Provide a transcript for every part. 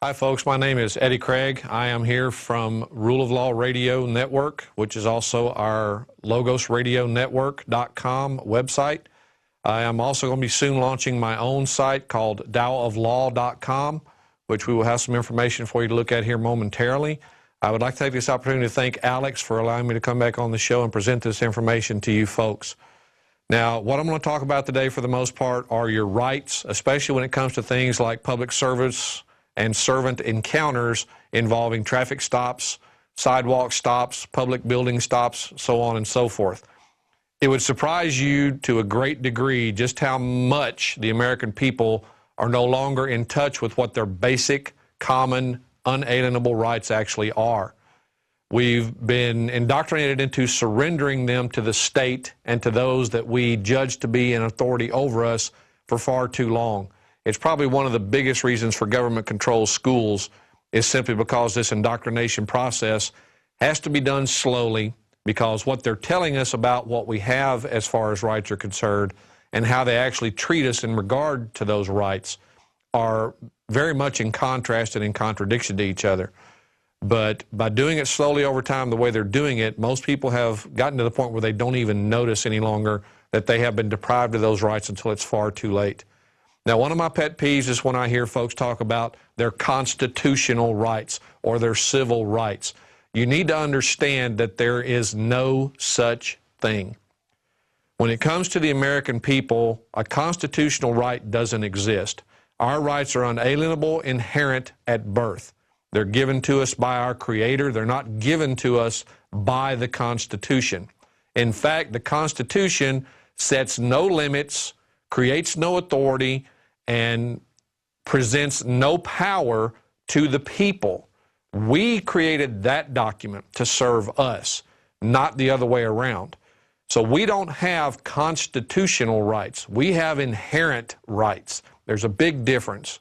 Hi folks, my name is Eddie Craig. I am here from Rule of Law Radio Network, which is also our logosradionetwork.com website. I am also going to be soon launching my own site called dowoflaw.com, which we will have some information for you to look at here momentarily. I would like to take this opportunity to thank Alex for allowing me to come back on the show and present this information to you folks. Now, what I'm going to talk about today for the most part are your rights, especially when it comes to things like public service and servant encounters involving traffic stops, sidewalk stops, public building stops, so on and so forth. It would surprise you to a great degree just how much the American people are no longer in touch with what their basic, common, unalienable rights actually are. We've been indoctrinated into surrendering them to the state and to those that we judge to be in authority over us for far too long. It's probably one of the biggest reasons for government-controlled schools is simply because this indoctrination process has to be done slowly, because what they're telling us about what we have as far as rights are concerned and how they actually treat us in regard to those rights are very much in contrast and in contradiction to each other. But by doing it slowly over time the way they're doing it, most people have gotten to the point where they don't even notice any longer that they have been deprived of those rights until it's far too late. Now, one of my pet peeves is when I hear folks talk about their constitutional rights or their civil rights. You need to understand that there is no such thing. When it comes to the American people, a constitutional right doesn't exist. Our rights are unalienable, inherent at birth. They're given to us by our Creator. They're not given to us by the Constitution. In fact, the Constitution sets no limits, creates no authority, and presents no power to the people. We created that document to serve us, not the other way around. So we don't have constitutional rights. We have inherent rights. There's a big difference.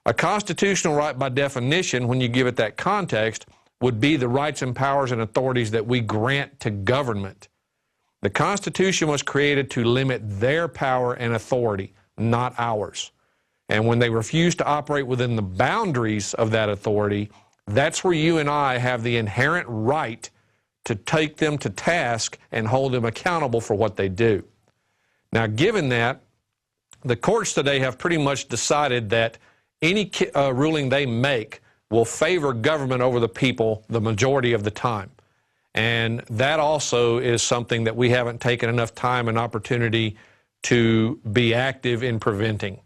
A constitutional right, by definition, when you give it that context, would be the rights and powers and authorities that we grant to government. The Constitution was created to limit their power and authority, not ours. And when they refuse to operate within the boundaries of that authority, that's where you and I have the inherent right to take them to task and hold them accountable for what they do. Now, given that, the courts today have pretty much decided that any ruling they make will favor government over the people the majority of the time. And that also is something that we haven't taken enough time and opportunity to be active in preventing.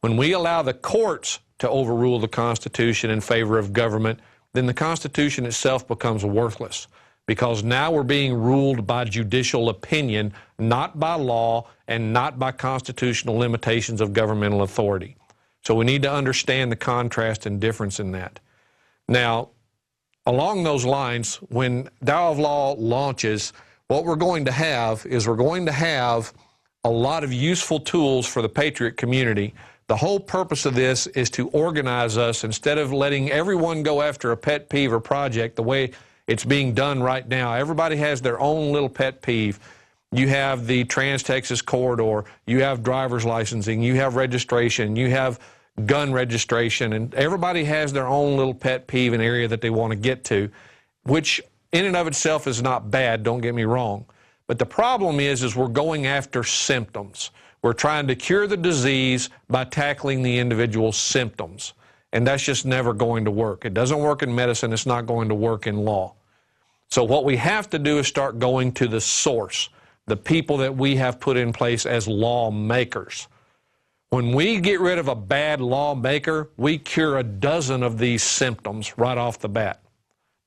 When we allow the courts to overrule the Constitution in favor of government, then the Constitution itself becomes worthless, because now we're being ruled by judicial opinion, not by law and not by constitutional limitations of governmental authority. So we need to understand the contrast and difference in that. Now, along those lines, when Dow of Law launches, what we're going to have is we're going to have a lot of useful tools for the patriot community. The whole purpose of this is to organize us instead of letting everyone go after a pet peeve or project the way it's being done right now. Everybody has their own little pet peeve. You have the Trans-Texas Corridor, you have driver's licensing, you have registration, you have gun registration, and everybody has their own little pet peeve and area that they want to get to, which in and of itself is not bad, don't get me wrong. But the problem is we're going after symptoms. We're trying to cure the disease by tackling the individual symptoms, and that's just never going to work. It doesn't work in medicine, it's not going to work in law. So what we have to do is start going to the source, the people that we have put in place as lawmakers. When we get rid of a bad lawmaker, we cure a dozen of these symptoms right off the bat.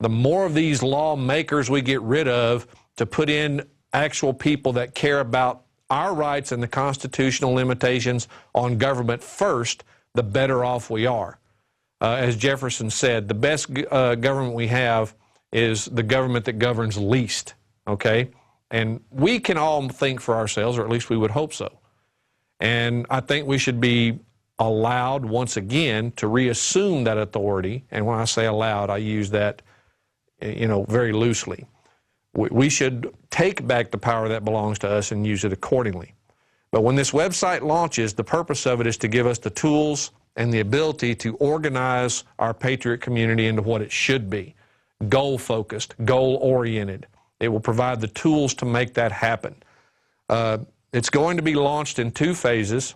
The more of these lawmakers we get rid of to put in actual people that care about our rights and the constitutional limitations on government first, the better off we are. As Jefferson said, the best government we have is the government that governs least, okay? And we can all think for ourselves, or at least we would hope so. And I think we should be allowed, once again, to reassume that authority. And when I say allowed, I use that, very loosely. We should take back the power that belongs to us and use it accordingly. But when this website launches, the purpose of it is to give us the tools and the ability to organize our patriot community into what it should be: goal-focused, goal-oriented. It will provide the tools to make that happen. It's going to be launched in 2 phases.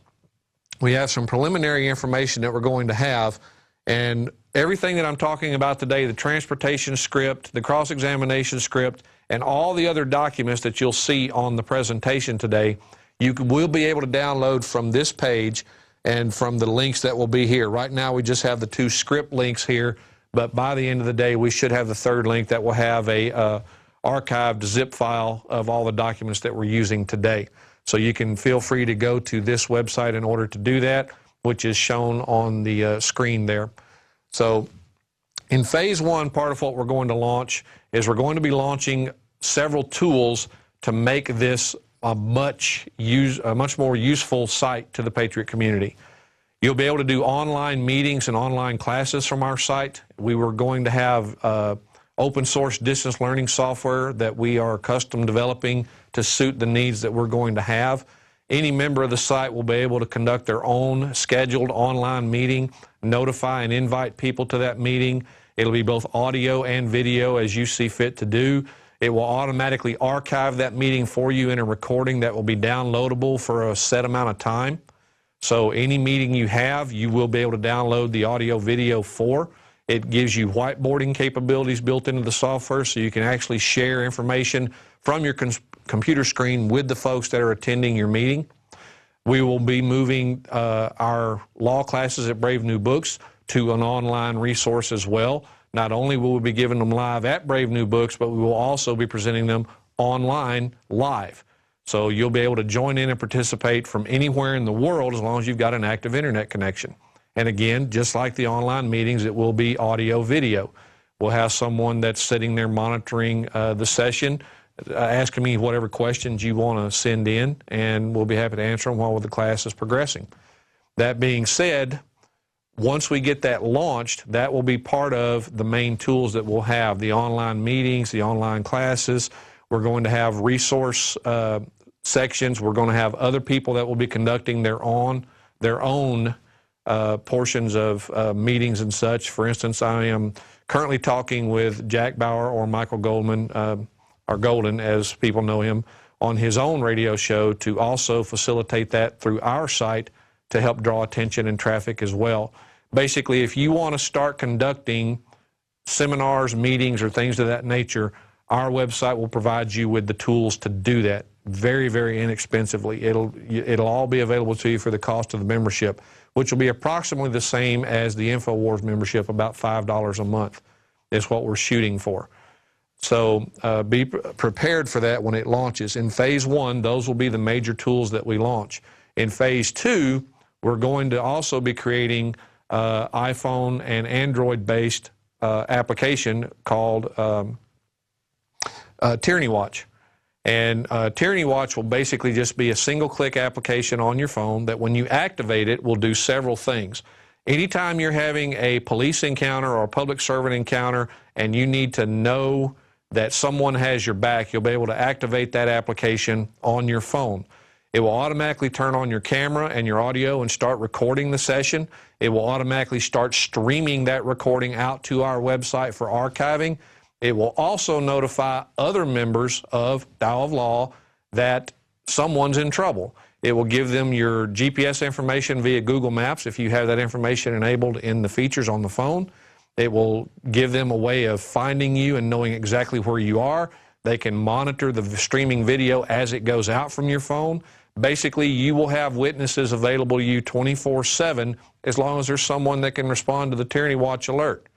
We have some preliminary information that we're going to have, and everything that I'm talking about today, the transportation script, the cross-examination script, and all the other documents that you'll see on the presentation today, you will be able to download from this page and from the links that will be here. Right now we just have the 2 script links here, but by the end of the day we should have the 3rd link that will have a archived zip file of all the documents that we're using today. So you can feel free to go to this website in order to do that, which is shown on the screen there. So in phase 1, part of what we're going to launch is we're going to be launching several tools to make this a much more useful site to the Patriot community. You'll be able to do online meetings and online classes from our site. We were going to have open source distance learning software that we are custom developing to suit the needs that we're going to have. Any member of the site will be able to conduct their own scheduled online meeting, notify and invite people to that meeting. It'll be both audio and video as you see fit to do. It will automatically archive that meeting for you in a recording that will be downloadable for a set amount of time. So any meeting you have, you will be able to download the audio video for. It gives you whiteboarding capabilities built into the software, so you can actually share information from your computer screen with the folks that are attending your meeting. We will be moving our law classes at Brave New Books to an online resource as well. Not only will we be giving them live at Brave New Books, but we will also be presenting them online live. So you'll be able to join in and participate from anywhere in the world as long as you've got an active internet connection. And again, just like the online meetings, it will be audio video. We'll have someone that's sitting there monitoring the session, asking me whatever questions you want to send in, and we'll be happy to answer them while the class is progressing. That being said, once we get that launched, that will be part of the main tools that we'll have: the online meetings, the online classes. We're going to have resource sections. We're going to have other people that will be conducting their own portions of meetings and such. For instance, I am currently talking with Jack Bauer, or Michael Goldman, or Golden as people know him, on his own radio show to also facilitate that through our site to help draw attention and traffic as well. Basically, if you want to start conducting seminars, meetings, or things of that nature, our website will provide you with the tools to do that very, very inexpensively. It'll all be available to you for the cost of the membership, which will be approximately the same as the InfoWars membership, about $5 a month is what we're shooting for. So be prepared for that when it launches. In phase 1, those will be the major tools that we launch. In phase 2, we're going to also be creating iPhone and Android-based application called Tyranny Watch. And Tyranny Watch will basically just be a single-click application on your phone that when you activate it will do several things. Anytime you're having a police encounter or a public servant encounter and you need to know that someone has your back, you'll be able to activate that application on your phone. It will automatically turn on your camera and your audio and start recording the session. It will automatically start streaming that recording out to our website for archiving. It will also notify other members of Tao of Law that someone's in trouble. It will give them your GPS information via Google Maps if you have that information enabled in the features on the phone. It will give them a way of finding you and knowing exactly where you are. They can monitor the streaming video as it goes out from your phone. Basically, you will have witnesses available to you 24/7 as long as there's someone that can respond to the Tyranny Watch alert.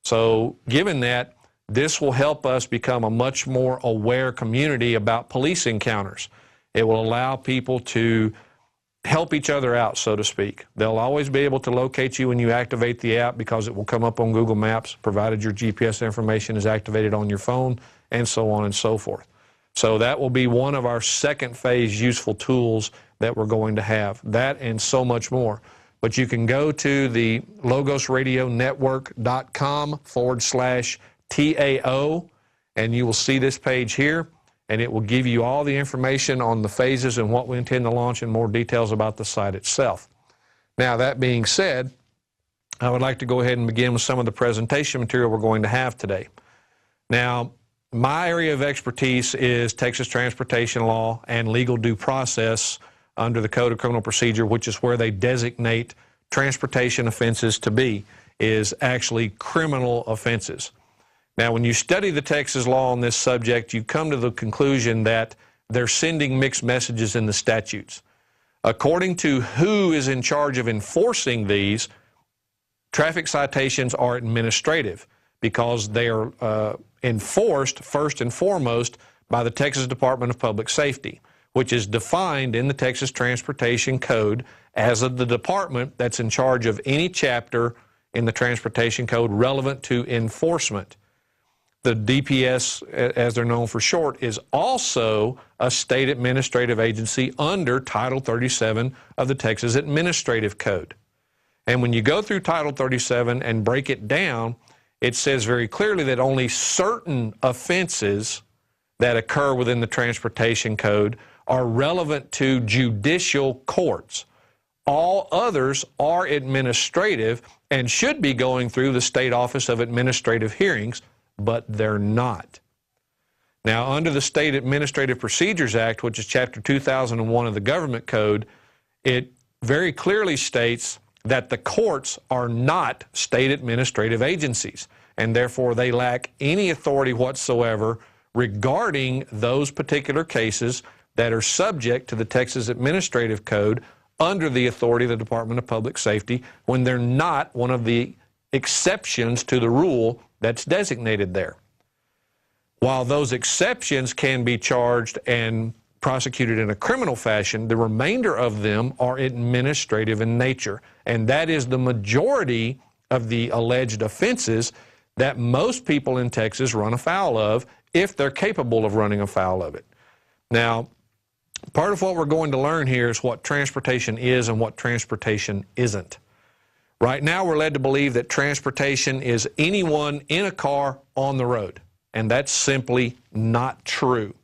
So given that, this will help us become a much more aware community about police encounters. It will allow people to help each other out, so to speak. They'll always be able to locate you when you activate the app because it will come up on Google Maps, provided your GPS information is activated on your phone, and so on and so forth. So that will be one of our second phase useful tools that we're going to have. That and so much more. But you can go to the logosradionetwork.com/TAO, and you will see this page here, and it will give you all the information on the phases and what we intend to launch and more details about the site itself. Now, that being said, I would like to go ahead and begin with some of the presentation material we're going to have today. Now, my area of expertise is Texas transportation law and legal due process under the Code of Criminal Procedure, which is where they designate transportation offenses to be, is actually criminal offenses. Now, when you study the Texas law on this subject, you come to the conclusion that they're sending mixed messages in the statutes. According to who is in charge of enforcing these, traffic citations are administrative because they are enforced first and foremost by the Texas Department of Public Safety, which is defined in the Texas Transportation Code as the department that's in charge of any chapter in the Transportation Code relevant to enforcement. The DPS, as they're known for short, is also a state administrative agency under Title 37 of the Texas Administrative Code. And when you go through Title 37 and break it down, it says very clearly that only certain offenses that occur within the Transportation Code are relevant to judicial courts. All others are administrative and should be going through the State Office of Administrative Hearings, but they're not. Now, under the State Administrative Procedures Act, which is Chapter 2001 of the Government Code, it very clearly states that the courts are not state administrative agencies, and therefore they lack any authority whatsoever regarding those particular cases that are subject to the Texas Administrative Code under the authority of the Department of Public Safety when they're not one of the exceptions to the rule that's designated there. While those exceptions can be charged and prosecuted in a criminal fashion, the remainder of them are administrative in nature. And that is the majority of the alleged offenses that most people in Texas run afoul of if they're capable of running afoul of it. Now, part of what we're going to learn here is what transportation is and what transportation isn't. Right now, we're led to believe that transportation is anyone in a car on the road, and that's simply not true.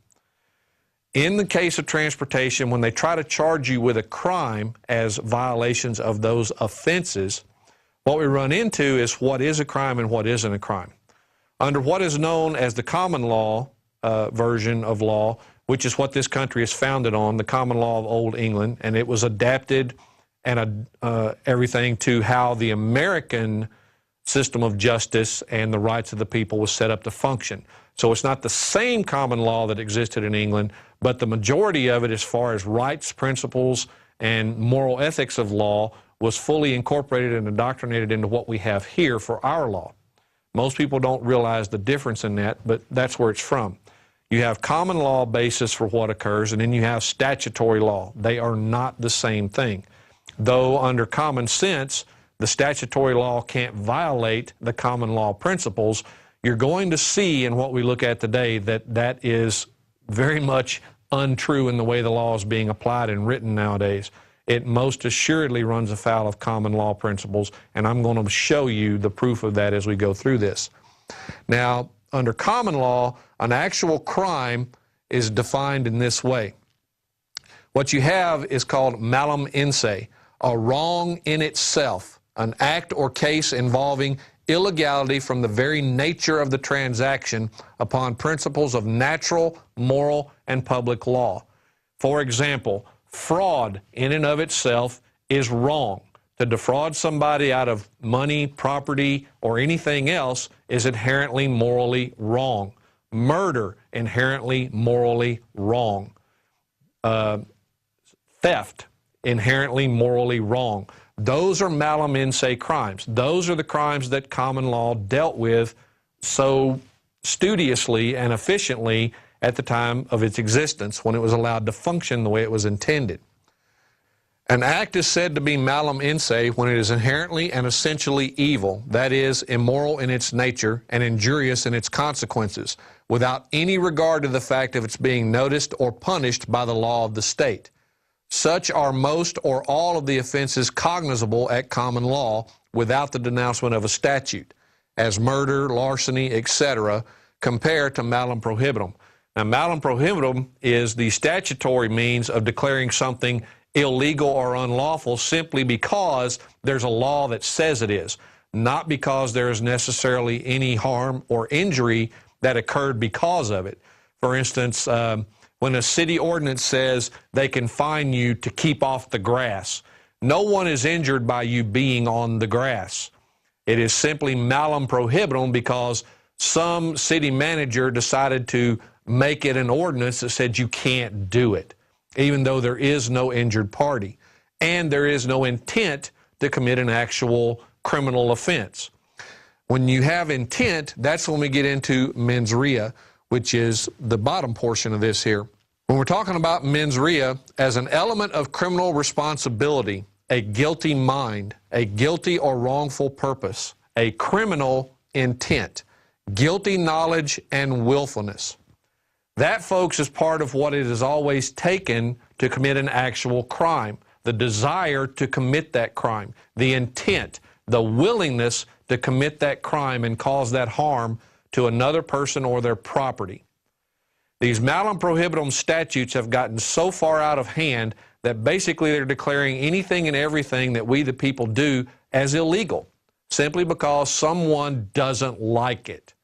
In the case of transportation, when they try to charge you with a crime as violations of those offenses, what we run into is what is a crime and what isn't a crime. Under what is known as the common law version of law, which is what this country is founded on, the common law of Old England, and it was adapted and everything to how the American system of justice and the rights of the people was set up to function. So it's not the same common law that existed in England, but the majority of it as far as rights, principles, and moral ethics of law was fully incorporated and indoctrinated into what we have here for our law. Most people don't realize the difference in that, but that's where it's from. You have common law basis for what occurs, and then you have statutory law. They are not the same thing. Though under common sense, the statutory law can't violate the common law principles, you're going to see in what we look at today that that is very much untrue in the way the law is being applied and written nowadays. It most assuredly runs afoul of common law principles, and I'm going to show you the proof of that as we go through this. Now, under common law, an actual crime is defined in this way. What you have is called malum in se, a wrong in itself, an act or case involving illegality from the very nature of the transaction upon principles of natural, moral, and public law. For example, fraud in and of itself is wrong. To defraud somebody out of money, property, or anything else is inherently morally wrong. Murder, inherently morally wrong. Theft, inherently morally wrong. Those are malum in se crimes. Those are the crimes that common law dealt with so studiously and efficiently at the time of its existence when it was allowed to function the way it was intended. An act is said to be malum in se when it is inherently and essentially evil, that is, immoral in its nature and injurious in its consequences, without any regard to the fact of its being noticed or punished by the law of the state. Such are most or all of the offenses cognizable at common law without the denouncement of a statute, as murder, larceny, etc., compared to malum prohibitum. Now, malum prohibitum is the statutory means of declaring something illegal or unlawful simply because there's a law that says it is, not because there is necessarily any harm or injury that occurred because of it. For instance, when a city ordinance says they can fine you to keep off the grass, no one is injured by you being on the grass. It is simply malum prohibitum because some city manager decided to make it an ordinance that said you can't do it, even though there is no injured party and there is no intent to commit an actual criminal offense. When you have intent, that's when we get into mens rea, which is the bottom portion of this here. When we're talking about mens rea as an element of criminal responsibility, a guilty mind, a guilty or wrongful purpose, a criminal intent, guilty knowledge and willfulness. That, folks, is part of what it has always taken to commit an actual crime. The desire to commit that crime, the intent, the willingness to commit that crime and cause that harm to another person or their property. These malum prohibitum statutes have gotten so far out of hand that basically they're declaring anything and everything that we the people do as illegal, simply because someone doesn't like it.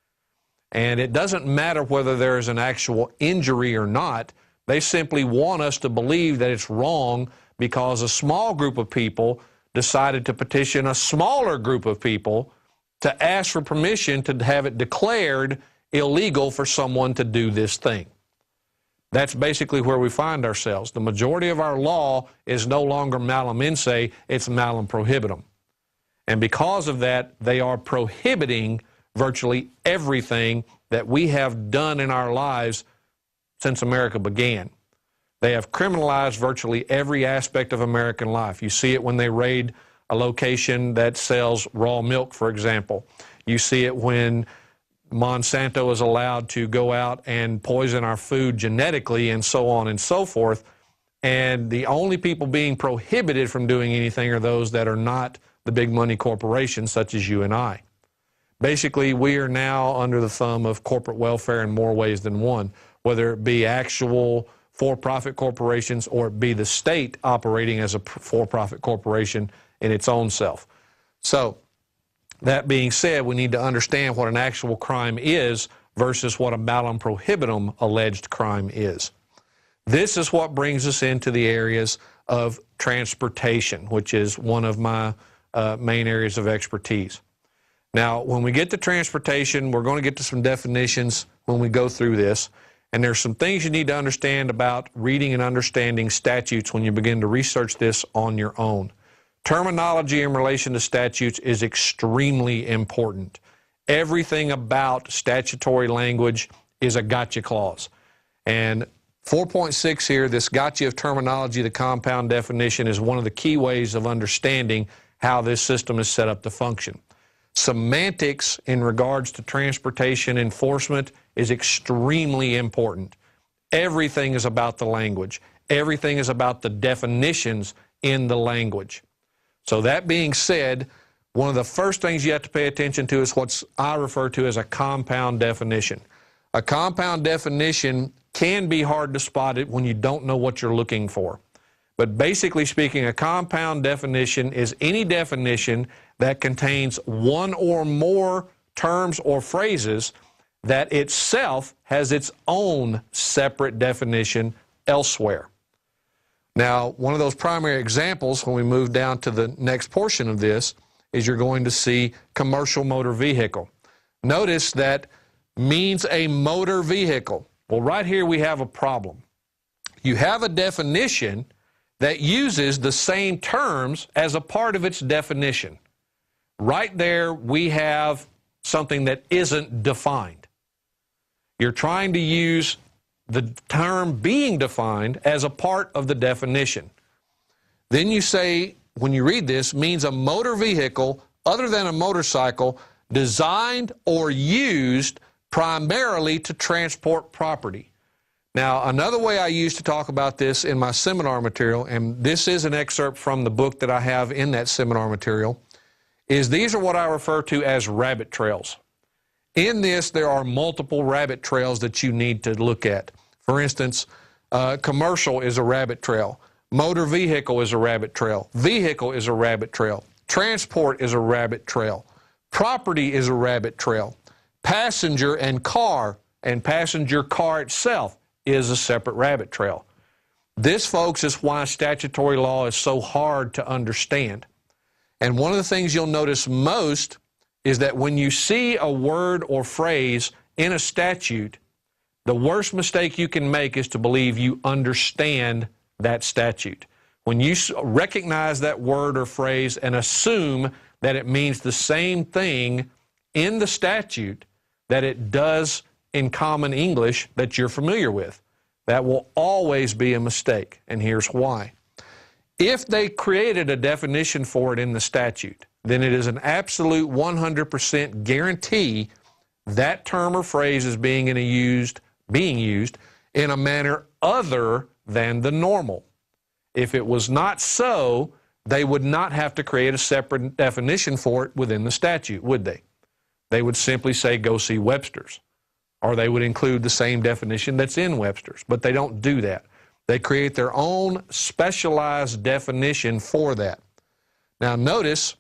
And it doesn't matter whether there is an actual injury or not. They simply want us to believe that it's wrong because a small group of people decided to petition a smaller group of people to ask for permission to have it declared illegal for someone to do this thing. That's basically where we find ourselves. The majority of our law is no longer malum in se, it's malum prohibitum. And because of that, they are prohibiting virtually everything that we have done in our lives since America began. They have criminalized virtually every aspect of American life. You see it when they raid a location that sells raw milk, for example. You see it when Monsanto is allowed to go out and poison our food genetically and so on and so forth. And the only people being prohibited from doing anything are those that are not the big money corporations such as you and I. Basically, we are now under the thumb of corporate welfare in more ways than one, whether it be actual for-profit corporations or it be the state operating as a for-profit corporation in its own self. So, that being said, we need to understand what an actual crime is versus what a malum prohibitum alleged crime is. This is what brings us into the areas of transportation, which is one of my main areas of expertise. Now, when we get to transportation, we're going to get to some definitions when we go through this. And there's some things you need to understand about reading and understanding statutes when you begin to research this on your own. Terminology in relation to statutes is extremely important. Everything about statutory language is a gotcha clause. And 4.6 here, this gotcha of terminology, the compound definition, is one of the key ways of understanding how this system is set up to function. Semantics in regards to transportation enforcement is extremely important. Everything is about the language. Everything is about the definitions in the language. So that being said, one of the first things you have to pay attention to is what I refer to as a compound definition. A compound definition can be hard to spot it when you don't know what you're looking for. But basically speaking, a compound definition is any definition that contains one or more terms or phrases that itself has its own separate definition elsewhere. Now, one of those primary examples when we move down to the next portion of this is you're going to see commercial motor vehicle. Notice that means a motor vehicle. Well, right here we have a problem. You have a definition that uses the same terms as a part of its definition. Right there we have something that isn't defined. You're trying to use the term being defined as a part of the definition. Then you say, when you read this, means a motor vehicle other than a motorcycle designed or used primarily to transport property. Now, another way I used to talk about this in my seminar material, and this is an excerpt from the book that I have in that seminar material, is these are what I refer to as rabbit trails. In this, there are multiple rabbit trails that you need to look at. For instance, commercial is a rabbit trail. Motor vehicle is a rabbit trail. Vehicle is a rabbit trail. Transport is a rabbit trail. Property is a rabbit trail. Passenger and passenger car itself is a separate rabbit trail. This, folks, is why statutory law is so hard to understand. And one of the things you'll notice most is that when you see a word or phrase in a statute, the worst mistake you can make is to believe you understand that statute. When you recognize that word or phrase and assume that it means the same thing in the statute that it does in common English that you're familiar with, that will always be a mistake, and here's why. If they created a definition for it in the statute, then it is an absolute 100% guarantee that term or phrase is being used in a manner other than the normal. If it was not so, they would not have to create a separate definition for it within the statute, would they? They would simply say, go see Webster's. Or they would include the same definition that's in Webster's. But they don't do that. They create their own specialized definition for that. Now notice,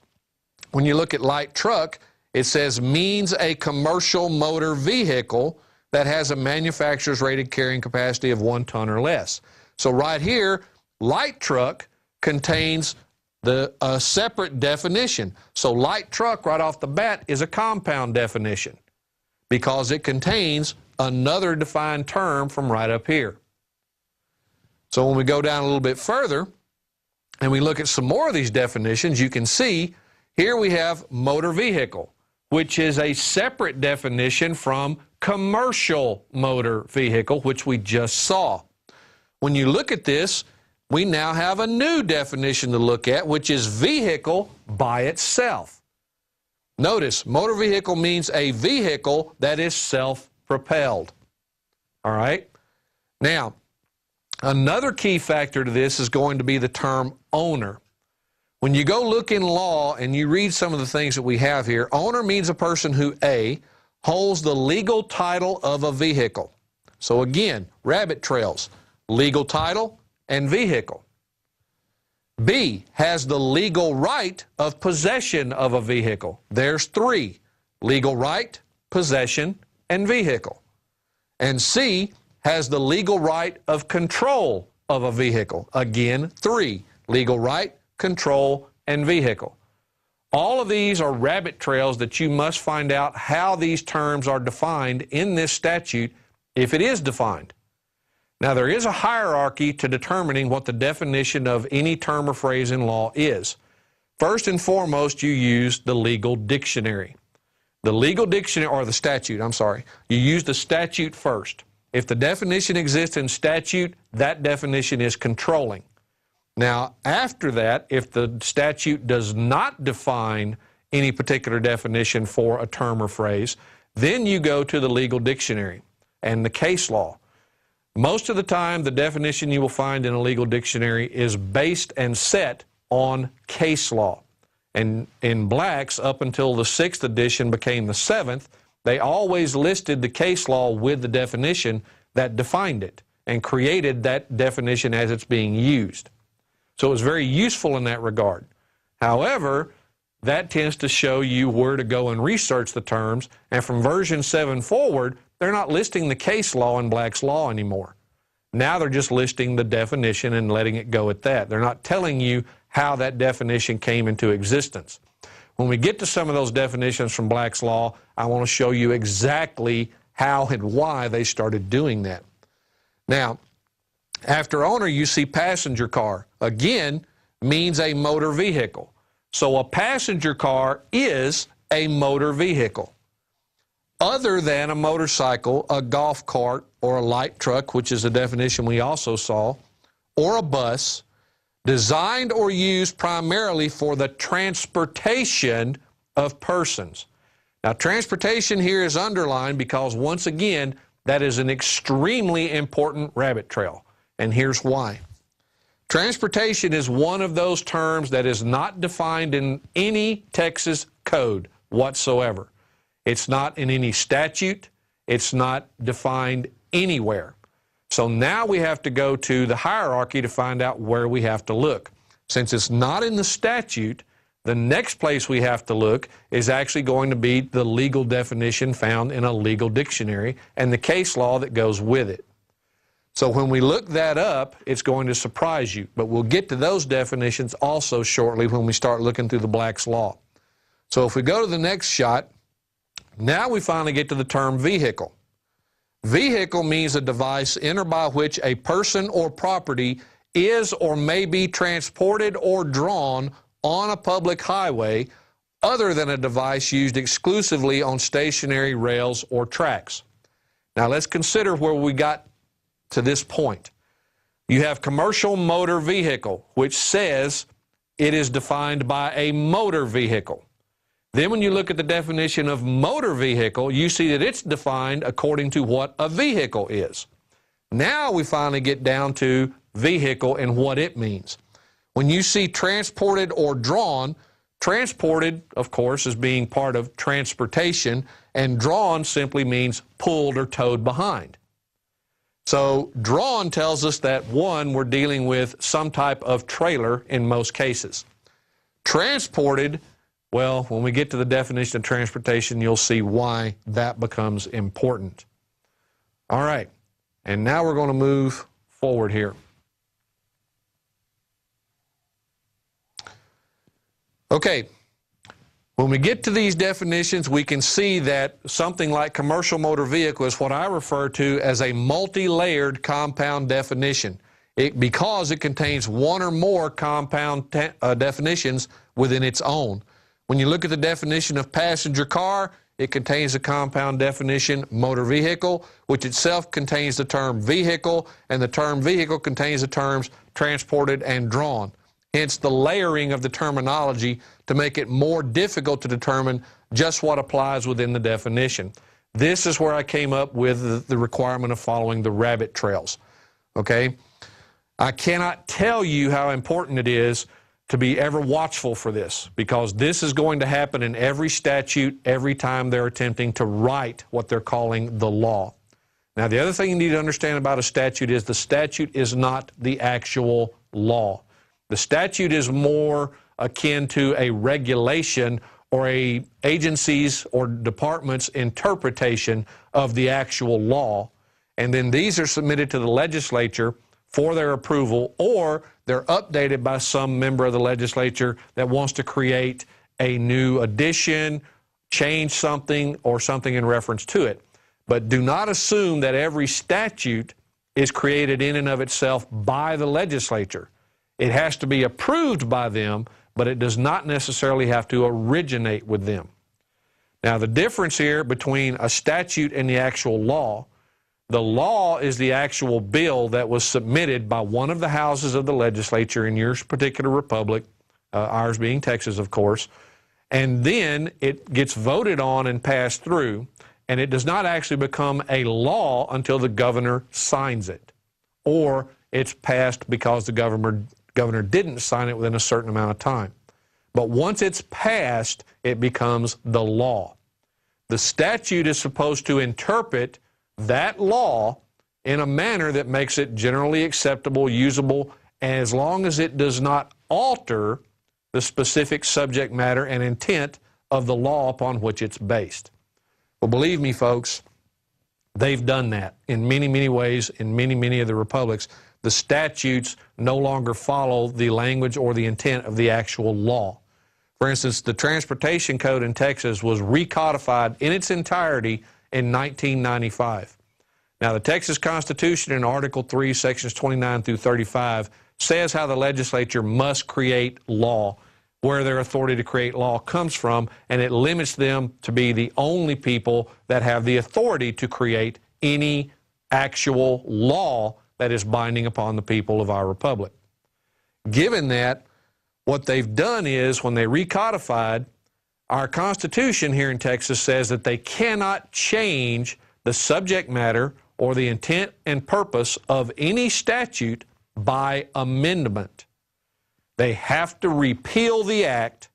when you look at light truck, it says means a commercial motor vehicle that has a manufacturer's rated carrying capacity of 1 ton or less. So right here, light truck contains a separate definition. So light truck right off the bat is a compound definition because it contains another defined term from right up here. So when we go down a little bit further and we look at some more of these definitions, you can see here we have motor vehicle, which is a separate definition from commercial motor vehicle, which we just saw. When you look at this, we now have a new definition to look at, which is vehicle by itself. Notice, motor vehicle means a vehicle that is self-propelled. All right? Now, another key factor to this is going to be the term owner. When you go look in law and you read some of the things that we have here, owner means a person who, A, holds the legal title of a vehicle. So again, rabbit trails, legal title and vehicle. B, has the legal right of possession of a vehicle. There's 3, legal right, possession, and vehicle. And C, has the legal right of control of a vehicle. Again, 3, legal right, control, and vehicle. All of these are rabbit trails that you must find out how these terms are defined in this statute, if it is defined. Now, there is a hierarchy to determining what the definition of any term or phrase in law is. First and foremost, you use the legal dictionary. The legal dictionary, or the statute, I'm sorry. You use the statute first. If the definition exists in statute, that definition is controlling. Now, after that, if the statute does not define any particular definition for a term or phrase, then you go to the legal dictionary and the case law. Most of the time, the definition you will find in a legal dictionary is based and set on case law. And in Black's, up until the 6th edition became the 7th, they always listed the case law with the definition that defined it and created that definition as it's being used. So it was very useful in that regard. However, that tends to show you where to go and research the terms, and from version 7 forward, they're not listing the case law in Black's Law anymore. Now they're just listing the definition and letting it go at that. They're not telling you how that definition came into existence. When we get to some of those definitions from Black's Law, I want to show you exactly how and why they started doing that. Now, after owner, you see passenger car. Again, means a motor vehicle. So a passenger car is a motor vehicle. Other than a motorcycle, a golf cart, or a light truck, which is a definition we also saw, or a bus, designed or used primarily for the transportation of persons. Now, transportation here is underlined because, once again, that is an extremely important rabbit trail, and here's why. Transportation is one of those terms that is not defined in any Texas code whatsoever. It's not in any statute. It's not defined anywhere. So now we have to go to the hierarchy to find out where we have to look. Since it's not in the statute, the next place we have to look is actually going to be the legal definition found in a legal dictionary and the case law that goes with it. So when we look that up, it's going to surprise you. But we'll get to those definitions also shortly when we start looking through the Black's Law. So if we go to the next shot, now we finally get to the term vehicle. Vehicle means a device in or by which a person or property is or may be transported or drawn on a public highway other than a device used exclusively on stationary rails or tracks. Now let's consider where we got to this point. You have commercial motor vehicle, which says it is defined by a motor vehicle. Then when you look at the definition of motor vehicle, you see that it's defined according to what a vehicle is. Now we finally get down to vehicle and what it means. When you see transported or drawn, transported, of course, is being part of transportation, and drawn simply means pulled or towed behind. So drawn tells us that, one, we're dealing with some type of trailer in most cases. Transported, well, when we get to the definition of transportation, you'll see why that becomes important. All right, and now we're going to move forward here. Okay, when we get to these definitions, we can see that something like commercial motor vehicle is what I refer to as a multi-layered compound definition, because it contains one or more compound definitions within its own. When you look at the definition of passenger car, it contains a compound definition, motor vehicle, which itself contains the term vehicle, and the term vehicle contains the terms transported and drawn. Hence the layering of the terminology to make it more difficult to determine just what applies within the definition. This is where I came up with the requirement of following the rabbit trails. Okay? I cannot tell you how important it is to be ever watchful for this, because this is going to happen in every statute every time they're attempting to write what they're calling the law. Now, the other thing you need to understand about a statute is the statute is not the actual law. The statute is more akin to a regulation or a agency's or department's interpretation of the actual law, and then these are submitted to the legislature for their approval, or they're updated by some member of the legislature that wants to create a new addition, change something, or something in reference to it. But do not assume that every statute is created in and of itself by the legislature. It has to be approved by them, but it does not necessarily have to originate with them. Now, the difference here between a statute and the actual law, the law is the actual bill that was submitted by one of the houses of the legislature in your particular republic, ours being Texas, of course, and then it gets voted on and passed through, and it does not actually become a law until the governor signs it, or it's passed because the governor didn't sign it within a certain amount of time. But once it's passed, it becomes the law. The statute is supposed to interpret that law in a manner that makes it generally acceptable, usable, as long as it does not alter the specific subject matter and intent of the law upon which it's based. Well, believe me, folks, they've done that in many, many ways in many, many of the republics. The statutes no longer follow the language or the intent of the actual law. For instance, the Transportation Code in Texas was recodified in its entirety in 1995. Now, the Texas Constitution in Article 3, Sections 29 through 35, says how the legislature must create law, where their authority to create law comes from, and it limits them to be the only people that have the authority to create any actual law that is binding upon the people of our republic. Given that, what they've done is, when they recodified, our Constitution here in Texas says that they cannot change the subject matter or the intent and purpose of any statute by amendment. They have to repeal the act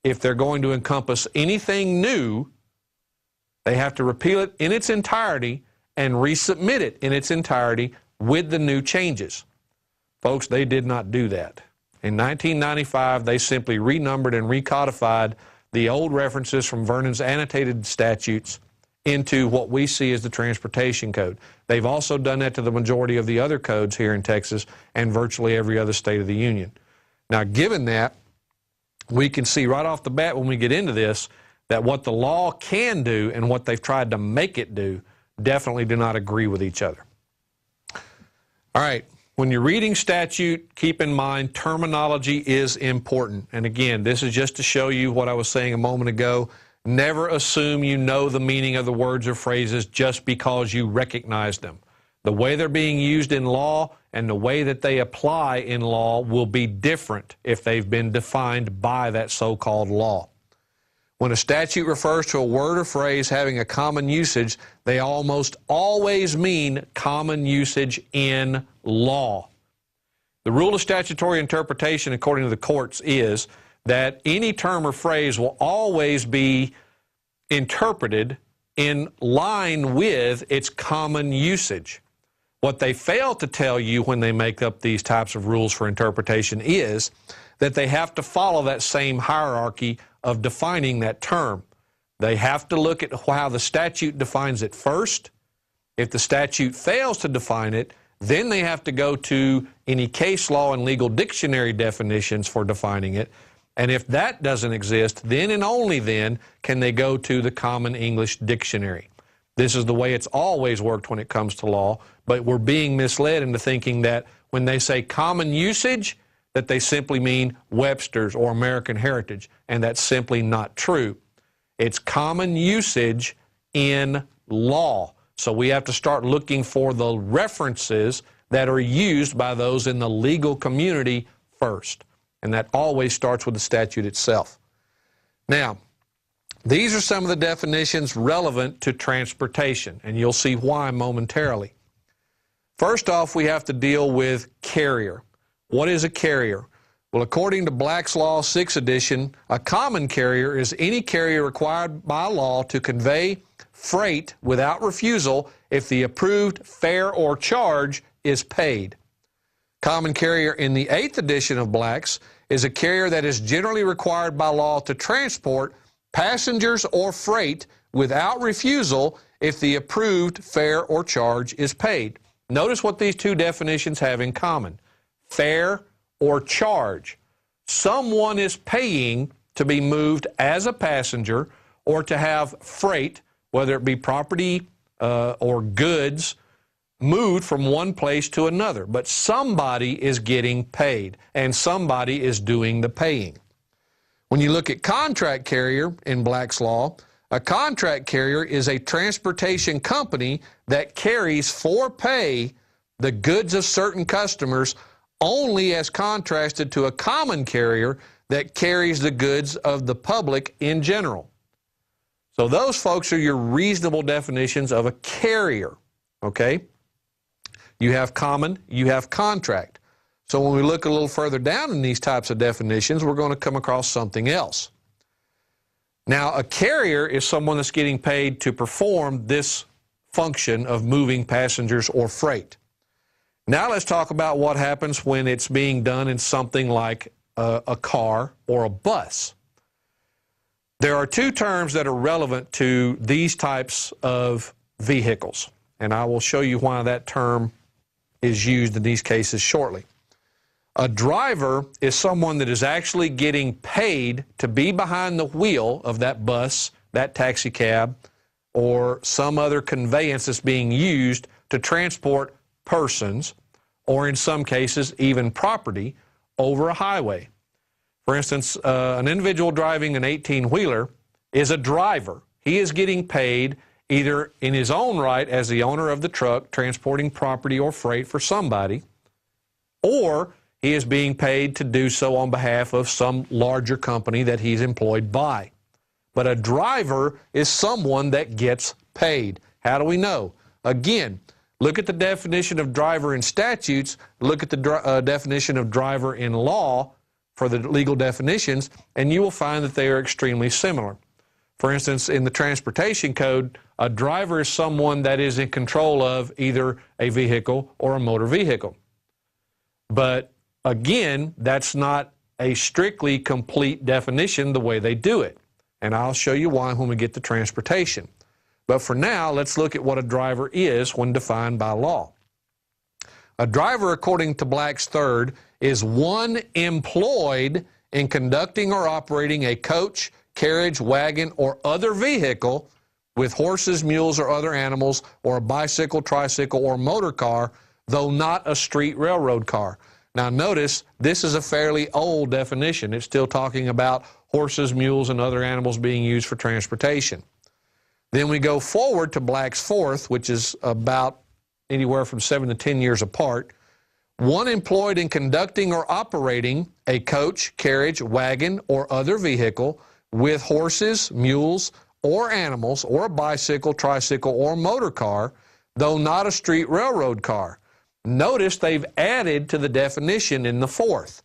if they're going to encompass anything new. They have to repeal it in its entirety and resubmit it in its entirety with the new changes. Folks, they did not do that. In 1995, they simply renumbered and recodified the old references from Vernon's annotated statutes into what we see as the Transportation Code. They've also done that to the majority of the other codes here in Texas and virtually every other state of the Union. Now, given that, we can see right off the bat when we get into this that what the law can do and what they've tried to make it do definitely do not agree with each other. All right, when you're reading statute, keep in mind terminology is important. And again, this is just to show you what I was saying a moment ago. Never assume you know the meaning of the words or phrases just because you recognize them. The way they're being used in law and the way that they apply in law will be different if they've been defined by that so-called law. When a statute refers to a word or phrase having a common usage, they almost always mean common usage in law. The rule of statutory interpretation, according to the courts, is that any term or phrase will always be interpreted in line with its common usage. What they fail to tell you when they make up these types of rules for interpretation is that they have to follow that same hierarchy of defining that term. They have to look at how the statute defines it first. If the statute fails to define it, then they have to go to any case law and legal dictionary definitions for defining it. And if that doesn't exist, then and only then can they go to the Common English Dictionary. This is the way it's always worked when it comes to law, but we're being misled into thinking that when they say common usage, that they simply mean Webster's or American Heritage, and that's simply not true. It's common usage in law. So we have to start looking for the references that are used by those in the legal community first. And that always starts with the statute itself. Now, these are some of the definitions relevant to transportation, and you'll see why momentarily. First off, we have to deal with carrier. What is a carrier? Well, according to Black's Law 6th edition, a common carrier is any carrier required by law to convey freight without refusal if the approved fare or charge is paid. Common carrier in the 8th edition of Black's is a carrier that is generally required by law to transport passengers or freight without refusal if the approved fare or charge is paid. Notice what these two definitions have in common. Fare or charge. Someone is paying to be moved as a passenger or to have freight, whether it be property or goods, moved from one place to another. But somebody is getting paid, and somebody is doing the paying. When you look at contract carrier in Black's Law, a contract carrier is a transportation company that carries for pay the goods of certain customers only as contrasted to a common carrier that carries the goods of the public in general. So those folks are your reasonable definitions of a carrier, okay? You have common, you have contract. So when we look a little further down in these types of definitions, we're going to come across something else. Now, a carrier is someone that's getting paid to perform this function of moving passengers or freight. Now let's talk about what happens when it's being done in something like a car or a bus. There are two terms that are relevant to these types of vehicles, and I will show you why that term is used in these cases shortly. A driver is someone that is actually getting paid to be behind the wheel of that bus, that taxi cab, or some other conveyance that's being used to transport persons, or in some cases even property, over a highway. For instance, an individual driving an 18-wheeler is a driver. He is getting paid either in his own right as the owner of the truck transporting property or freight for somebody, or he is being paid to do so on behalf of some larger company that he's employed by. But a driver is someone that gets paid. How do we know? Again, look at the definition of driver in statutes, look at the definition of driver in law for the legal definitions, and you will find that they are extremely similar. For instance, in the Transportation Code, A driver is someone that is in control of either a vehicle or a motor vehicle. But again, that's not a strictly complete definition the way they do it. And I'll show you why when we get to transportation. But for now, let's look at what a driver is when defined by law. A driver, according to Black's third, is one employed in conducting or operating a coach, carriage, wagon, or other vehicle with horses, mules, or other animals, or a bicycle, tricycle, or motor car, though not a street railroad car. Now notice, this is a fairly old definition. It's still talking about horses, mules, and other animals being used for transportation. Then we go forward to Black's fourth, which is about anywhere from 7 to 10 years apart. One employed in conducting or operating a coach, carriage, wagon, or other vehicle with horses, mules, or animals, or a bicycle, tricycle, or motor car, though not a street railroad car. Notice they've added to the definition in the fourth.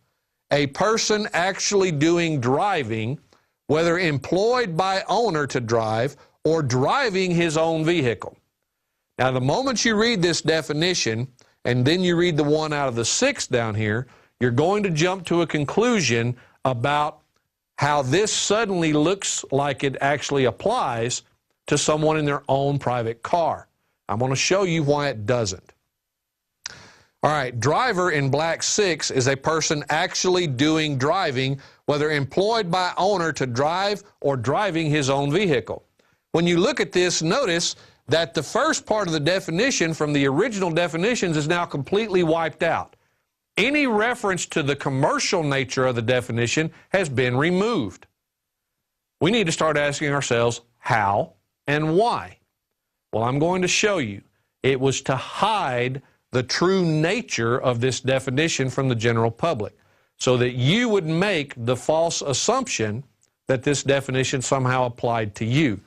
A person actually doing driving, whether employed by owner to drive or driving his own vehicle. Now, the moment you read this definition, and then you read the one out of the six down here, you're going to jump to a conclusion about how this suddenly looks like it actually applies to someone in their own private car. I'm going to show you why it doesn't. All right, driver in Black 6 is a person actually doing driving, whether employed by owner to drive or driving his own vehicle. When you look at this, notice that the first part of the definition from the original definitions is now completely wiped out. Any reference to the commercial nature of the definition has been removed. We need to start asking ourselves how and why. Well, I'm going to show you. It was to hide the true nature of this definition from the general public, so that you would make the false assumption that this definition somehow applied to you.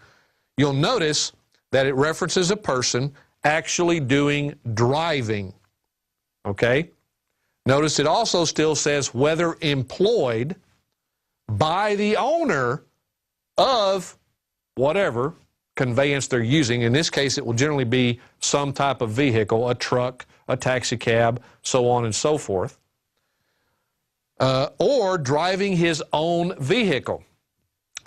You'll notice that it references a person actually doing driving, okay? Notice it also still says whether employed by the owner of whatever conveyance they're using. In this case, it will generally be some type of vehicle, a truck, a taxi cab, so on and so forth, or driving his own vehicle.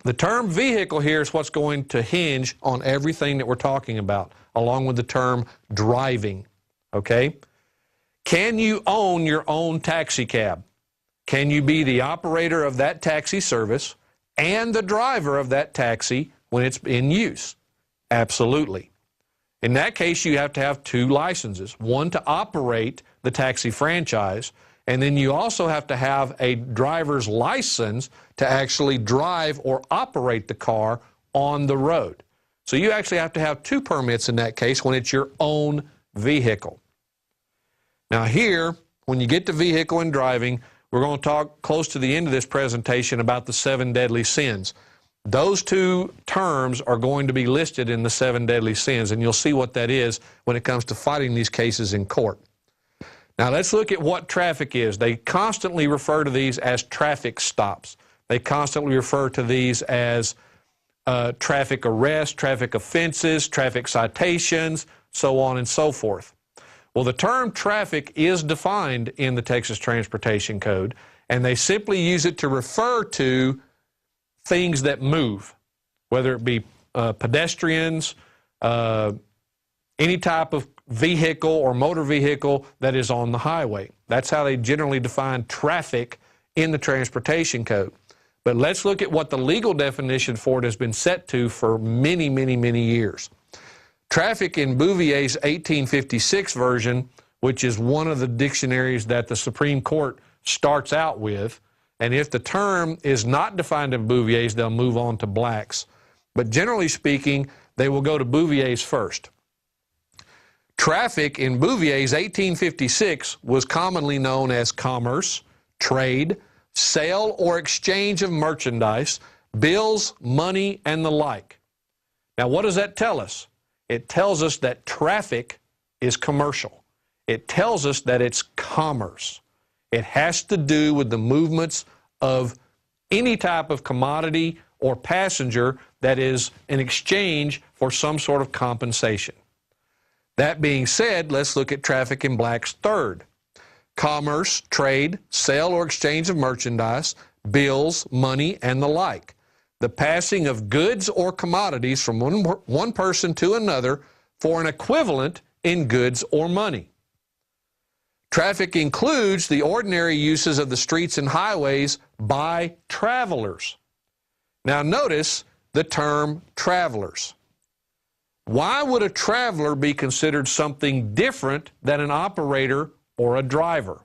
The term vehicle here is what's going to hinge on everything that we're talking about, along with the term driving, okay? Can you own your own taxi cab? Can you be the operator of that taxi service and the driver of that taxi when it's in use? Absolutely. In that case, you have to have two licenses, one to operate the taxi franchise, and then you also have to have a driver's license to actually drive or operate the car on the road. So you actually have to have two permits in that case when it's your own vehicle. Now here, when you get to vehicle and driving, we're going to talk close to the end of this presentation about the 7 deadly sins. Those two terms are going to be listed in the 7 deadly sins, and you'll see what that is when it comes to fighting these cases in court. Now let's look at what traffic is. They constantly refer to these as traffic stops. They constantly refer to these as traffic arrests, traffic offenses, traffic citations, so on and so forth. Well, the term traffic is defined in the Texas Transportation Code, and they simply use it to refer to things that move, whether it be pedestrians, any type of vehicle or motor vehicle that is on the highway. That's how they generally define traffic in the Transportation Code. But let's look at what the legal definition for it has been set to for many, many, many years. Traffic in Bouvier's 1856 version, which is one of the dictionaries that the Supreme Court starts out with, and if the term is not defined in Bouvier's, they'll move on to Black's. But generally speaking, they will go to Bouvier's first. Traffic in Bouvier's 1856 was commonly known as commerce, trade, sale or exchange of merchandise, bills, money, and the like. Now, what does that tell us? It tells us that traffic is commercial. It tells us that it's commerce. It has to do with the movements of any type of commodity or passenger that is in exchange for for some sort of compensation. That being said, let's look at traffic in black's third. Commerce, trade, sale or exchange of merchandise, bills, money, and the like. The passing of goods or commodities from one person to another for an equivalent in goods or money. Traffic includes the ordinary uses of the streets and highways by travelers. Now notice the term travelers. Why would a traveler be considered something different than an operator or a driver?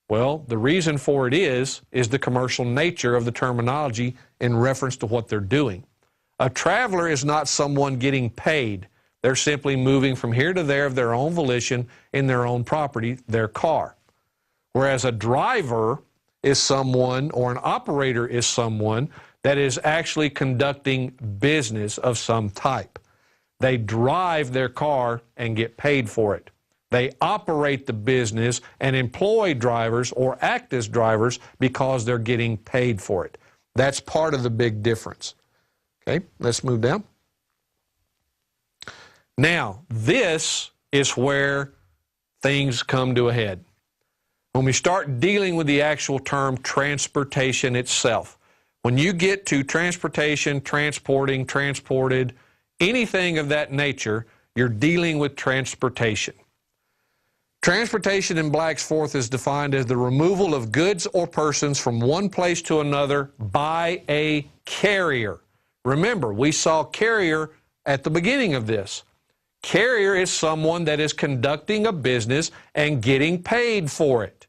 Well, the reason for it is the commercial nature of the terminology in reference to what they're doing. A traveler is not someone getting paid. They're simply moving from here to there of their own volition in their own property, their car. Whereas a driver is someone, or an operator is someone, that is actually conducting business of some type. They drive their car and get paid for it. They operate the business and employ drivers or act as drivers because they're getting paid for it. That's part of the big difference. Okay, let's move down. Now, this is where things come to a head. When we start dealing with the actual term transportation itself, when you get to transportation, transporting, transported, anything of that nature, you're dealing with transportation. Transportation in black's fourth is defined as the removal of goods or persons from one place to another by a carrier. Remember, we saw carrier at the beginning of this. Carrier is someone that is conducting a business and getting paid for it.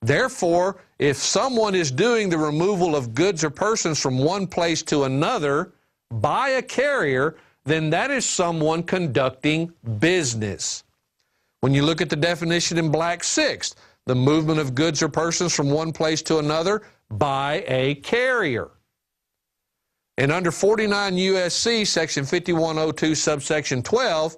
Therefore, if someone is doing the removal of goods or persons from one place to another by a carrier, then that is someone conducting business. When you look at the definition in black sixth, the movement of goods or persons from one place to another by a carrier. And under 49 U.S.C. section 5102 subsection 12,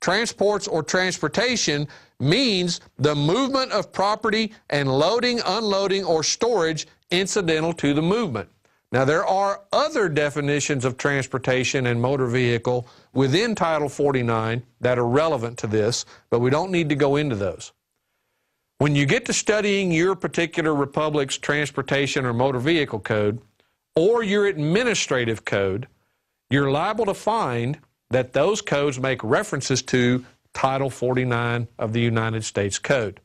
transports or transportation means the movement of property and loading, unloading, or storage incidental to the movement. Now, there are other definitions of transportation and motor vehicle within Title 49 that are relevant to this, but we don't need to go into those. When you get to studying your particular republic's transportation or motor vehicle code, or your administrative code, you're liable to find that those codes make references to Title 49 of the United States Code.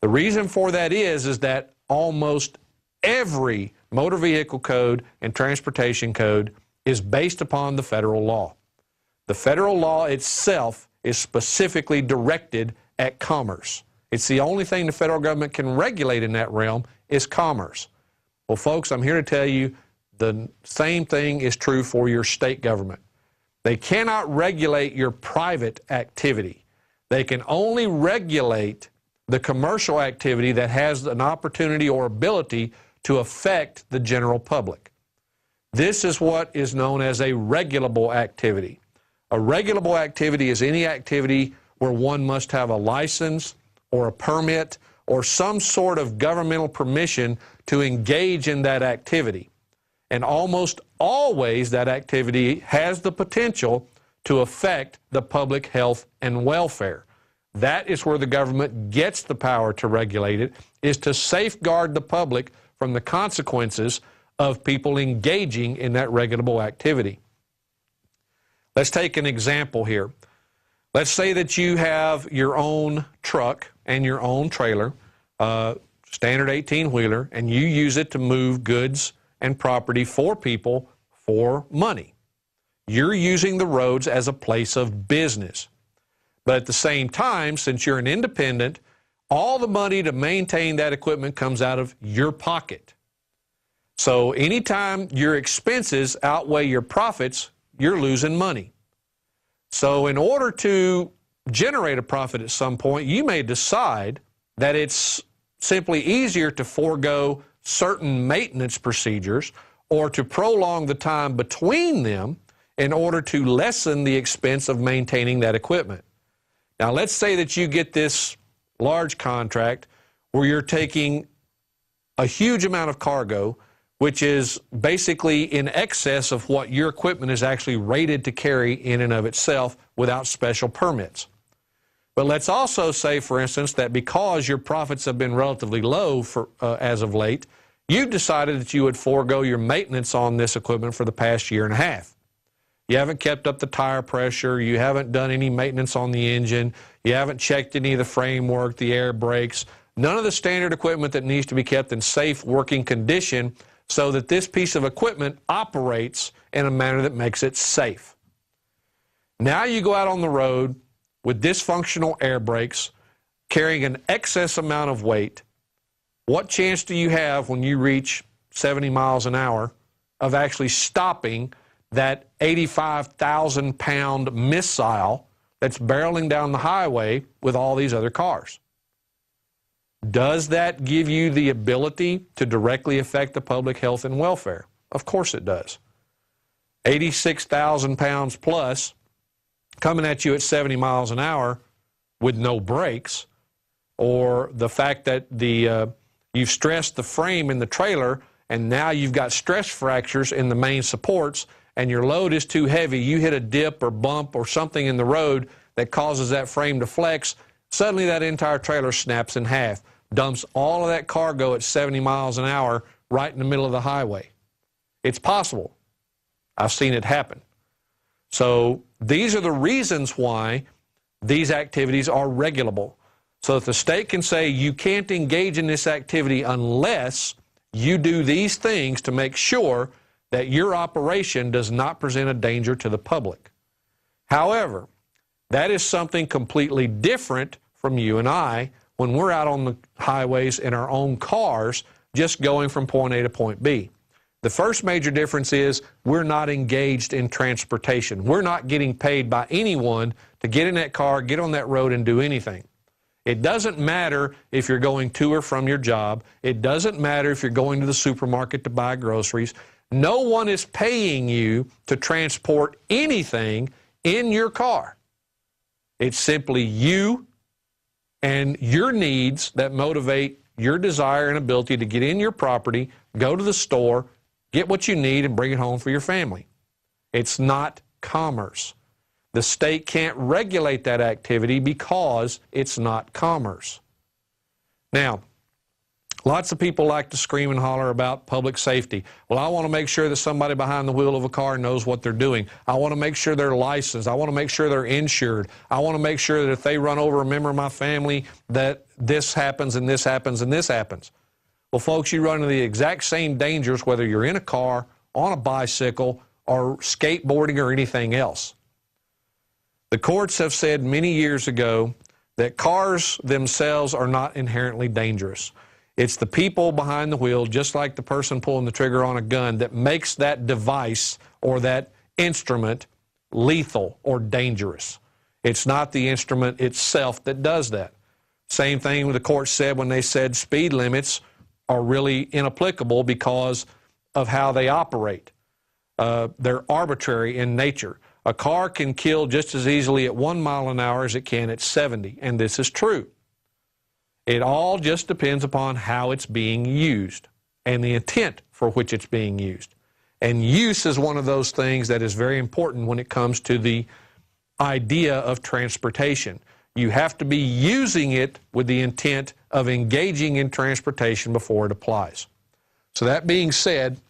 The reason for that is that almost every motor vehicle code and transportation code is based upon the federal law. The federal law itself is specifically directed at commerce. It's the only thing the federal government can regulate in that realm is commerce. Well, folks, I'm here to tell you the same thing is true for your state government. They cannot regulate your private activity. They can only regulate the commercial activity that has an opportunity or ability to affect the general public. This is what is known as a regulable activity. A regulable activity is any activity where one must have a license or a permit or some sort of governmental permission to engage in that activity. And almost always that activity has the potential to affect the public health and welfare. That is where the government gets the power to regulate it, is to safeguard the public from the consequences of people engaging in that regulable activity. Let's take an example here. Let's say that you have your own truck and your own trailer, standard 18-wheeler, and you use it to move goods and property for people for money. You're using the roads as a place of business. But at the same time, since you're an independent, all the money to maintain that equipment comes out of your pocket. So anytime your expenses outweigh your profits, you're losing money. So in order to generate a profit at some point, you may decide that it's simply easier to forego certain maintenance procedures or to prolong the time between them in order to lessen the expense of maintaining that equipment. Now, let's say that you get this large contract where you're taking a huge amount of cargo which is basically in excess of what your equipment is actually rated to carry in and of itself without special permits. But let's also say, for instance, that because your profits have been relatively low as of late, you've decided that you would forego your maintenance on this equipment for the past year and a half. You haven't kept up the tire pressure, you haven't done any maintenance on the engine, you haven't checked any of the framework, the air brakes, none of the standard equipment that needs to be kept in safe working condition so that this piece of equipment operates in a manner that makes it safe. Now you go out on the road with dysfunctional air brakes, carrying an excess amount of weight. What chance do you have when you reach 70 miles an hour of actually stopping that 85,000-pound missile that's barreling down the highway with all these other cars? Does that give you the ability to directly affect the public health and welfare? Of course it does. 86,000 pounds plus coming at you at 70 miles an hour with no brakes, or the fact that you've stressed the frame in the trailer and now you've got stress fractures in the main supports and your load is too heavy, you hit a dip or bump or something in the road that causes that frame to flex, suddenly that entire trailer snaps in half, dumps all of that cargo at 70 miles an hour right in the middle of the highway. It's possible. I've seen it happen. So these are the reasons why these activities are regulable. So that the state can say you can't engage in this activity unless you do these things to make sure that your operation does not present a danger to the public. However, that is something completely different from you and I when we're out on the highways in our own cars just going from point A to point B. The first major difference is we're not engaged in transportation. We're not getting paid by anyone to get in that car, get on that road, and do anything. It doesn't matter if you're going to or from your job. It doesn't matter if you're going to the supermarket to buy groceries. No one is paying you to transport anything in your car. It's simply you and your needs that motivate your desire and ability to get in your property, go to the store, get what you need, and bring it home for your family. It's not commerce. The state can't regulate that activity because it's not commerce. Now, lots of people like to scream and holler about public safety. Well, I want to make sure that somebody behind the wheel of a car knows what they're doing. I want to make sure they're licensed. I want to make sure they're insured. I want to make sure that if they run over a member of my family that this happens and this happens and this happens. Well, folks, you run into the exact same dangers whether you're in a car, on a bicycle, or skateboarding or anything else. The courts have said many years ago that cars themselves are not inherently dangerous. It's the people behind the wheel, just like the person pulling the trigger on a gun, that makes that device or that instrument lethal or dangerous. It's not the instrument itself that does that. Same thing the court said when they said speed limits are really inapplicable because of how they operate. They're arbitrary in nature. A car can kill just as easily at 1 mile an hour as it can at 70, and this is true. It all just depends upon how it's being used and the intent for which it's being used. And use is one of those things that is very important when it comes to the idea of transportation. You have to be using it with the intent of engaging in transportation before it applies. So that being said,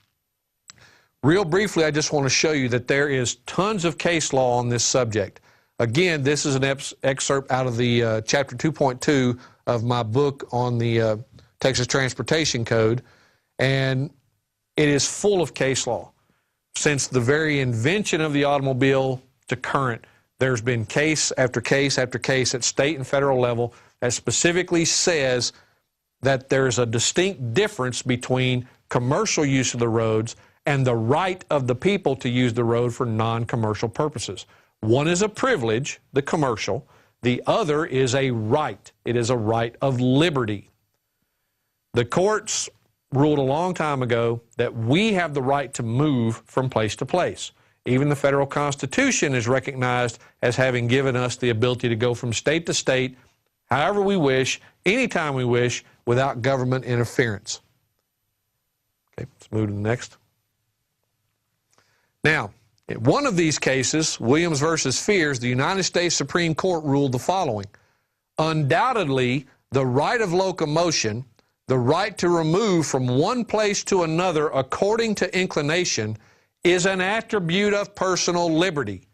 real briefly, I just want to show you that there is tons of case law on this subject. Again, this is an excerpt out of the Chapter 2.2 of my book on the Texas Transportation Code, and it is full of case law. Since the very invention of the automobile to current, there's been case after case after case at state and federal level that specifically says that there's a distinct difference between commercial use of the roads and the right of the people to use the road for non-commercial purposes. One is a privilege, the commercial. The other is a right. It is a right of liberty. The courts ruled a long time ago that we have the right to move from place to place. Even the federal Constitution is recognized as having given us the ability to go from state to state, however we wish, anytime we wish, without government interference. Okay, let's move to the next. Now, in one of these cases, Williams versus Fears, the United States Supreme Court ruled the following. Undoubtedly, the right of locomotion, the right to remove from one place to another according to inclination, is an attribute of personal liberty,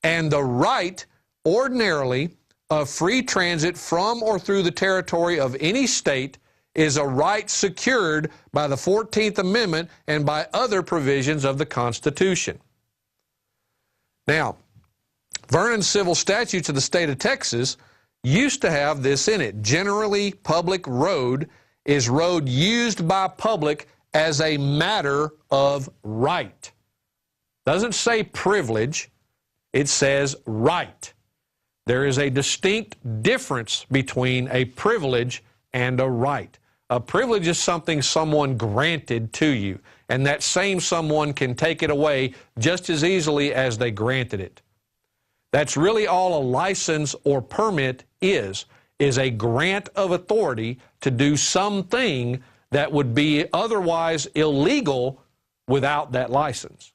and the right, ordinarily, of free transit from or through the territory of any state is a right secured by the 14th Amendment and by other provisions of the Constitution. Now, Vernon's civil statutes of the state of Texas used to have this in it. Generally, public road is road used by public as a matter of right. Doesn't say privilege, it says right. There is a distinct difference between a privilege and a right. A privilege is something someone granted to you, and that same someone can take it away just as easily as they granted it. That's really all a license or permit is a grant of authority to do something that would be otherwise illegal without that license.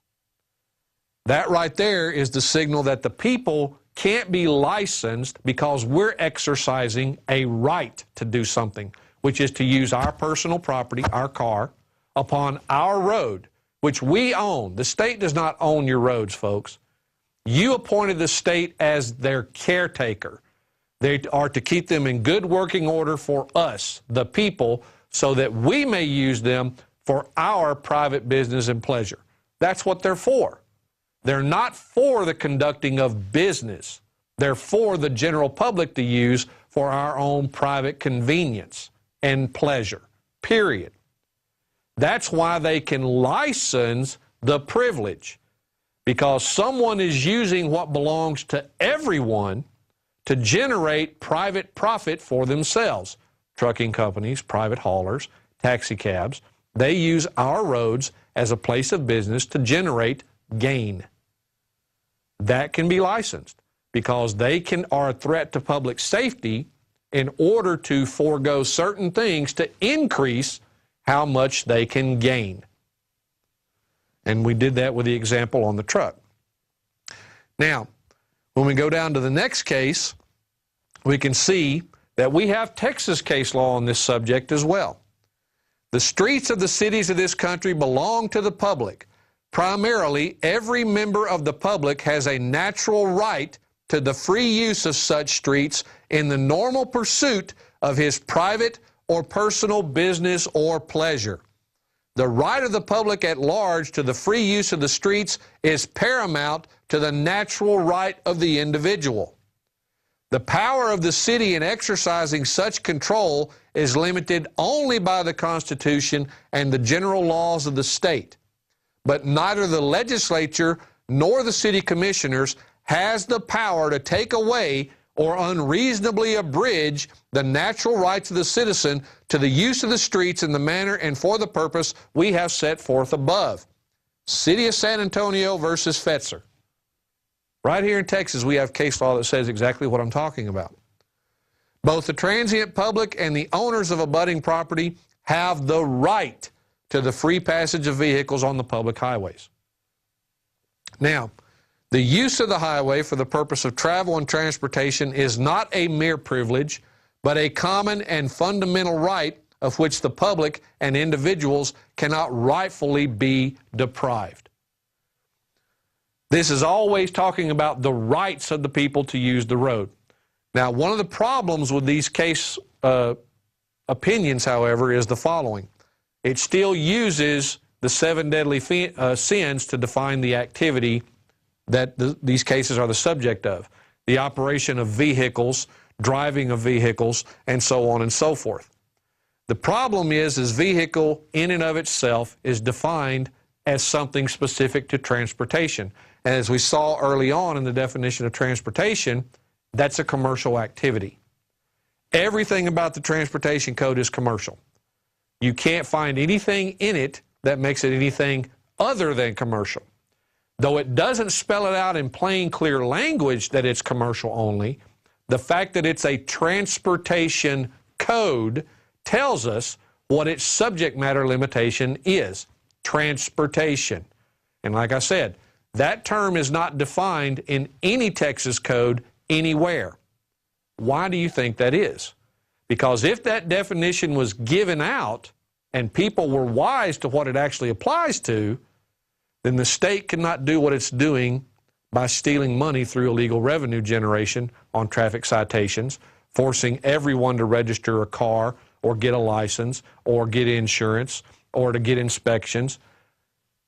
That right there is the signal that the people can't be licensed because we're exercising a right to do something, which is to use our personal property, our car, upon our road, which we own. The state does not own your roads, folks. You appointed the state as their caretaker. They are to keep them in good working order for us, the people, so that we may use them for our private business and pleasure. That's what they're for. They're not for the conducting of business. They're for the general public to use for our own private convenience and pleasure, period. That's why they can license the privilege, because someone is using what belongs to everyone to generate private profit for themselves. Trucking companies, private haulers, taxi cabs, they use our roads as a place of business to generate gain. That can be licensed because they are a threat to public safety in order to forego certain things to increase how much they can gain. And we did that with the example on the truck. Now, when we go down to the next case, we can see that we have Texas case law on this subject as well. The streets of the cities of this country belong to the public. Primarily, every member of the public has a natural right to the free use of such streets in the normal pursuit of his private or personal business or pleasure. The right of the public at large to the free use of the streets is paramount to the natural right of the individual. The power of the city in exercising such control is limited only by the Constitution and the general laws of the state. But neither the legislature nor the city commissioners has the power to take away or unreasonably abridge the natural rights of the citizen to the use of the streets in the manner and for the purpose we have set forth above. City of San Antonio versus Fetzer. Right here in Texas, we have case law that says exactly what I'm talking about. Both the transient public and the owners of abutting property have the right to the free passage of vehicles on the public highways. Now, the use of the highway for the purpose of travel and transportation is not a mere privilege, but a common and fundamental right of which the public and individuals cannot rightfully be deprived. This is always talking about the rights of the people to use the road. Now, one of the problems with these case opinions, however, is the following. It still uses the 7 deadly sins to define the activity that these cases are the subject of. The operation of vehicles, driving of vehicles, and so on and so forth. The problem is vehicle in and of itself is defined as something specific to transportation. And as we saw early on in the definition of transportation, that's a commercial activity. Everything about the transportation code is commercial. You can't find anything in it that makes it anything other than commercial. Though it doesn't spell it out in plain, clear language that it's commercial only, the fact that it's a transportation code tells us what its subject matter limitation is: transportation. And like I said, that term is not defined in any Texas code anywhere. Why do you think that is? Because if that definition was given out and people were wise to what it actually applies to, then the state cannot do what it's doing by stealing money through illegal revenue generation on traffic citations, forcing everyone to register a car or get a license or get insurance or to get inspections.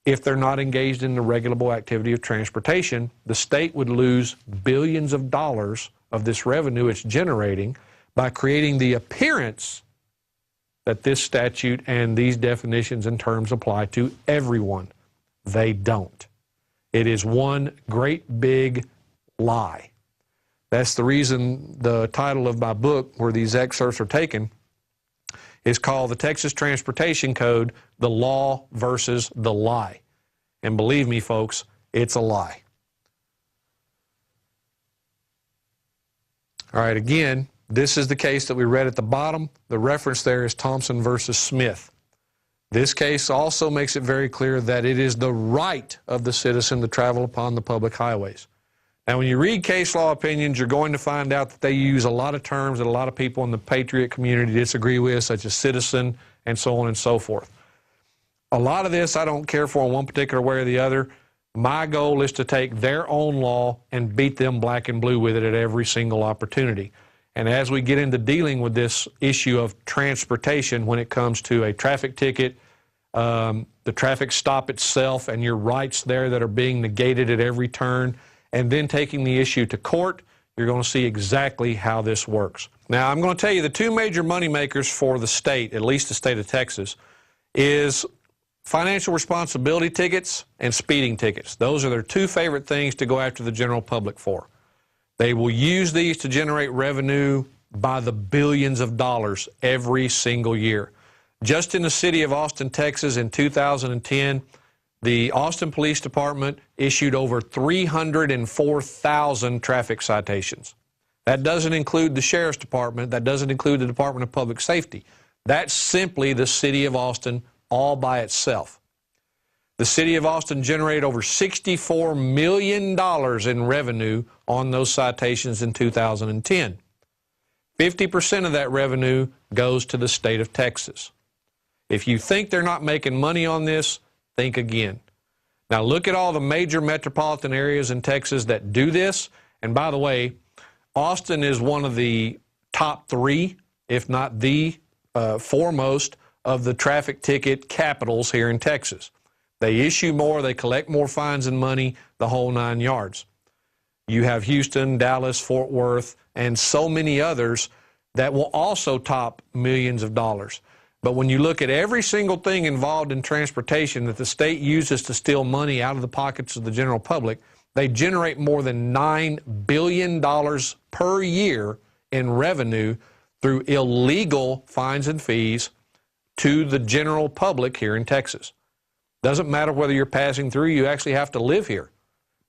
If they're not engaged in the regulable activity of transportation, the state would lose billions of dollars of this revenue it's generating by creating the appearance that this statute and these definitions and terms apply to everyone. They don't. It is one great big lie. That's the reason the title of my book, where these excerpts are taken, is called The Texas Transportation Code, The Law versus the Lie. And believe me, folks, it's a lie. All right, again, this is the case that we read at the bottom. The reference there is Thompson versus Smith. This case also makes it very clear that it is the right of the citizen to travel upon the public highways. Now, when you read case law opinions, you're going to find out that they use a lot of terms that a lot of people in the patriot community disagree with, such as citizen and so on and so forth. A lot of this I don't care for in one particular way or the other. My goal is to take their own law and beat them black and blue with it at every single opportunity. And as we get into dealing with this issue of transportation when it comes to a traffic ticket, the traffic stop itself and your rights there that are being negated at every turn, and then taking the issue to court, you're going to see exactly how this works. Now, I'm going to tell you the two major moneymakers for the state, at least the state of Texas, is financial responsibility tickets and speeding tickets. Those are their two favorite things to go after the general public for. They will use these to generate revenue by the billions of dollars every single year. Just in the city of Austin, Texas in 2010, the Austin Police Department issued over 304,000 traffic citations. That doesn't include the Sheriff's Department. That doesn't include the Department of Public Safety. That's simply the city of Austin all by itself. The city of Austin generated over $64 million in revenue on those citations in 2010. 50% of that revenue goes to the state of Texas. If you think they're not making money on this, think again. Now look at all the major metropolitan areas in Texas that do this. And by the way, Austin is one of the top three, if not the foremost, of the traffic ticket capitals here in Texas. They issue more, they collect more fines and money, the whole 9 yards. You have Houston, Dallas, Fort Worth, and so many others that will also top millions of dollars. But when you look at every single thing involved in transportation that the state uses to steal money out of the pockets of the general public, they generate more than $9 billion per year in revenue through illegal fines and fees to the general public here in Texas. Doesn't matter whether you're passing through, you actually have to live here.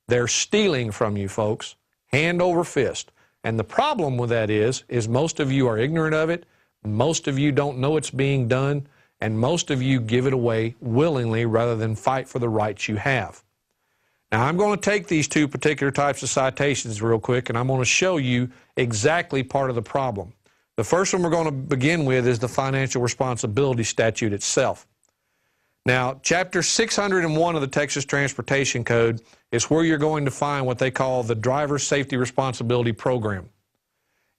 They're stealing from you, folks, hand over fist. And the problem with that is most of you are ignorant of it, most of you don't know it's being done, and most of you give it away willingly rather than fight for the rights you have. Now, I'm going to take these two particular types of citations real quick, and I'm going to show you exactly part of the problem. The first one we're going to begin with is the financial responsibility statute itself. Now, Chapter 601 of the Texas Transportation Code is where you're going to find what they call the Driver Safety Responsibility Program.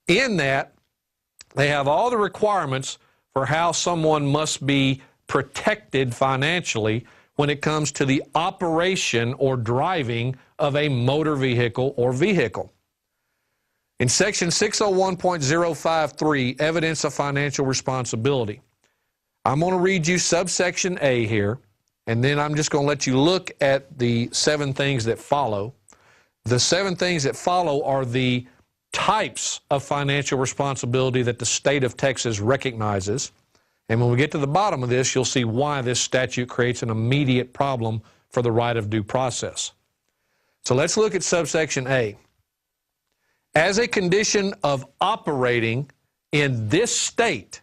In that, they have all the requirements for how someone must be protected financially when it comes to the operation or driving of a motor vehicle or vehicle. In Section 601.053, Evidence of Financial Responsibility, I'm going to read you subsection A here, and then I'm just going to let you look at the 7 things that follow. The 7 things that follow are the types of financial responsibility that the state of Texas recognizes. And when we get to the bottom of this, you'll see why this statute creates an immediate problem for the right of due process. So let's look at subsection A. As a condition of operating in this state,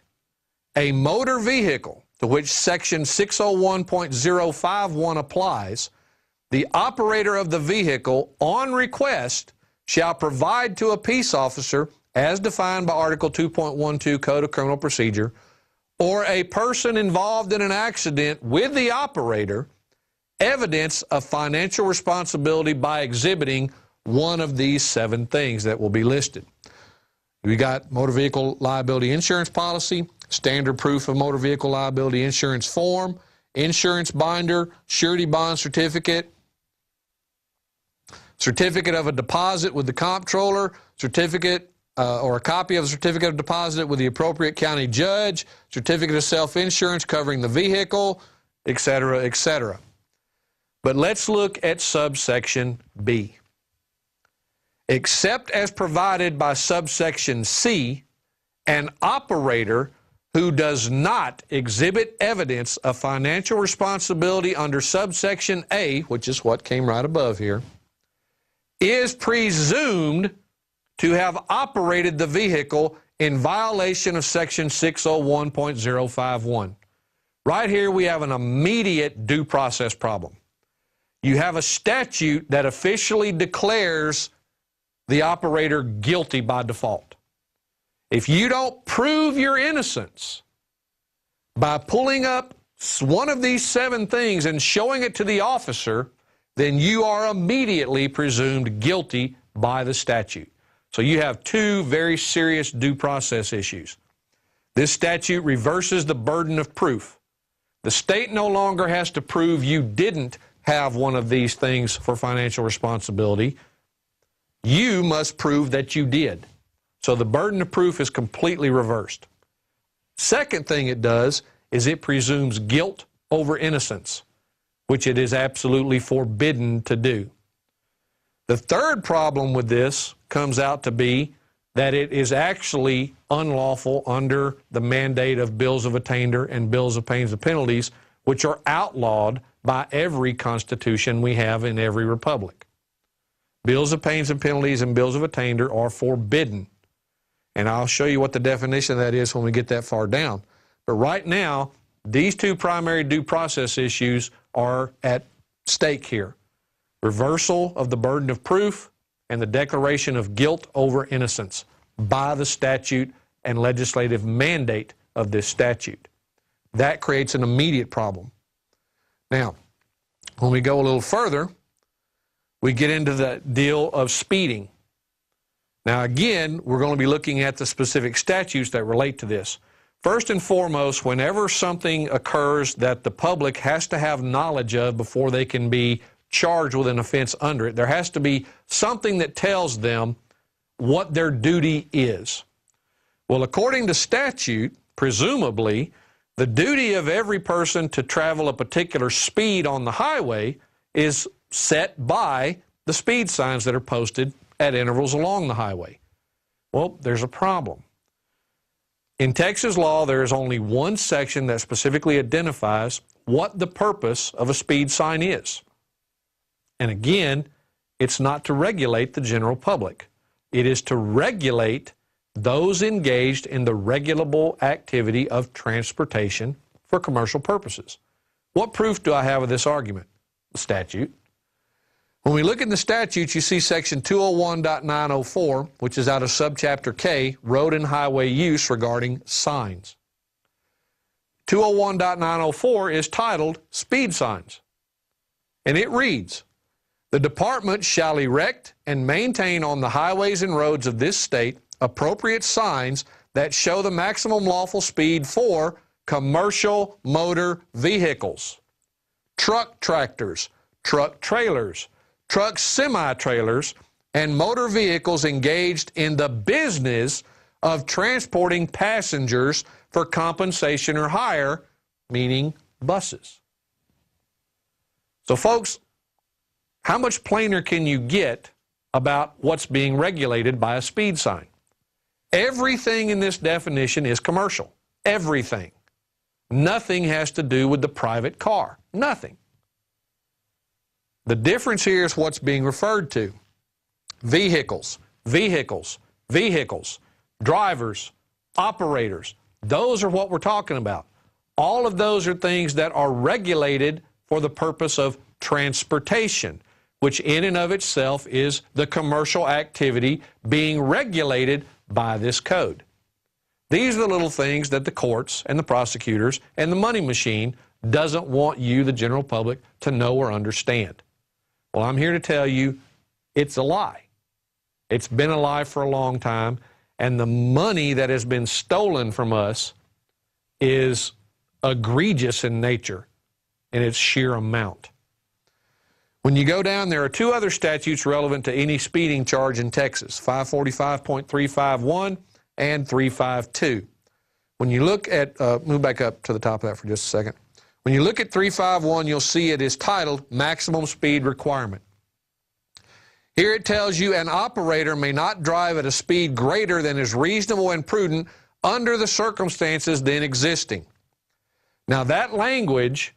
A motor vehicle to which Section 601.051 applies, the operator of the vehicle, on request, shall provide to a peace officer, as defined by Article 2.12 Code of Criminal Procedure, or a person involved in an accident with the operator, evidence of financial responsibility by exhibiting one of these 7 things that will be listed. We got motor vehicle liability insurance policy, standard proof of motor vehicle liability insurance form, insurance binder, surety bond certificate, certificate of a deposit with the comptroller, certificate or a copy of a certificate of deposit with the appropriate county judge, certificate of self-insurance covering the vehicle, etc., etc. But let's look at subsection B. Except as provided by subsection C, an operator who does not exhibit evidence of financial responsibility under subsection A, which is what came right above here, is presumed to have operated the vehicle in violation of Section 601.051. Right here we have an immediate due process problem. You have a statute that officially declares the operator guilty by default. If you don't prove your innocence by pulling up one of these 7 things and showing it to the officer, then you are immediately presumed guilty by the statute. So you have 2 very serious due process issues. This statute reverses the burden of proof. The state no longer has to prove you didn't have one of these things for financial responsibility. You must prove that you did. So the burden of proof is completely reversed. Second thing it does is it presumes guilt over innocence, which it is absolutely forbidden to do. The third problem with this comes out to be that it is actually unlawful under the mandate of bills of attainder and bills of pains and penalties, which are outlawed by every constitution we have in every republic. Bills of pains and penalties and bills of attainder are forbidden. And I'll show you what the definition of that is when we get that far down. But right now, these 2 primary due process issues are at stake here. Reversal of the burden of proof and the declaration of guilt over innocence by the statute and legislative mandate of this statute. That creates an immediate problem. Now, when we go a little further, we get into the deal of speeding. Now again, we're going to be looking at the specific statutes that relate to this. First and foremost, whenever something occurs that the public has to have knowledge of before they can be charged with an offense under it, there has to be something that tells them what their duty is. Well, according to statute, presumably, the duty of every person to travel a particular speed on the highway is set by the speed signs that are posted at intervals along the highway. Well, there's a problem. In Texas law, there is only one section that specifically identifies what the purpose of a speed sign is. And again, it's not to regulate the general public. It is to regulate those engaged in the regulable activity of transportation for commercial purposes. What proof do I have of this argument? The statute. When we look in the statute, you see section 201.904, which is out of subchapter K, Road and Highway Use, regarding signs. 201.904 is titled Speed Signs. And it reads, "The department shall erect and maintain on the highways and roads of this state appropriate signs that show the maximum lawful speed for commercial motor vehicles, truck tractors, truck trailers, truck semi-trailers, and motor vehicles engaged in the business of transporting passengers for compensation or hire," meaning buses. So folks, how much plainer can you get about what's being regulated by a speed sign? Everything in this definition is commercial. Everything. Nothing has to do with the private car. Nothing. The difference here is what's being referred to. Vehicles, vehicles, vehicles, drivers, operators, Those are what we're talking about. All of those are things that are regulated for the purpose of transportation, which in and of itself is the commercial activity being regulated by this code. These are the little things that the courts and the prosecutors and the money machine doesn't want you, the general public, to know or understand. Well, I'm here to tell you it's a lie. It's been a lie for a long time, and the money that has been stolen from us is egregious in nature in its sheer amount. When you go down, there are two other statutes relevant to any speeding charge in Texas, 545.351 and 352. When you look at, move back up to the top of that for just a second. When you look at 351, you'll see it is titled Maximum Speed Requirement. Here it tells you an operator may not drive at a speed greater than is reasonable and prudent under the circumstances then existing. Now that language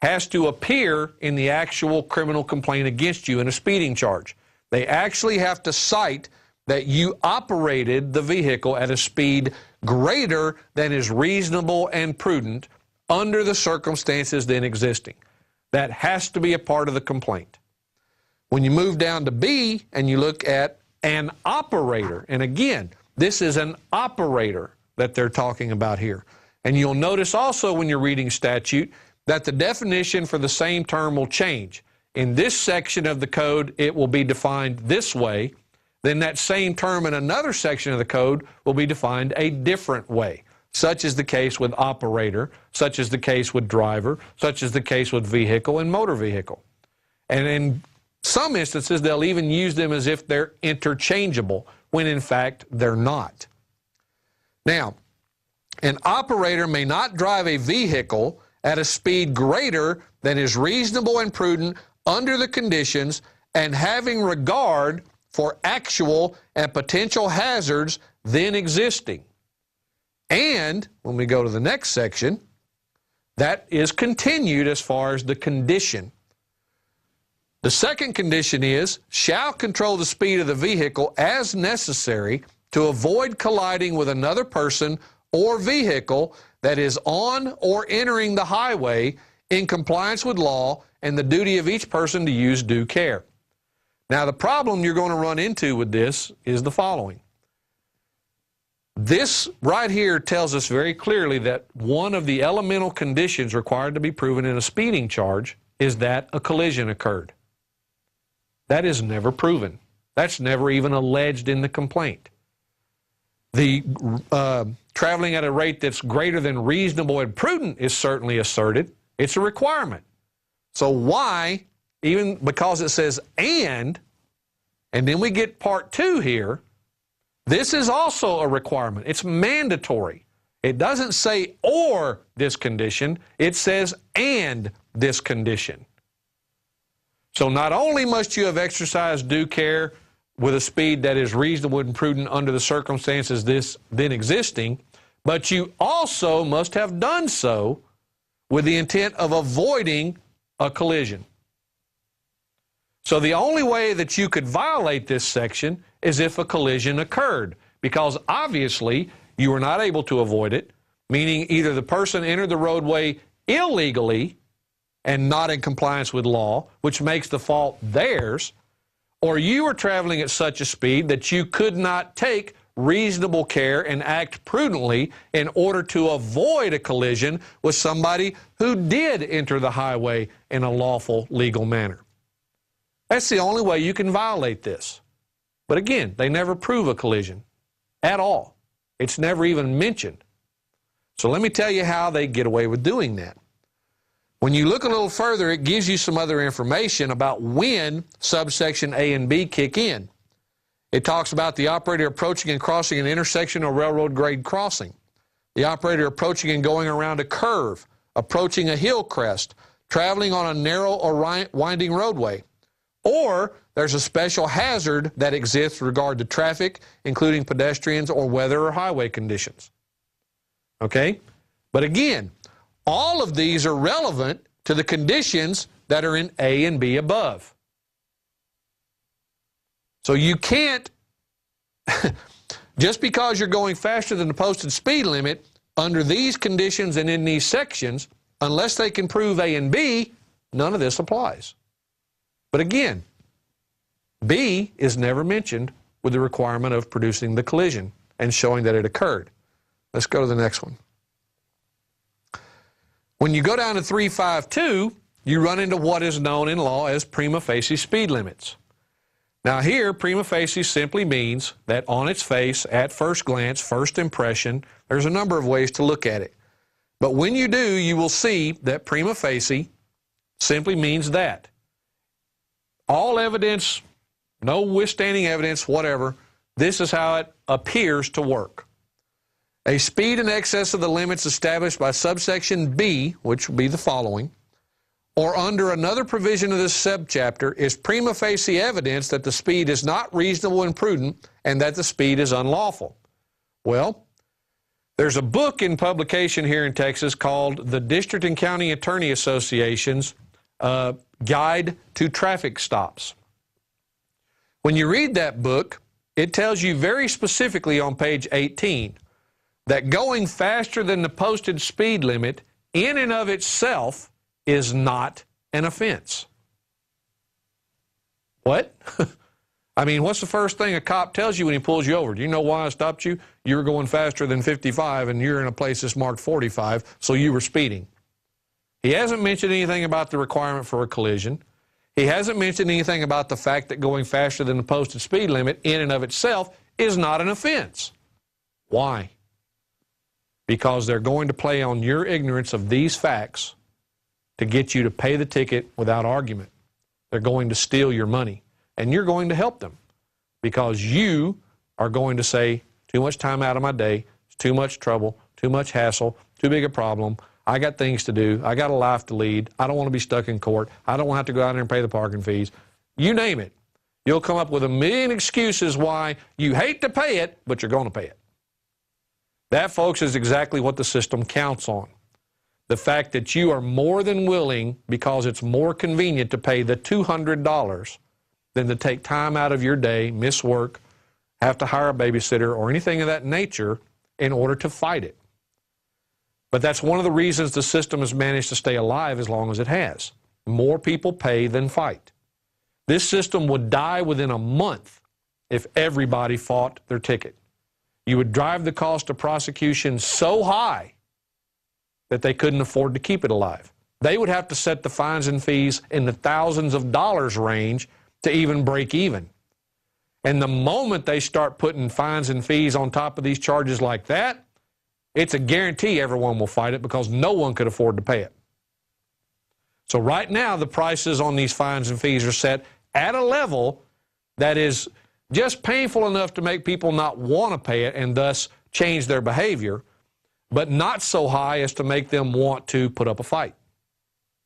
has to appear in the actual criminal complaint against you in a speeding charge. They actually have to cite that you operated the vehicle at a speed greater than is reasonable and prudent under the circumstances then existing. That has to be a part of the complaint. When you move down to B and you look at an operator, and again, this is an operator that they're talking about here. And you'll notice also when you're reading statute that the definition for the same term will change. In this section of the code, it will be defined this way. Then that same term in another section of the code will be defined a different way. Such is the case with operator, such is the case with driver, such is the case with vehicle and motor vehicle. And in some instances, they'll even use them as if they're interchangeable, when in fact they're not. Now, an operator may not drive a vehicle at a speed greater than is reasonable and prudent under the conditions and having regard for actual and potential hazards then existing. And when we go to the next section, that is continued as far as the condition. The second condition is, shall control the speed of the vehicle as necessary to avoid colliding with another person or vehicle that is on or entering the highway in compliance with law and the duty of each person to use due care. Now, the problem you're going to run into with this is the following. This right here tells us very clearly that one of the elemental conditions required to be proven in a speeding charge is that a collision occurred. That is never proven. That's never even alleged in the complaint. The traveling at a rate that's greater than reasonable and prudent is certainly asserted. It's a requirement. So why, even because it says and then we get part 2 here, this is also a requirement. It's mandatory. It doesn't say or this condition, it says and this condition. So not only must you have exercised due care with a speed that is reasonable and prudent under the circumstances then existing, but you also must have done so with the intent of avoiding a collision. So the only way that you could violate this section is if a collision occurred, because obviously you were not able to avoid it, meaning either the person entered the roadway illegally and not in compliance with law, which makes the fault theirs, or you were traveling at such a speed that you could not take reasonable care and act prudently in order to avoid a collision with somebody who did enter the highway in a lawful, legal manner. That's the only way you can violate this. But again, they never prove a collision at all. It's never even mentioned. So let me tell you how they get away with doing that. When you look a little further, it gives you some other information about when subsection A and B kick in. It talks about the operator approaching and crossing an intersection or railroad grade crossing, the operator approaching and going around a curve, approaching a hill crest, traveling on a narrow or winding roadway, or there's a special hazard that exists with regard to traffic, including pedestrians or weather or highway conditions. Okay? But again, all of these are relevant to the conditions that are in A and B above. So you can't, just because you're going faster than the posted speed limit, under these conditions and in these sections, unless they can prove A and B, none of this applies. But again, B is never mentioned with the requirement of producing the collision and showing that it occurred. Let's go to the next one. When you go down to 352, you run into what is known in law as prima facie speed limits. Now here, prima facie simply means that on its face, at first glance, first impression, there's a number of ways to look at it. But when you do, you will see that prima facie simply means that. All evidence, no withstanding evidence, whatever, this is how it appears to work. A speed in excess of the limits established by subsection B, which will be the following, or under another provision of this subchapter, is prima facie evidence that the speed is not reasonable and prudent and that the speed is unlawful. Well, there's a book in publication here in Texas called the District and County Attorney Association's Guide to Traffic Stops. When you read that book, it tells you very specifically on page 18 that going faster than the posted speed limit in and of itself is not an offense. What? I mean, what's the first thing a cop tells you when he pulls you over? Do you know why I stopped you? You were going faster than 55 and you're in a place that's marked 45, so you were speeding. He hasn't mentioned anything about the requirement for a collision. He hasn't mentioned anything about the fact that going faster than the posted speed limit in and of itself is not an offense. Why? Because they're going to play on your ignorance of these facts to get you to pay the ticket without argument. They're going to steal your money, and you're going to help them because you are going to say, too much time out of my day, it's too much trouble, too much hassle, too big a problem, I got things to do, I got a life to lead, I don't want to be stuck in court, I don't want to have to go out there and pay the parking fees. You name it. You'll come up with a million excuses why you hate to pay it, but you're going to pay it. That, folks, is exactly what the system counts on. The fact that you are more than willing, because it's more convenient to pay the $200 than to take time out of your day, miss work, have to hire a babysitter, or anything of that nature in order to fight it. But that's one of the reasons the system has managed to stay alive as long as it has. More people pay than fight. This system would die within a month if everybody fought their ticket. You would drive the cost of prosecution so high that they couldn't afford to keep it alive. They would have to set the fines and fees in the thousands of dollars range to even break even. And the moment they start putting fines and fees on top of these charges like that, it's a guarantee everyone will fight it because no one could afford to pay it. So right now, the prices on these fines and fees are set at a level that is just painful enough to make people not want to pay it and thus change their behavior, but not so high as to make them want to put up a fight.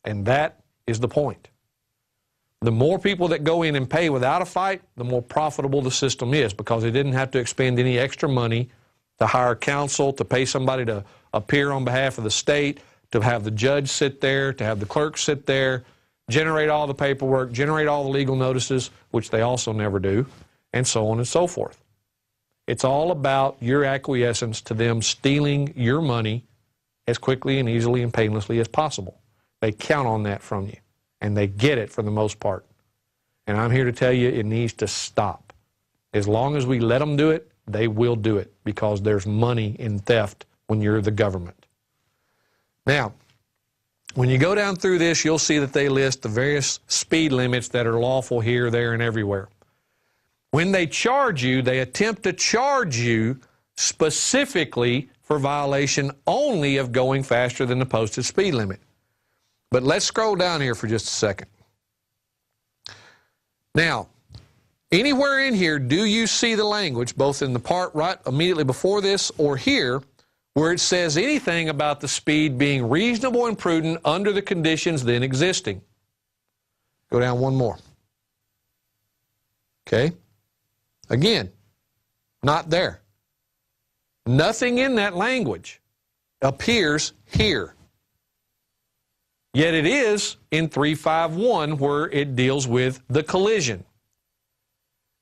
And that is the point. The more people that go in and pay without a fight, the more profitable the system is because they didn't have to expend any extra money to hire counsel, to pay somebody to appear on behalf of the state, to have the judge sit there, to have the clerk sit there, generate all the paperwork, generate all the legal notices, which they also never do, and so on and so forth. It's all about your acquiescence to them stealing your money as quickly and easily and painlessly as possible. They count on that from you, and they get it for the most part. And I'm here to tell you it needs to stop. As long as we let them do it, they will do it because there's money in theft when you're the government. Now, when you go down through this, you'll see that they list the various speed limits that are lawful here, there, and everywhere. When they charge you, they attempt to charge you specifically for violation only of going faster than the posted speed limit. But let's scroll down here for just a second. Now, anywhere in here, do you see the language, both in the part right immediately before this or here, where it says anything about the speed being reasonable and prudent under the conditions then existing? Go down one more. Okay? Again, not there. Nothing in that language appears here. Yet it is in 351 where it deals with the collision.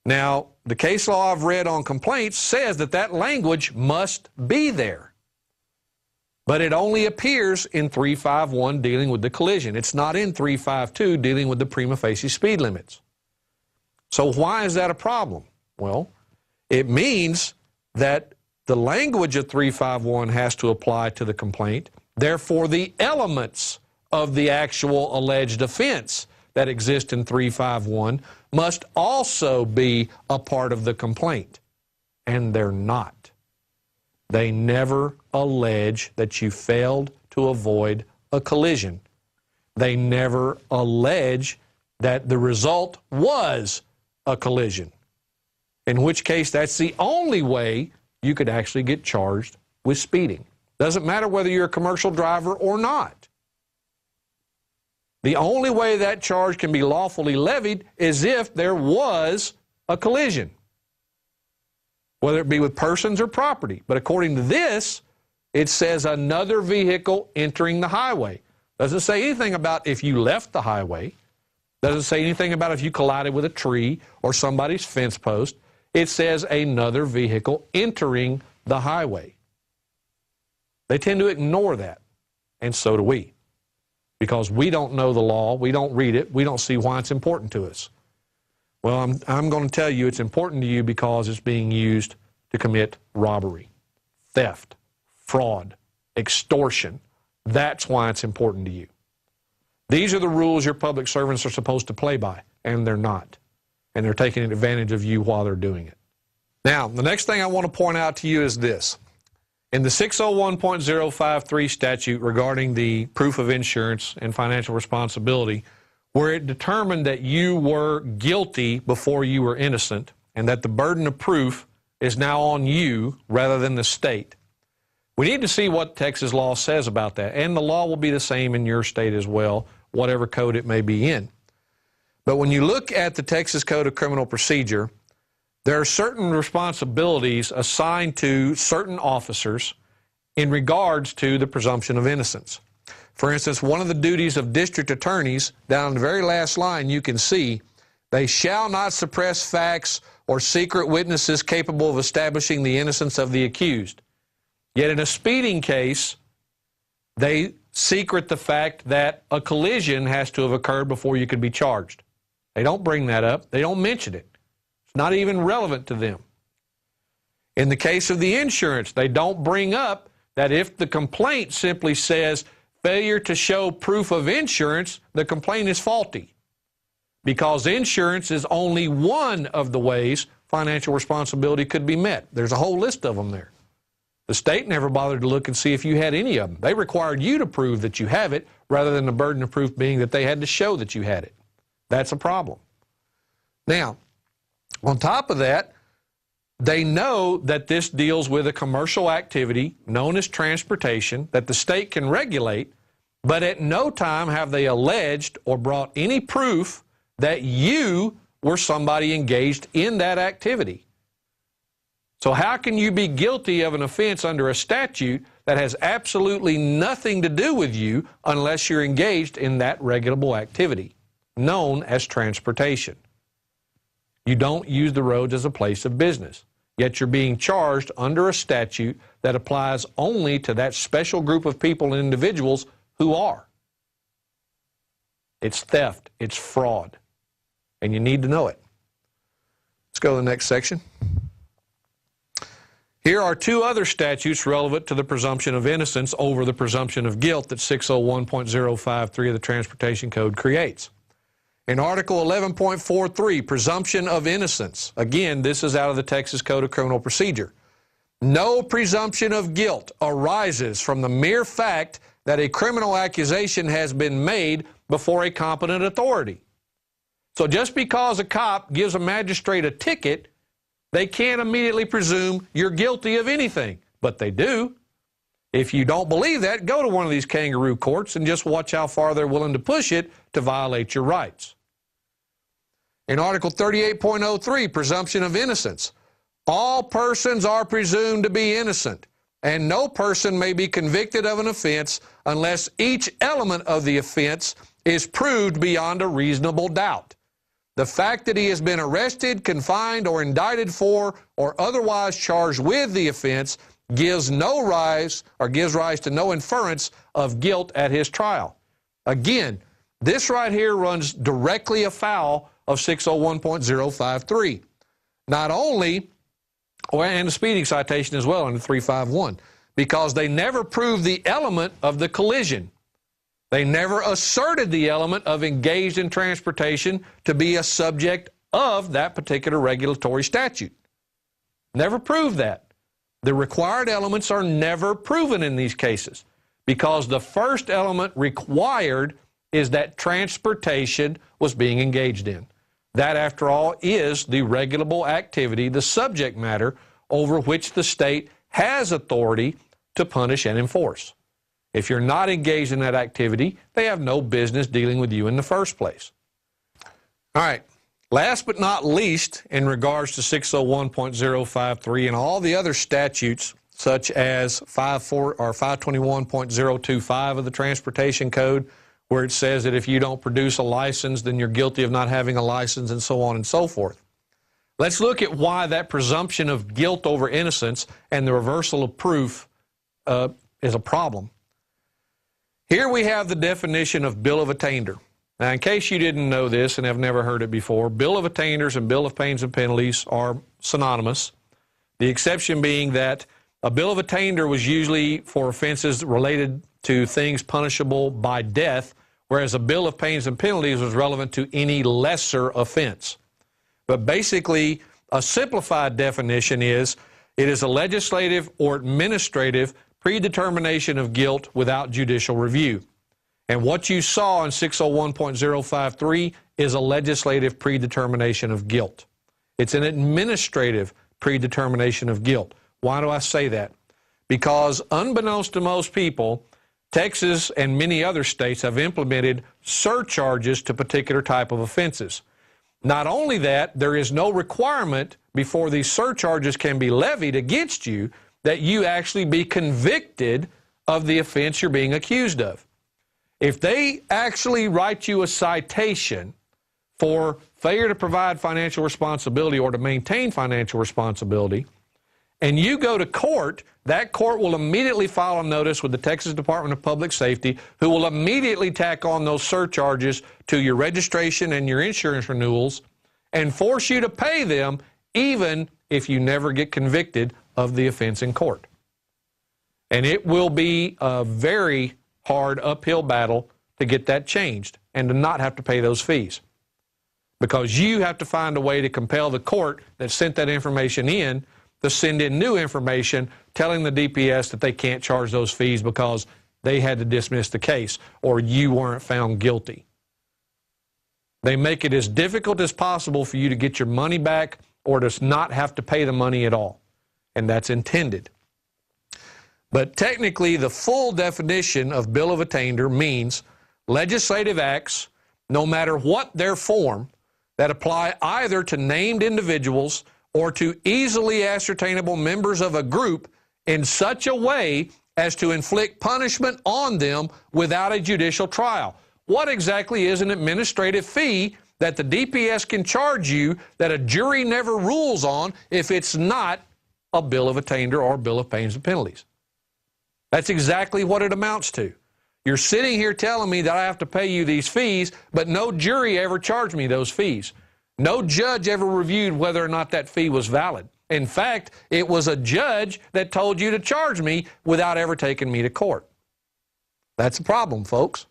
Now, the case law I've read on complaints says that that language must be there. But it only appears in 351 dealing with the collision. It's not in 352 dealing with the prima facie speed limits. So why is that a problem? Well, it means that the language of 351 has to apply to the complaint. Therefore, the elements of the actual alleged offense that exist in 351 must also be a part of the complaint. And they're not. They never allege that you failed to avoid a collision. They never allege that the result was a collision, in which case that's the only way you could actually get charged with speeding. Doesn't matter whether you're a commercial driver or not. The only way that charge can be lawfully levied is if there was a collision, whether it be with persons or property. But according to this, it says another vehicle entering the highway. Doesn't say anything about if you left the highway. Doesn't say anything about if you collided with a tree or somebody's fence post. It says another vehicle entering the highway. They tend to ignore that, and so do we. Because we don't know the law, we don't read it, we don't see why it's important to us. Well, I'm going to tell you it's important to you because it's being used to commit robbery, theft, fraud, extortion. That's why it's important to you. These are the rules your public servants are supposed to play by, and they're not. And they're taking advantage of you while they're doing it. Now, the next thing I want to point out to you is this. In the 601.053 statute regarding the proof of insurance and financial responsibility, where it determined that you were guilty before you were innocent, and that the burden of proof is now on you rather than the state. We need to see what Texas law says about that, and the law will be the same in your state as well, whatever code it may be in. But when you look at the Texas Code of Criminal Procedure, there are certain responsibilities assigned to certain officers in regards to the presumption of innocence. For instance, one of the duties of district attorneys, down in the very last line, you can see, they shall not suppress facts or secret witnesses capable of establishing the innocence of the accused. Yet in a speeding case, they secret the fact that a collision has to have occurred before you could be charged. They don't bring that up. They don't mention it. It's not even relevant to them. In the case of the insurance, they don't bring up that if the complaint simply says failure to show proof of insurance, the complaint is faulty, because insurance is only one of the ways financial responsibility could be met. There's a whole list of them there. The state never bothered to look and see if you had any of them. They required you to prove that you have it, rather than the burden of proof being that they had to show that you had it. That's a problem. Now, on top of that, they know that this deals with a commercial activity known as transportation that the state can regulate, but at no time have they alleged or brought any proof that you were somebody engaged in that activity. So how can you be guilty of an offense under a statute that has absolutely nothing to do with you unless you're engaged in that regulable activity, known as transportation? You don't use the roads as a place of business, yet you're being charged under a statute that applies only to that special group of people and individuals who are. It's theft, it's fraud, and you need to know it. Let's go to the next section. Here are two other statutes relevant to the presumption of innocence over the presumption of guilt that 601.053 of the Transportation Code creates. In Article 11.43, presumption of innocence, again, this is out of the Texas Code of Criminal Procedure. No presumption of guilt arises from the mere fact that a criminal accusation has been made before a competent authority. So just because a cop gives a magistrate a ticket, they can't immediately presume you're guilty of anything, but they do. If you don't believe that, go to one of these kangaroo courts and just watch how far they're willing to push it to violate your rights. In Article 38.03, presumption of innocence, all persons are presumed to be innocent, and no person may be convicted of an offense unless each element of the offense is proved beyond a reasonable doubt. The fact that he has been arrested, confined, or indicted for, or otherwise charged with the offense gives rise to no inference of guilt at his trial. Again, this right here runs directly afoul of 601.053. Not only, and the speeding citation as well under 351, because they never proved the element of the collision. They never asserted the element of engaged in transportation to be a subject of that particular regulatory statute. Never proved that. The required elements are never proven in these cases because the first element required is that transportation was being engaged in. That, after all, is the regulable activity, the subject matter over which the state has authority to punish and enforce. If you're not engaged in that activity, they have no business dealing with you in the first place. All right. Last but not least, in regards to 601.053 and all the other statutes, such as 521.025 of the Transportation Code, where it says that if you don't produce a license, then you're guilty of not having a license, and so on and so forth. Let's look at why that presumption of guilt over innocence and the reversal of proof is a problem. Here we have the definition of bill of attainder. Now, in case you didn't know this and have never heard it before, bill of attainders and bill of pains and penalties are synonymous. The exception being that a bill of attainder was usually for offenses related to things punishable by death, whereas a bill of pains and penalties was relevant to any lesser offense. But basically, a simplified definition is it is a legislative or administrative predetermination of guilt without judicial review. And what you saw in 601.053 is a legislative predetermination of guilt. It's an administrative predetermination of guilt. Why do I say that? Because unbeknownst to most people, Texas and many other states have implemented surcharges to particular type of offenses. Not only that, there is no requirement before these surcharges can be levied against you that you actually be convicted of the offense you're being accused of. If they actually write you a citation for failure to provide financial responsibility or to maintain financial responsibility, and you go to court, that court will immediately file a notice with the Texas Department of Public Safety, who will immediately tack on those surcharges to your registration and your insurance renewals and force you to pay them even if you never get convicted of the offense in court. And it will be a very hard uphill battle to get that changed and to not have to pay those fees, because you have to find a way to compel the court that sent that information in to send in new information telling the DPS that they can't charge those fees because they had to dismiss the case or you weren't found guilty. They make it as difficult as possible for you to get your money back or to not have to pay the money at all. And that's intended. But technically, the full definition of bill of attainder means legislative acts, no matter what their form, that apply either to named individuals or to easily ascertainable members of a group in such a way as to inflict punishment on them without a judicial trial. What exactly is an administrative fee that the DPS can charge you that a jury never rules on if it's not a bill of attainder or bill of pains and penalties? That's exactly what it amounts to. You're sitting here telling me that I have to pay you these fees, but no jury ever charged me those fees. No judge ever reviewed whether or not that fee was valid. In fact, it was a judge that told you to charge me without ever taking me to court. That's a problem, folks.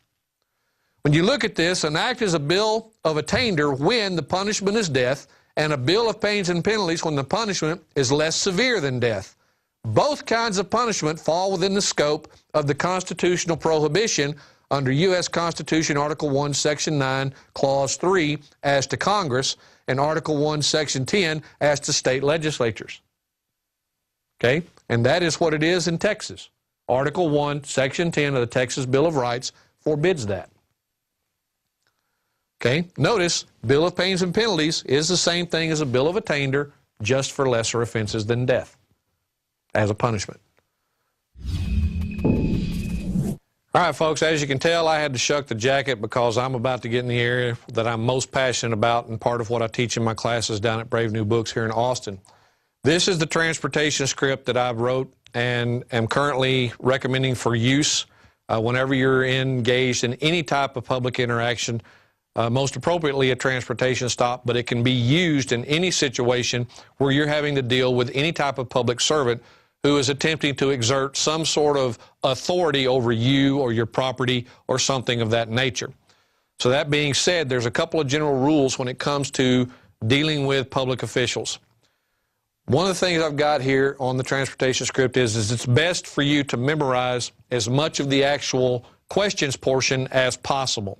When you look at this, an act is a bill of attainder when the punishment is death, and a bill of pains and penalties when the punishment is less severe than death. Both kinds of punishment fall within the scope of the constitutional prohibition under U.S. Constitution Article 1, Section 9, Clause 3 as to Congress, and Article 1, Section 10 as to state legislatures. Okay? And that is what it is in Texas. Article 1, Section 10 of the Texas Bill of Rights forbids that. Okay? Notice, bill of pains and penalties is the same thing as a bill of attainder, just for lesser offenses than death as a punishment. All right, folks, as you can tell, I had to shuck the jacket because I'm about to get in the area that I'm most passionate about and part of what I teach in my classes down at Brave New Books here in Austin. This is the transportation script that I wrote and am currently recommending for use whenever you're engaged in any type of public interaction, most appropriately a transportation stop, but it can be used in any situation where you're having to deal with any type of public servant who is attempting to exert some sort of authority over you or your property or something of that nature. So that being said, there's a couple of general rules when it comes to dealing with public officials. One of the things I've got here on the transportation script is it's best for you to memorize as much of the actual questions portion as possible.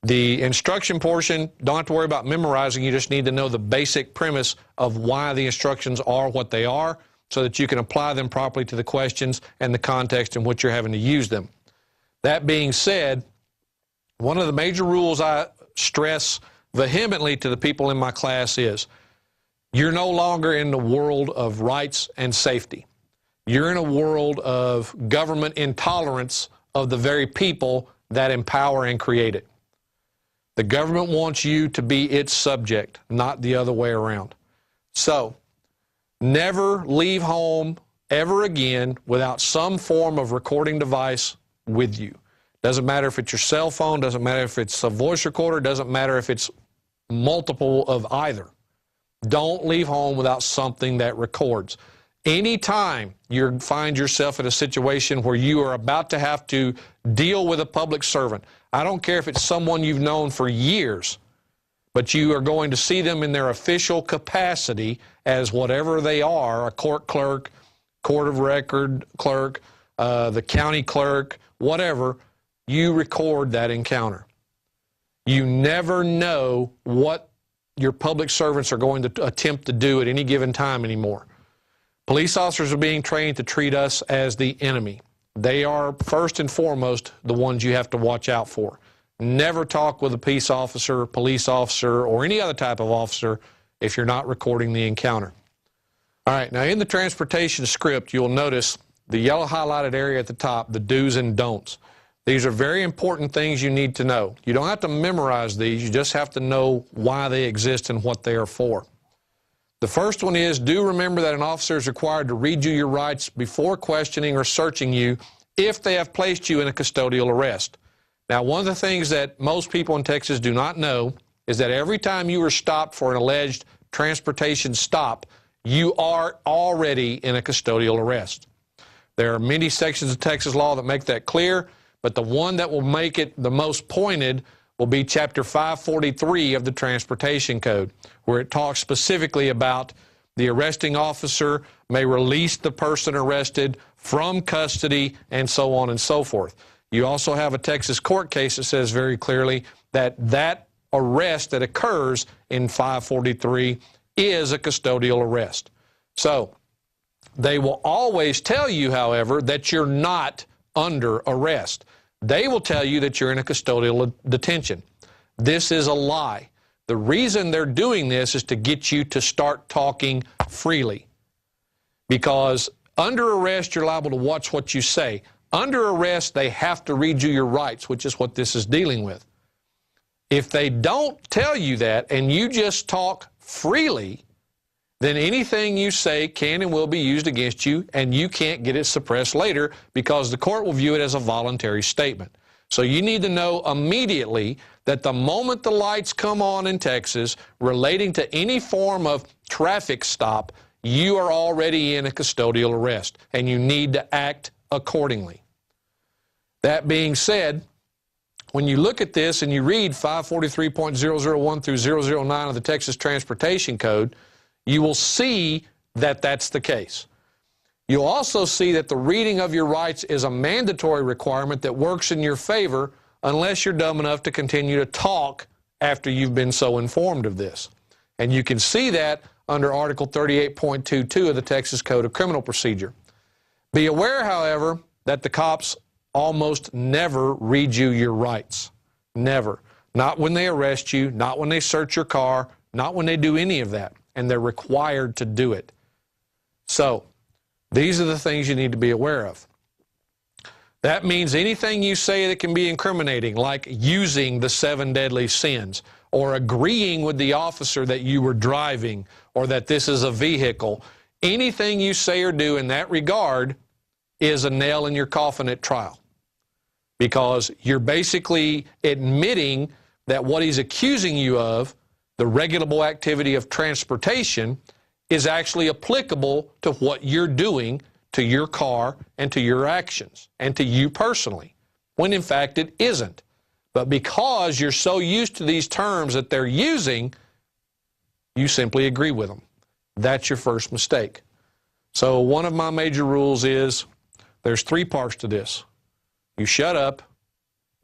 The instruction portion, don't have to worry about memorizing. You just need to know the basic premise of why the instructions are what they are so that you can apply them properly to the questions and the context in which you're having to use them. That being said, one of the major rules I stress vehemently to the people in my class is you're no longer in the world of rights and safety. You're in a world of government intolerance of the very people that empower and create it. The government wants you to be its subject, not the other way around. So, never leave home ever again without some form of recording device with you. Doesn't matter if it's your cell phone, doesn't matter if it's a voice recorder, doesn't matter if it's multiple of either. Don't leave home without something that records. Anytime you find yourself in a situation where you are about to have to deal with a public servant, I don't care if it's someone you've known for years, but you are going to see them in their official capacity as whatever they are, a court clerk, court of record clerk, the county clerk, whatever, you record that encounter. You never know what your public servants are going to attempt to do at any given time anymore. Police officers are being trained to treat us as the enemy. They are first and foremost the ones you have to watch out for. Never talk with a peace officer, police officer, or any other type of officer if you're not recording the encounter. All right, now in the transportation script, you'll notice the yellow highlighted area at the top, the do's and don'ts. These are very important things you need to know. You don't have to memorize these, you just have to know why they exist and what they are for. The first one is, do remember that an officer is required to read you your rights before questioning or searching you if they have placed you in a custodial arrest. Now, one of the things that most people in Texas do not know is that every time you are stopped for an alleged transportation stop, you are already in a custodial arrest. There are many sections of Texas law that make that clear, but the one that will make it the most pointed will be Chapter 543 of the Transportation Code, where it talks specifically about the arresting officer may release the person arrested from custody and so on and so forth. You also have a Texas court case that says very clearly that that arrest that occurs in 543 is a custodial arrest. So they will always tell you, however, that you're not under arrest. They will tell you that you're in a custodial detention. This is a lie. The reason they're doing this is to get you to start talking freely. Because under arrest, you're liable to watch what you say. Under arrest, they have to read you your rights, which is what this is dealing with. If they don't tell you that and you just talk freely, then anything you say can and will be used against you, and you can't get it suppressed later because the court will view it as a voluntary statement. So you need to know immediately that the moment the lights come on in Texas relating to any form of traffic stop, you are already in a custodial arrest, and you need to act accordingly. That being said, when you look at this and you read 543.001 through 009 of the Texas Transportation Code, you will see that that's the case. You'll also see that the reading of your rights is a mandatory requirement that works in your favor unless you're dumb enough to continue to talk after you've been so informed of this. And you can see that under Article 38.22 of the Texas Code of Criminal Procedure. Be aware, however, that the cops almost never read you your rights. Never. Not when they arrest you, not when they search your car, not when they do any of that. And they're required to do it. So, these are the things you need to be aware of. That means anything you say that can be incriminating, like using the 7 deadly sins, or agreeing with the officer that you were driving, or that this is a vehicle, anything you say or do in that regard is a nail in your coffin at trial, because you're basically admitting that what he's accusing you of, the regulable activity of transportation, is actually applicable to what you're doing to your car and to your actions and to you personally, when in fact it isn't. But because you're so used to these terms that they're using, you simply agree with them. That's your first mistake. So one of my major rules is there's 3 parts to this. You shut up,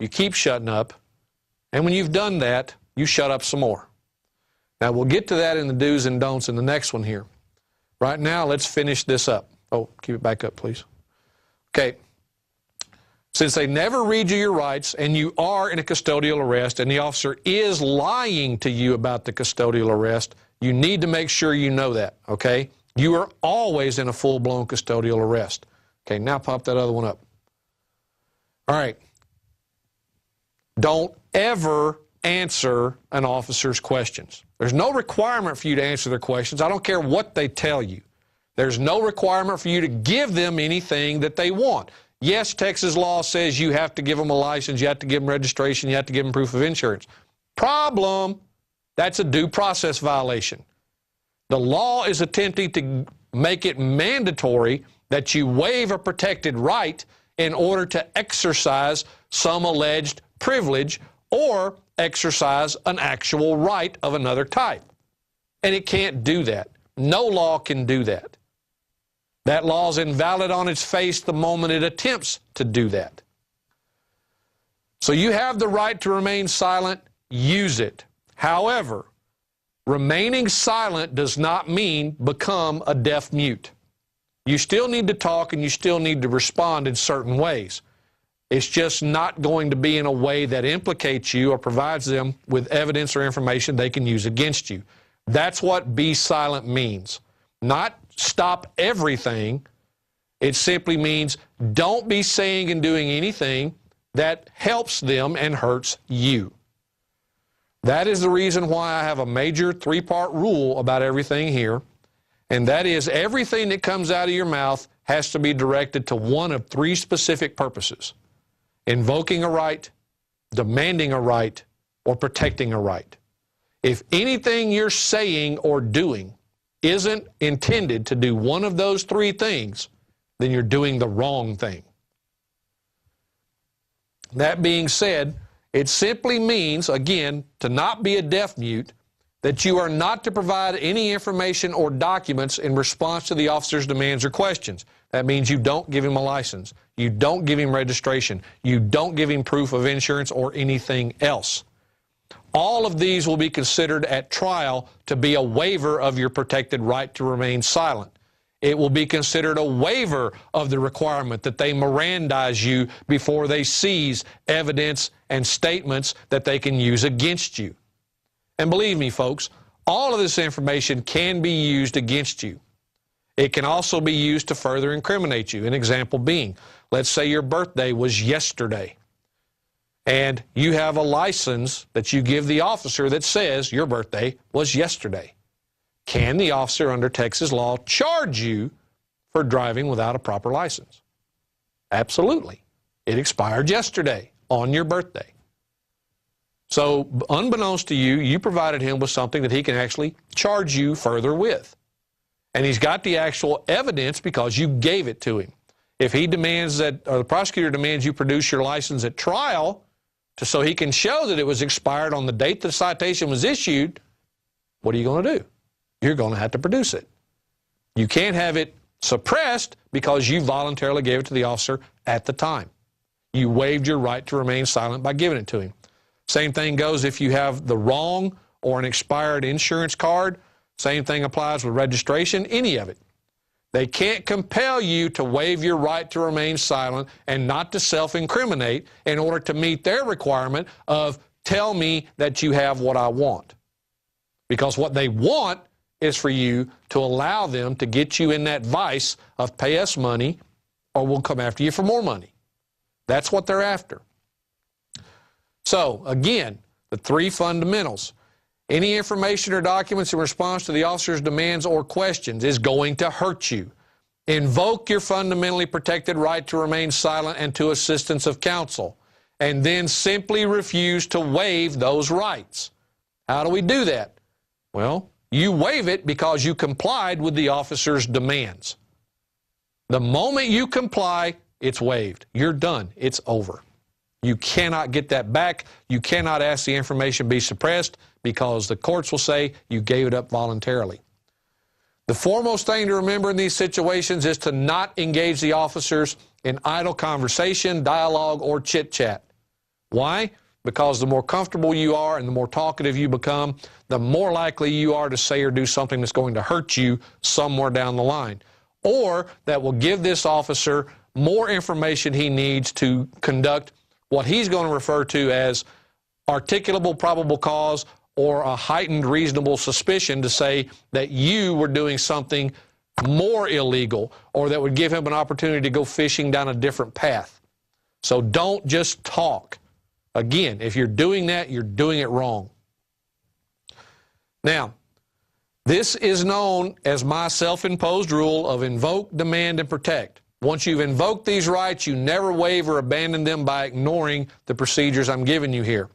you keep shutting up, and when you've done that, you shut up some more. Now, we'll get to that in the do's and don'ts in the next one here. Right now, let's finish this up. Oh, keep it back up, please. Okay. Since they never read you your rights and you are in a custodial arrest and the officer is lying to you about the custodial arrest, you need to make sure you know that, okay? You are always in a full-blown custodial arrest. Okay, now pop that other one up. All right. Don't ever answer an officer's questions. There's no requirement for you to answer their questions. I don't care what they tell you. There's no requirement for you to give them anything that they want. Yes, Texas law says you have to give them a license, you have to give them registration, you have to give them proof of insurance. Problem, that's a due process violation. The law is attempting to make it mandatory that you waive a protected right in order to exercise some alleged privilege or exercise an actual right of another type. And it can't do that. No law can do that. That law is invalid on its face the moment it attempts to do that. So you have the right to remain silent, use it. However, remaining silent does not mean become a deaf mute. You still need to talk and you still need to respond in certain ways. It's just not going to be in a way that implicates you or provides them with evidence or information they can use against you. That's what be silent means. Not stop everything. It simply means don't be saying and doing anything that helps them and hurts you. That is the reason why I have a major 3-part rule about everything here, and that is everything that comes out of your mouth has to be directed to one of 3 specific purposes: invoking a right, demanding a right, or protecting a right. If anything you're saying or doing isn't intended to do one of those 3 things, then you're doing the wrong thing. That being said, it simply means, again, to not be a deaf mute, that you are not to provide any information or documents in response to the officer's demands or questions. That means you don't give him a license, you don't give him registration, you don't give him proof of insurance or anything else. All of these will be considered at trial to be a waiver of your protected right to remain silent. It will be considered a waiver of the requirement that they Mirandize you before they seize evidence and statements that they can use against you. And believe me, folks, all of this information can be used against you. It can also be used to further incriminate you. An example being, let's say your birthday was yesterday, and you have a license that you give the officer that says your birthday was yesterday. Can the officer under Texas law charge you for driving without a proper license? Absolutely. It expired yesterday on your birthday. So unbeknownst to you, you provided him with something that he can actually charge you further with. And he's got the actual evidence because you gave it to him. If he demands that, or the prosecutor demands you produce your license at trial so he can show that it was expired on the date the citation was issued, what are you going to do? You're going to have to produce it. You can't have it suppressed because you voluntarily gave it to the officer at the time. You waived your right to remain silent by giving it to him. Same thing goes if you have the wrong or an expired insurance card. Same thing applies with registration, any of it. They can't compel you to waive your right to remain silent and not to self-incriminate in order to meet their requirement of tell me that you have what I want. Because what they want is for you to allow them to get you in that vice of pay us money or we'll come after you for more money. That's what they're after. So, again, the 3 fundamentals. Any information or documents in response to the officer's demands or questions is going to hurt you. Invoke your fundamentally protected right to remain silent and to assistance of counsel, and then simply refuse to waive those rights. How do we do that? Well, you waive it because you complied with the officer's demands. The moment you comply, it's waived. You're done. It's over. You cannot get that back. You cannot ask the information be suppressed because the courts will say you gave it up voluntarily. The foremost thing to remember in these situations is to not engage the officers in idle conversation, dialogue, or chit-chat. Why? Because the more comfortable you are and the more talkative you become, the more likely you are to say or do something that's going to hurt you somewhere down the line, or that will give this officer more information he needs to conduct what he's going to refer to as articulable probable cause or a heightened reasonable suspicion to say that you were doing something more illegal or that would give him an opportunity to go fishing down a different path. So don't just talk. Again, if you're doing that, you're doing it wrong. Now, this is known as my self-imposed rule of invoke, demand, and protect. Once you've invoked these rights, you never waive or abandon them by ignoring the procedures I'm giving you here.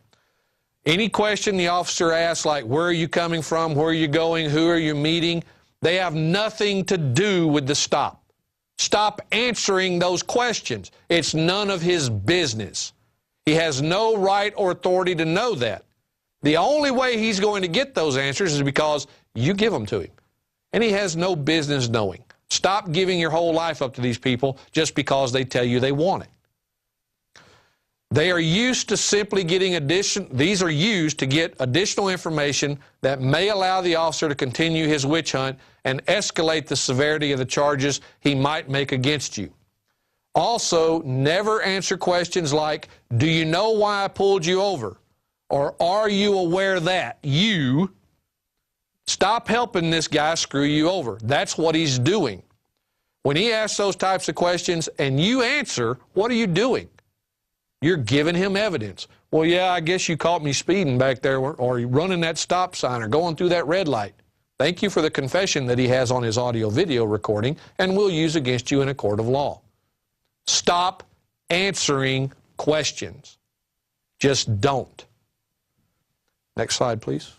Any question the officer asks, like where are you coming from, where are you going, who are you meeting, they have nothing to do with the stop. Stop answering those questions. It's none of his business. He has no right or authority to know that. The only way he's going to get those answers is because you give them to him. And he has no business knowing. Stop giving your whole life up to these people just because they tell you they want it. They are used to simply getting these are used to get additional information that may allow the officer to continue his witch hunt and escalate the severity of the charges he might make against you. Also, never answer questions like, do you know why I pulled you over? Or are you aware that you... Stop helping this guy screw you over. That's what he's doing. When he asks those types of questions and you answer, what are you doing? You're giving him evidence. Well, yeah, I guess you caught me speeding back there or running that stop sign or going through that red light. Thank you for the confession that he has on his audio-video recording and will use against you in a court of law. Stop answering questions. Just don't. Next slide, please.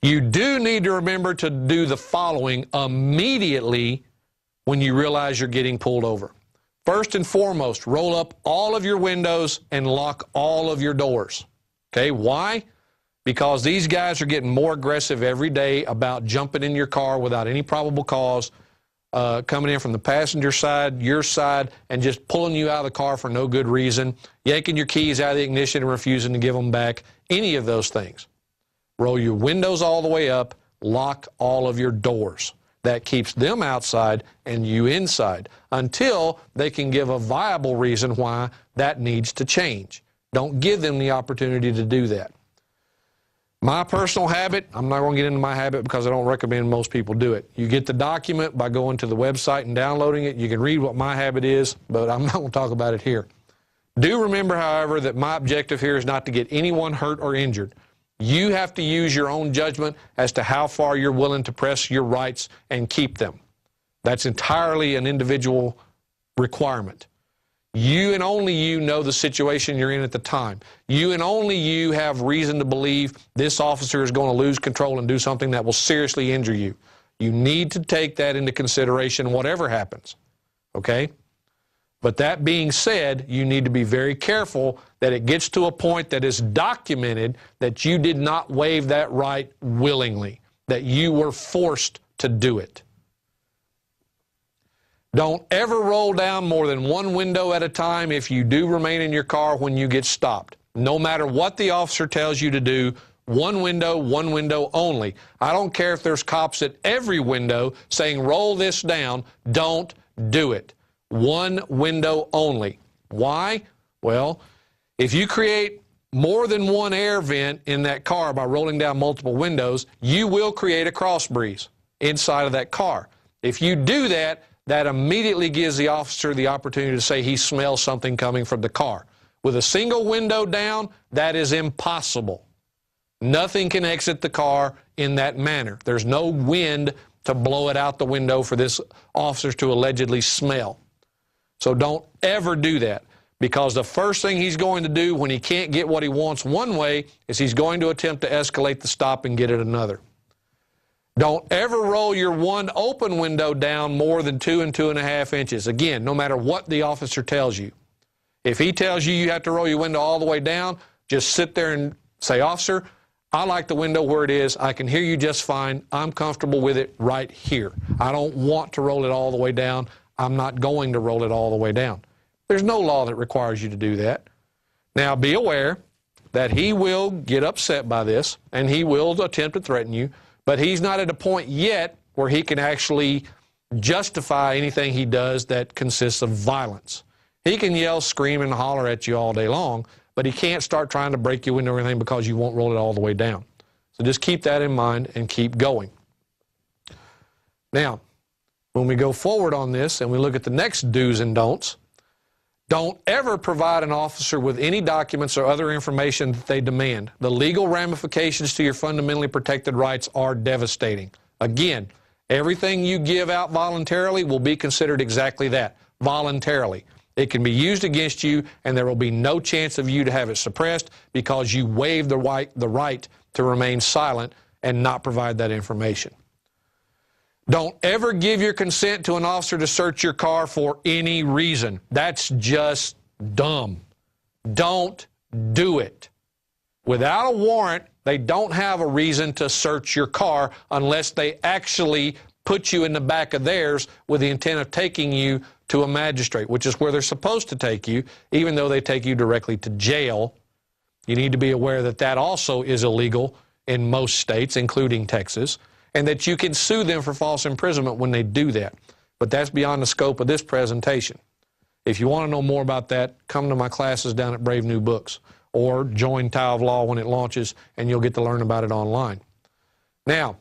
You do need to remember to do the following immediately when you realize you're getting pulled over. First and foremost, roll up all of your windows and lock all of your doors. Okay, why? Because these guys are getting more aggressive every day about jumping in your car without any probable cause, coming in from the passenger side, your side, and just pulling you out of the car for no good reason, yanking your keys out of the ignition and refusing to give them back, any of those things. Roll your windows all the way up, lock all of your doors. That keeps them outside and you inside until they can give a viable reason why that needs to change. Don't give them the opportunity to do that. My personal habit, I'm not going to get into my habit because I don't recommend most people do it. You get the document by going to the website and downloading it. You can read what my habit is, but I'm not going to talk about it here. Do remember, however, that my objective here is not to get anyone hurt or injured. You have to use your own judgment as to how far you're willing to press your rights and keep them. That's entirely an individual requirement. You and only you know the situation you're in at the time. You and only you have reason to believe this officer is going to lose control and do something that will seriously injure you. You need to take that into consideration whatever happens, okay? But that being said, you need to be very careful that it gets to a point that is documented that you did not waive that right willingly, that you were forced to do it. Don't ever roll down more than one window at a time if you do remain in your car when you get stopped. No matter what the officer tells you to do, one window only. I don't care if there's cops at every window saying roll this down, don't do it. One window only. Why? Well, if you create more than one air vent in that car by rolling down multiple windows, you will create a cross breeze inside of that car. If you do that, that immediately gives the officer the opportunity to say he smells something coming from the car. With a single window down, that is impossible. Nothing can exit the car in that manner. There's no wind to blow it out the window for this officer to allegedly smell. So don't ever do that, because the first thing he's going to do when he can't get what he wants one way is he's going to attempt to escalate the stop and get it another. Don't ever roll your one open window down more than 2 and 2.5 inches. Again, no matter what the officer tells you. If he tells you you have to roll your window all the way down, just sit there and say, "Officer, I like the window where it is. I can hear you just fine. I'm comfortable with it right here. I don't want to roll it all the way down. I'm not going to roll it all the way down." There's no law that requires you to do that. Now, be aware that he will get upset by this, and he will attempt to threaten you, but he's not at a point yet where he can actually justify anything he does that consists of violence. He can yell, scream, and holler at you all day long, but he can't start trying to break your window or anything because you won't roll it all the way down. So just keep that in mind and keep going. Now, when we go forward on this and we look at the next do's and don'ts, don't ever provide an officer with any documents or other information that they demand. The legal ramifications to your fundamentally protected rights are devastating. Again, everything you give out voluntarily will be considered exactly that, voluntarily. It can be used against you, and there will be no chance of you to have it suppressed because you waived the right to remain silent and not provide that information. Don't ever give your consent to an officer to search your car for any reason. That's just dumb. Don't do it. Without a warrant, they don't have a reason to search your car unless they actually put you in the back of theirs with the intent of taking you to a magistrate, which is where they're supposed to take you, even though they take you directly to jail. You need to be aware that that also is illegal in most states, including Texas, and that you can sue them for false imprisonment when they do that. But that's beyond the scope of this presentation. If you want to know more about that, come to my classes down at Brave New Books, or join Tower of Law when it launches, and you'll get to learn about it online. Now,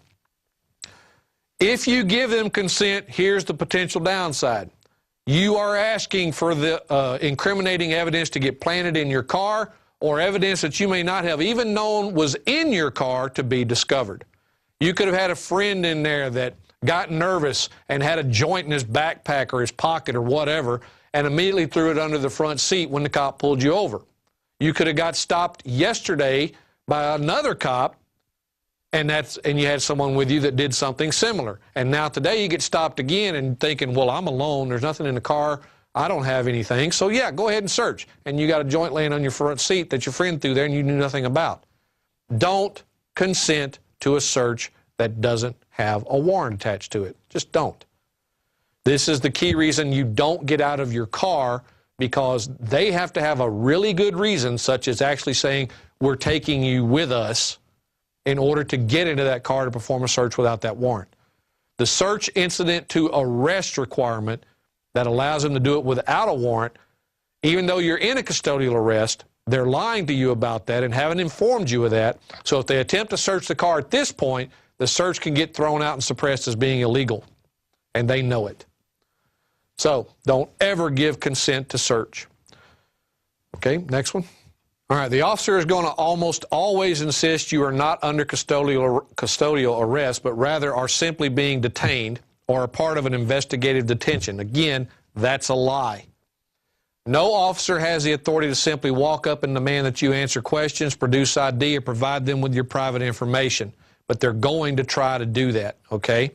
if you give them consent, here's the potential downside. You are asking for the incriminating evidence to get planted in your car, or evidence that you may not have even known was in your car to be discovered. You could have had a friend in there that got nervous and had a joint in his backpack or his pocket or whatever, and immediately threw it under the front seat when the cop pulled you over. You could have got stopped yesterday by another cop, and you had someone with you that did something similar. And now today you get stopped again and thinking, well, I'm alone, there's nothing in the car, I don't have anything, so yeah, go ahead and search. And you got a joint laying on your front seat that your friend threw there and you knew nothing about. Don't consent to a search that doesn't have a warrant attached to it. Just don't. This is the key reason you don't get out of your car, because they have to have a really good reason, such as actually saying, we're taking you with us, in order to get into that car to perform a search without that warrant. The search incident to arrest requirement that allows them to do it without a warrant, even though you're in a custodial arrest, they're lying to you about that and haven't informed you of that. So if they attempt to search the car at this point, the search can get thrown out and suppressed as being illegal, and they know it. So don't ever give consent to search. Okay, next one. All right, the officer is going to almost always insist you are not under custodial arrest, but rather are simply being detained or a part of an investigative detention. Again, that's a lie. No officer has the authority to simply walk up and demand that you answer questions, produce ID, or provide them with your private information, but they're going to try to do that, okay?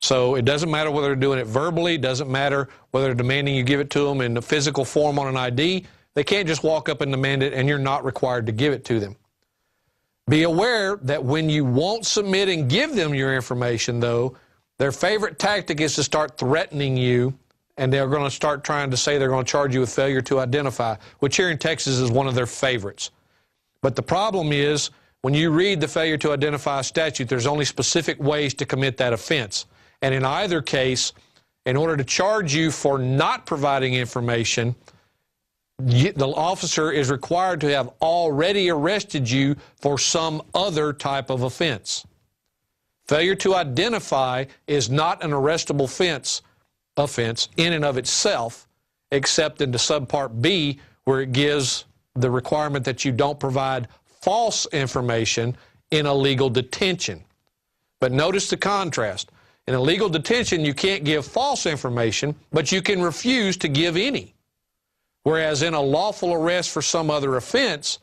So it doesn't matter whether they're doing it verbally, doesn't matter whether they're demanding you give it to them in the physical form on an ID. They can't just walk up and demand it, and you're not required to give it to them. Be aware that when you won't submit and give them your information, though, their favorite tactic is to start threatening you, and they're going to start trying to say they're going to charge you with failure to identify, which here in Texas is one of their favorites. But the problem is, when you read the failure to identify statute, there's only specific ways to commit that offense. And in either case, in order to charge you for not providing information, the officer is required to have already arrested you for some other type of offense. Failure to identify is not an arrestable offense in and of itself, except in the subpart B, where it gives the requirement that you don't provide false information in a legal detention. But notice the contrast. In a legal detention, you can't give false information, but you can refuse to give any. Whereas in a lawful arrest for some other offense,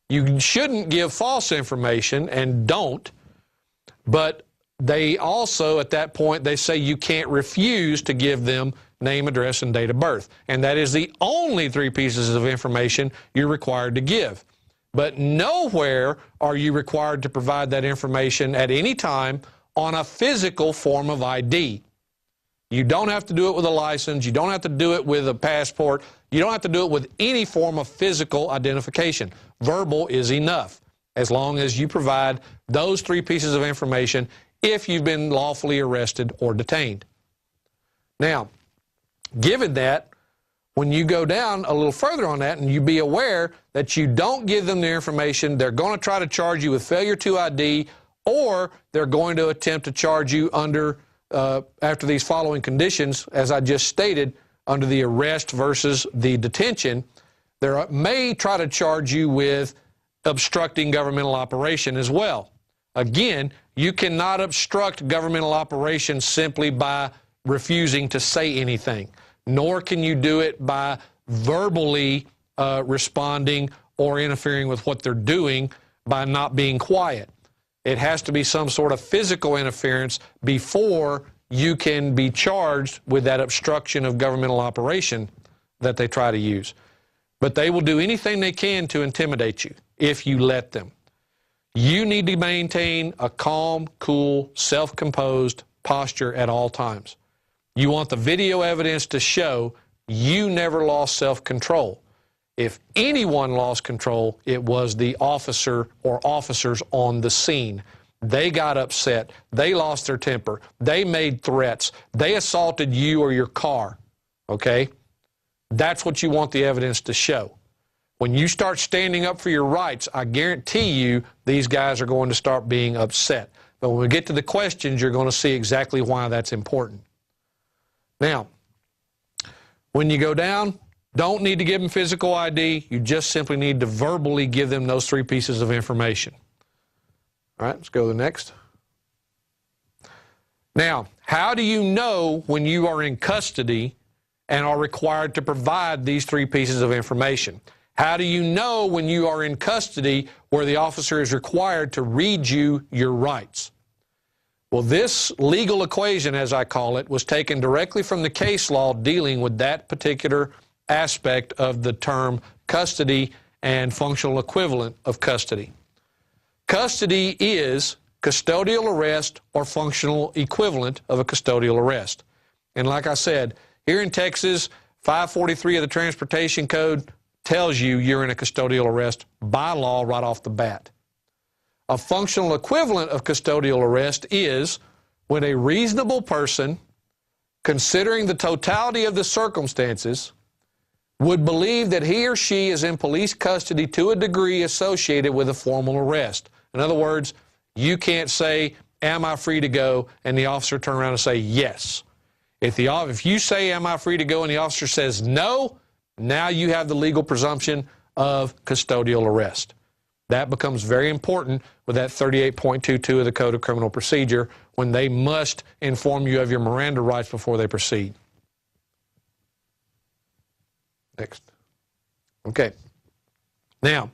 you shouldn't give false information and don't, but they also, at that point, they say you can't refuse to give them name, address, and date of birth. And that is the only 3 pieces of information you're required to give. But nowhere are you required to provide that information at any time on a physical form of ID. You don't have to do it with a license. You don't have to do it with a passport. You don't have to do it with any form of physical identification. Verbal is enough, as long as you provide those 3 pieces of information if you've been lawfully arrested or detained. Now, given that, when you go down a little further on that and you be aware that you don't give them the information, they're going to try to charge you with failure to ID, or they're going to attempt to charge you under, after these following conditions, as I just stated, under the arrest versus the detention, they may try to charge you with obstructing governmental operation as well. Again, you cannot obstruct governmental operation simply by refusing to say anything, nor can you do it by verbally responding or interfering with what they're doing by not being quiet. It has to be some sort of physical interference before you can be charged with that obstruction of governmental operation that they try to use. But they will do anything they can to intimidate you if you let them. You need to maintain a calm, cool, self-composed posture at all times. You want the video evidence to show you never lost self-control. If anyone lost control, it was the officer or officers on the scene. They got upset. They lost their temper. They made threats. They assaulted you or your car. Okay? That's what you want the evidence to show. When you start standing up for your rights, I guarantee you these guys are going to start being upset. But when we get to the questions, you're going to see exactly why that's important. Now, when you go down, don't need to give them physical ID. You just simply need to verbally give them those 3 pieces of information. All right, let's go to the next. Now, how do you know when you are in custody and are required to provide these 3 pieces of information? How do you know when you are in custody where the officer is required to read you your rights? Well, this legal equation, as I call it, was taken directly from the case law dealing with that particular aspect of the term custody and functional equivalent of custody. Custody is custodial arrest or functional equivalent of a custodial arrest. And like I said, here in Texas, 543 of the Transportation Code tells you you're in a custodial arrest by law right off the bat. A functional equivalent of custodial arrest is when a reasonable person, considering the totality of the circumstances, would believe that he or she is in police custody to a degree associated with a formal arrest. In other words, you can't say, am I free to go? And the officer turn around and say, yes. If you say, am I free to go? And the officer says, no, now you have the legal presumption of custodial arrest. That becomes very important with that 38.22 of the Code of Criminal Procedure when they must inform you of your Miranda rights before they proceed. Next. Okay. Now,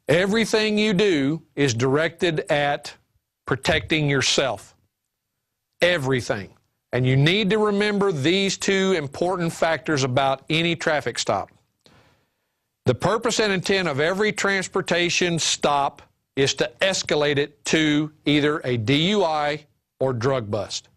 everything you do is directed at protecting yourself. Everything. And you need to remember these 2 important factors about any traffic stop. The purpose and intent of every transportation stop is to escalate it to either a DUI or drug bust.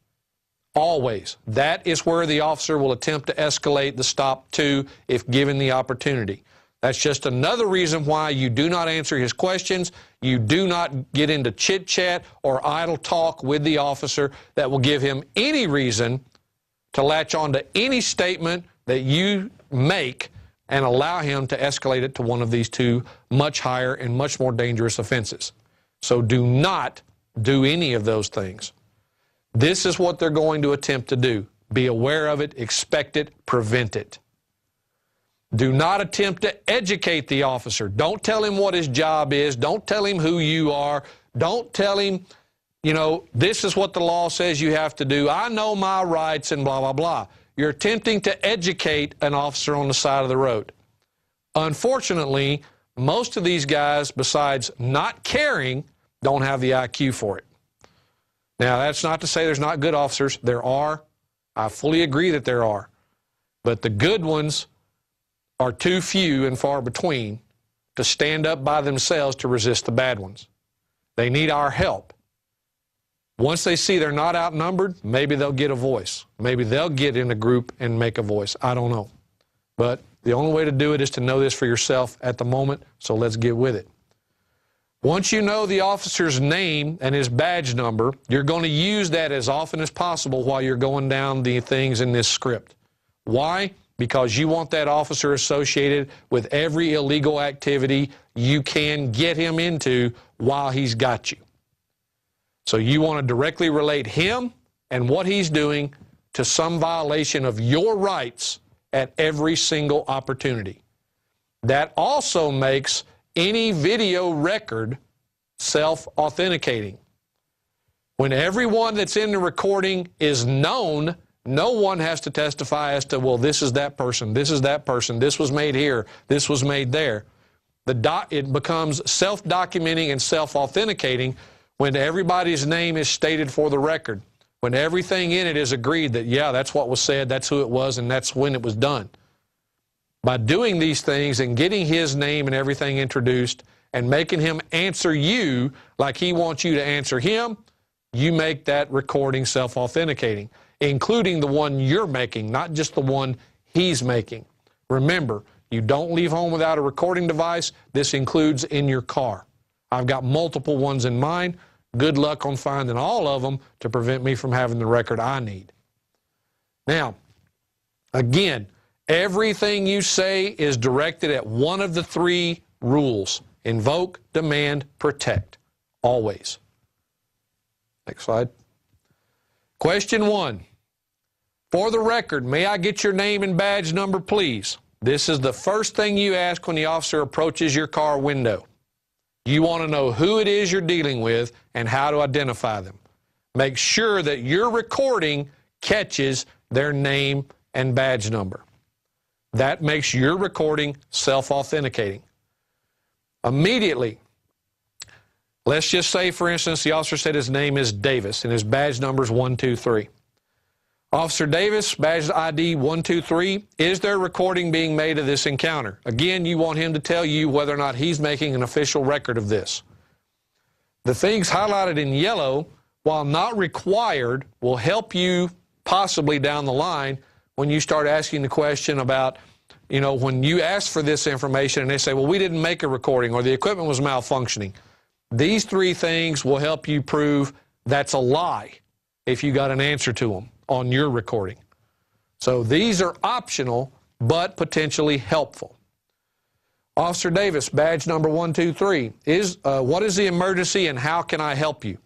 Always. That is where the officer will attempt to escalate the stop to if given the opportunity. That's just another reason why you do not answer his questions. You do not get into chit-chat or idle talk with the officer that will give him any reason to latch on to any statement that you make and allow him to escalate it to one of these 2 much higher and much more dangerous offenses. So do not do any of those things. This is what they're going to attempt to do. Be aware of it, expect it, prevent it. Do not attempt to educate the officer. Don't tell him what his job is. Don't tell him who you are. Don't tell him, you know, this is what the law says you have to do. I know my rights and blah, blah, blah. You're attempting to educate an officer on the side of the road. Unfortunately, most of these guys, besides not caring, don't have the IQ for it. Now, that's not to say there's not good officers. There are. I fully agree that there are. But the good ones are too few and far between to stand up by themselves to resist the bad ones. They need our help. Once they see they're not outnumbered, maybe they'll get a voice. Maybe they'll get in a group and make a voice. I don't know. But the only way to do it is to know this for yourself at the moment, so let's get with it. Once you know the officer's name and his badge number, you're going to use that as often as possible while you're going down the things in this script. Why? Because you want that officer associated with every illegal activity you can get him into while he's got you. So you want to directly relate him and what he's doing to some violation of your rights at every single opportunity. That also makes any video record self-authenticating. When everyone that's in the recording is known, no one has to testify as to, well, this is that person, this is that person, this was made here, this was made there. It becomes self-documenting and self-authenticating when everybody's name is stated for the record, when everything in it is agreed that, yeah, that's what was said, that's who it was, and that's when it was done. By doing these things and getting his name and everything introduced and making him answer you like he wants you to answer him, you make that recording self-authenticating, including the one you're making, not just the one he's making. Remember, you don't leave home without a recording device. This includes in your car. I've got multiple ones in mine. Good luck on finding all of them to prevent me from having the record I need. Now, again, everything you say is directed at one of the three rules: invoke, demand, protect. Always. Next slide. Question 1. For the record, may I get your name and badge number, please? This is the first thing you ask when the officer approaches your car window. You want to know who it is you're dealing with and how to identify them. Make sure that your recording catches their name and badge number. That makes your recording self-authenticating. Immediately, let's just say, for instance, the officer said his name is Davis and his badge number is 123. Officer Davis, badge ID 123, is there recording being made of this encounter? Again, you want him to tell you whether or not he's making an official record of this. The things highlighted in yellow, while not required, will help you possibly down the line when you start asking the question about, you know, when you ask for this information and they say, well, we didn't make a recording or the equipment was malfunctioning. These three things will help you prove that's a lie if you got an answer to them on your recording. So these are optional, but potentially helpful. Officer Davis, badge number 123, what is the emergency and how can I help you?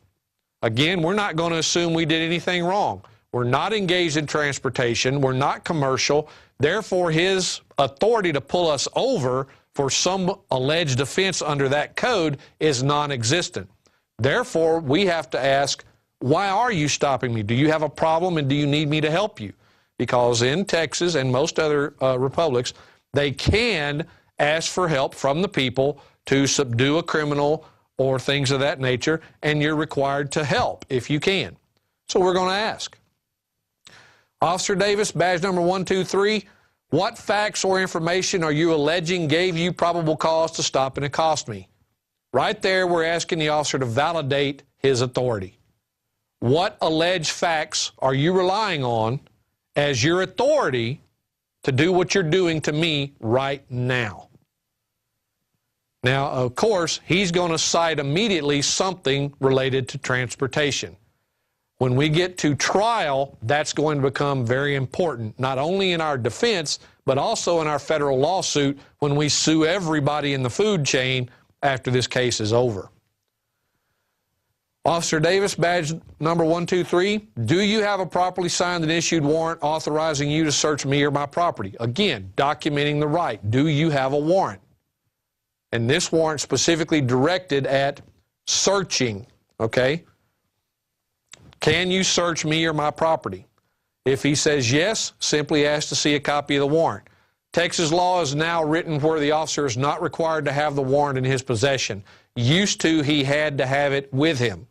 Again, we're not going to assume we did anything wrong. We're not engaged in transportation. We're not commercial. Therefore, his authority to pull us over for some alleged offense under that code is non-existent. Therefore, we have to ask, why are you stopping me? Do you have a problem and do you need me to help you? Because in Texas and most other republics, they can ask for help from the people to subdue a criminal or things of that nature, and you're required to help if you can. So we're going to ask. Officer Davis, badge number 123, what facts or information are you alleging gave you probable cause to stop and accost me? Right there, we're asking the officer to validate his authority. What alleged facts are you relying on as your authority to do what you're doing to me right now? Now, of course, he's going to cite immediately something related to transportation. When we get to trial, that's going to become very important, not only in our defense, but also in our federal lawsuit when we sue everybody in the food chain after this case is over. Officer Davis, badge number 123, do you have a properly signed and issued warrant authorizing you to search me or my property? Again, documenting the right. Do you have a warrant? And this warrant specifically directed at searching, okay? Can you search me or my property? If he says yes, simply ask to see a copy of the warrant. Texas law is now written where the officer is not required to have the warrant in his possession. Used to, he had to have it with him.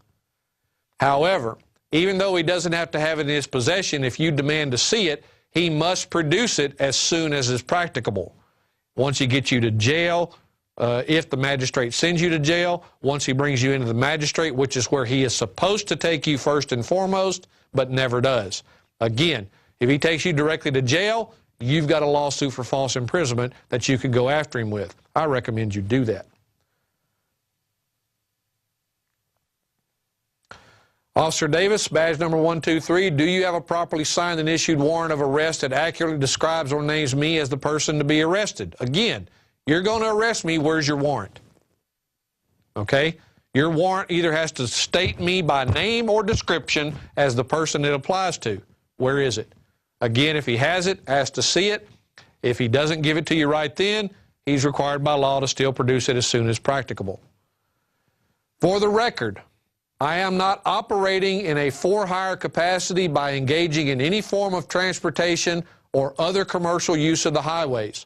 However, even though he doesn't have to have it in his possession, if you demand to see it, he must produce it as soon as is practicable. Once he gets you to jail, if the magistrate sends you to jail, once he brings you into the magistrate, which is where he is supposed to take you first and foremost, but never does. Again, if he takes you directly to jail, you've got a lawsuit for false imprisonment that you could go after him with. I recommend you do that. Officer Davis, badge number 123, do you have a properly signed and issued warrant of arrest that accurately describes or names me as the person to be arrested? Again, you're going to arrest me, where's your warrant? Okay? Your warrant either has to state me by name or description as the person it applies to. Where is it? Again, if he has it, ask to see it. If he doesn't give it to you right then, he's required by law to still produce it as soon as practicable. For the record, I am not operating in a for-hire capacity by engaging in any form of transportation or other commercial use of the highways.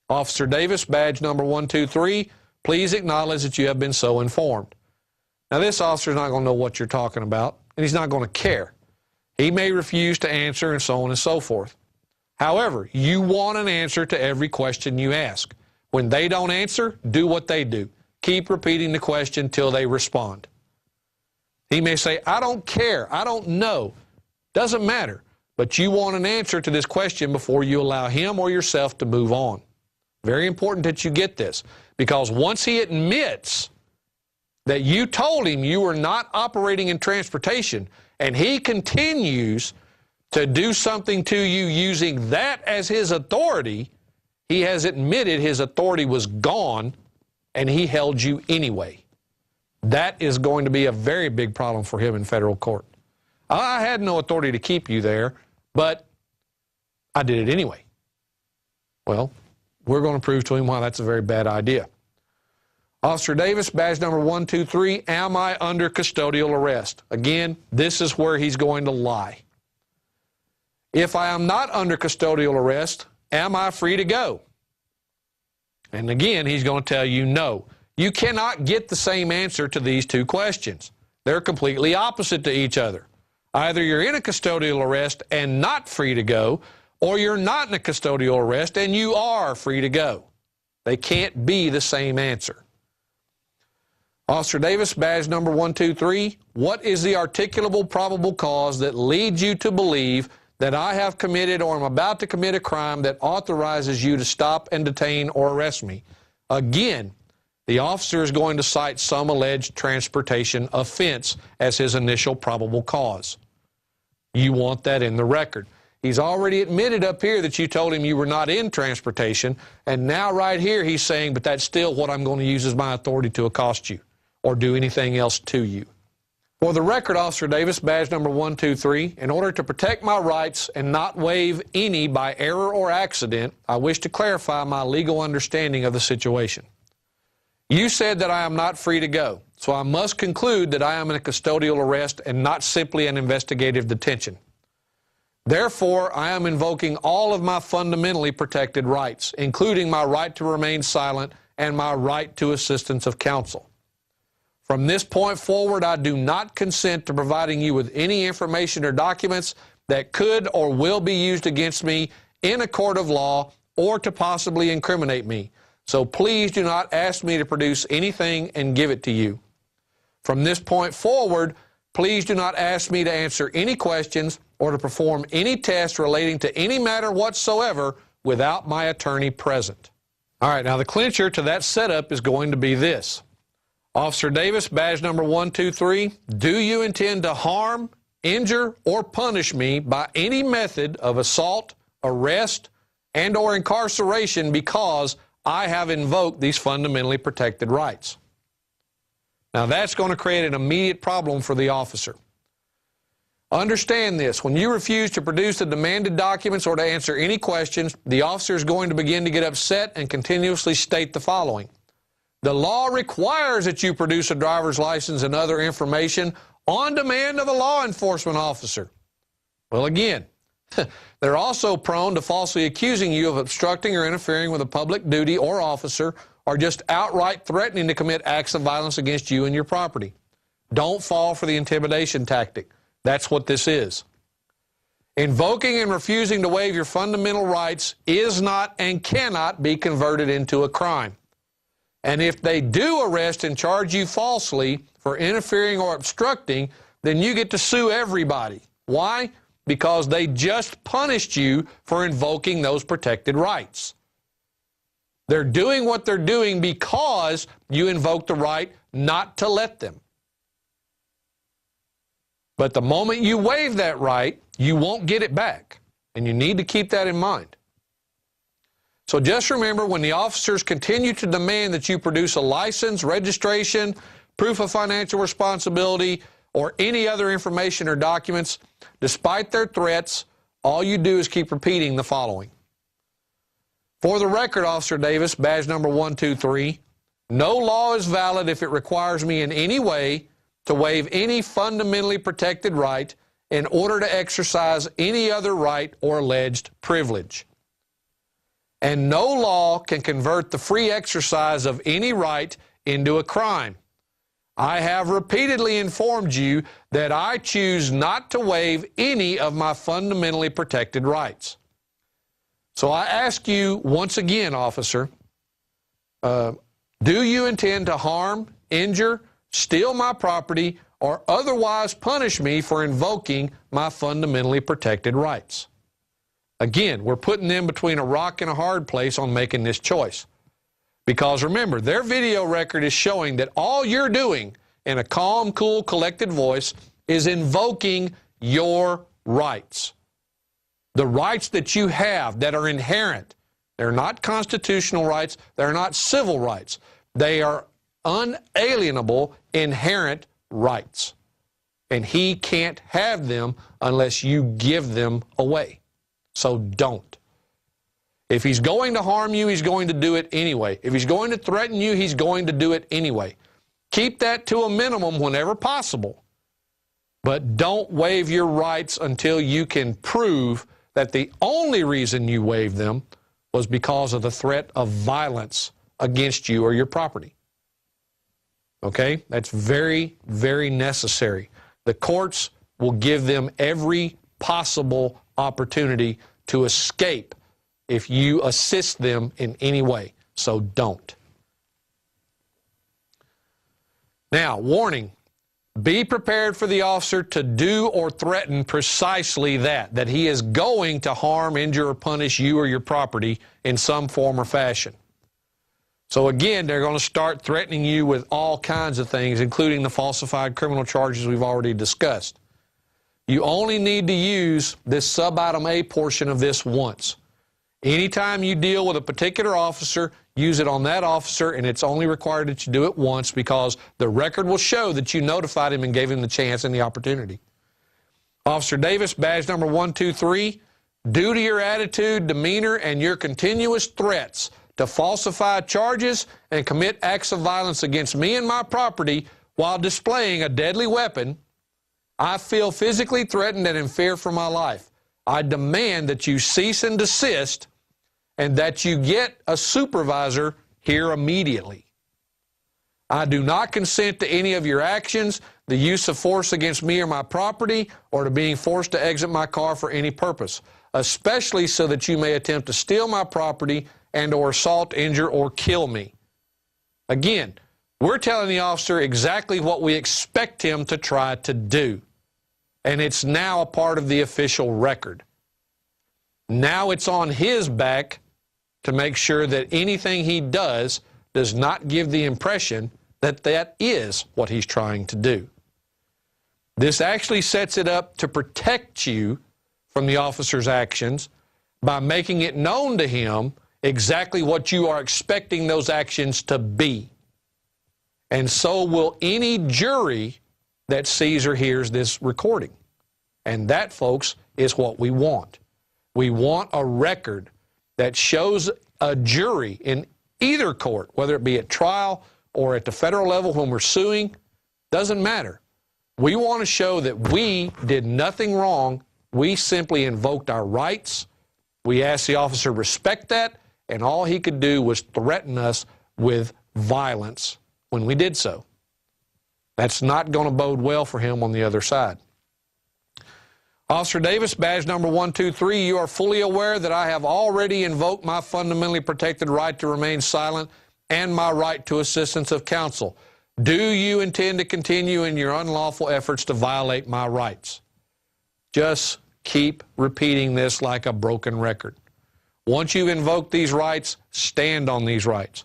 Officer Davis, badge number 123, please acknowledge that you have been so informed. Now, this officer is not going to know what you're talking about, and he's not going to care. He may refuse to answer and so on and so forth. However, you want an answer to every question you ask. When they don't answer, do what they do. Keep repeating the question till they respond. He may say, I don't care, I don't know. Doesn't matter. But you want an answer to this question before you allow him or yourself to move on. Very important that you get this, because once he admits that you told him you were not operating in transportation and he continues to do something to you using that as his authority, he has admitted his authority was gone and he held you anyway. That is going to be a very big problem for him in federal court. I had no authority to keep you there, but I did it anyway. Well, we're going to prove to him why that's a very bad idea. Officer Davis, badge number 123, am I under custodial arrest? Again, this is where he's going to lie. If I am not under custodial arrest, am I free to go? And again, he's going to tell you no. You cannot get the same answer to these two questions. They're completely opposite to each other. Either you're in a custodial arrest and not free to go, or you're not in a custodial arrest and you are free to go. They can't be the same answer. Officer Davis, badge number 123, what is the articulable probable cause that leads you to believe that I have committed or am about to commit a crime that authorizes you to stop and detain or arrest me? Again, the officer is going to cite some alleged transportation offense as his initial probable cause. You want that in the record. He's already admitted up here that you told him you were not in transportation, and now right here he's saying, but that's still what I'm going to use as my authority to accost you or do anything else to you. For the record, Officer Davis, badge number 123, in order to protect my rights and not waive any by error or accident, I wish to clarify my legal understanding of the situation. You said that I am not free to go, so I must conclude that I am in a custodial arrest and not simply an investigative detention. Therefore, I am invoking all of my fundamentally protected rights, including my right to remain silent and my right to assistance of counsel. From this point forward, I do not consent to providing you with any information or documents that could or will be used against me in a court of law or to possibly incriminate me. So please do not ask me to produce anything and give it to you. From this point forward, please do not ask me to answer any questions or to perform any tests relating to any matter whatsoever without my attorney present. All right, now the clincher to that setup is going to be this. Officer Davis, badge number 123, do you intend to harm, injure, or punish me by any method of assault, arrest, and or incarceration because I have invoked these fundamentally protected rights? Now that's going to create an immediate problem for the officer. Understand this, when you refuse to produce the demanded documents or to answer any questions, the officer is going to begin to get upset and continuously state the following. The law requires that you produce a driver's license and other information on demand of a law enforcement officer. Well, again, they're also prone to falsely accusing you of obstructing or interfering with a public duty or officer, or just outright threatening to commit acts of violence against you and your property. Don't fall for the intimidation tactic. That's what this is. Invoking and refusing to waive your fundamental rights is not and cannot be converted into a crime. And if they do arrest and charge you falsely for interfering or obstructing, then you get to sue everybody. Why? Because they just punished you for invoking those protected rights. They're doing what they're doing because you invoked the right not to let them. But the moment you waive that right, you won't get it back. And you need to keep that in mind. So just remember, when the officers continue to demand that you produce a license, registration, proof of financial responsibility, or any other information or documents, despite their threats, all you do is keep repeating the following. For the record, Officer Davis, badge number 123, no law is valid if it requires me in any way to waive any fundamentally protected right in order to exercise any other right or alleged privilege. And no law can convert the free exercise of any right into a crime. I have repeatedly informed you that I choose not to waive any of my fundamentally protected rights. So I ask you once again, officer, do you intend to harm, injure, steal my property, or otherwise punish me for invoking my fundamentally protected rights? Again, we're putting them between a rock and a hard place on making this choice. Because remember, their video record is showing that all you're doing in a calm, cool, collected voice is invoking your rights. The rights that you have that are inherent. They're not constitutional rights. They're not civil rights. They are unalienable, inherent rights. And he can't have them unless you give them away. So don't. If he's going to harm you, he's going to do it anyway. If he's going to threaten you, he's going to do it anyway. Keep that to a minimum whenever possible. But don't waive your rights until you can prove that the only reason you waived them was because of the threat of violence against you or your property. Okay? That's very, very necessary. The courts will give them every possible opportunity to escape if you assist them in any way. So don't. Now, warning. Be prepared for the officer to do or threaten precisely that he is going to harm, injure, or punish you or your property in some form or fashion. So again, they're going to start threatening you with all kinds of things, including the falsified criminal charges we've already discussed. You only need to use this subitem A portion of this once. Anytime you deal with a particular officer, use it on that officer, and it's only required that you do it once because the record will show that you notified him and gave him the chance and the opportunity. Officer Davis, badge number 123, due to your attitude, demeanor, and your continuous threats to falsify charges and commit acts of violence against me and my property while displaying a deadly weapon, I feel physically threatened and in fear for my life. I demand that you cease and desist and that you get a supervisor here immediately. I do not consent to any of your actions, the use of force against me or my property, or to being forced to exit my car for any purpose, especially so that you may attempt to steal my property and or assault, injure, or kill me. Again, we're telling the officer exactly what we expect him to try to do. And it's now a part of the official record. Now it's on his back to make sure that anything he does not give the impression that that is what he's trying to do. This actually sets it up to protect you from the officer's actions by making it known to him exactly what you are expecting those actions to be. and so will any jury that sees or hears this recording. And that, folks, is what we want. We want a record that shows a jury in either court, whether it be at trial or at the federal level when we're suing, doesn't matter. We want to show that we did nothing wrong. We simply invoked our rights. We asked the officer to respect that, and all he could do was threaten us with violence when we did so. That's not going to bode well for him on the other side. Officer Davis, badge number 123, you are fully aware that I have already invoked my fundamentally protected right to remain silent and my right to assistance of counsel. Do you intend to continue in your unlawful efforts to violate my rights? Just keep repeating this like a broken record. Once you've invoked these rights, stand on these rights.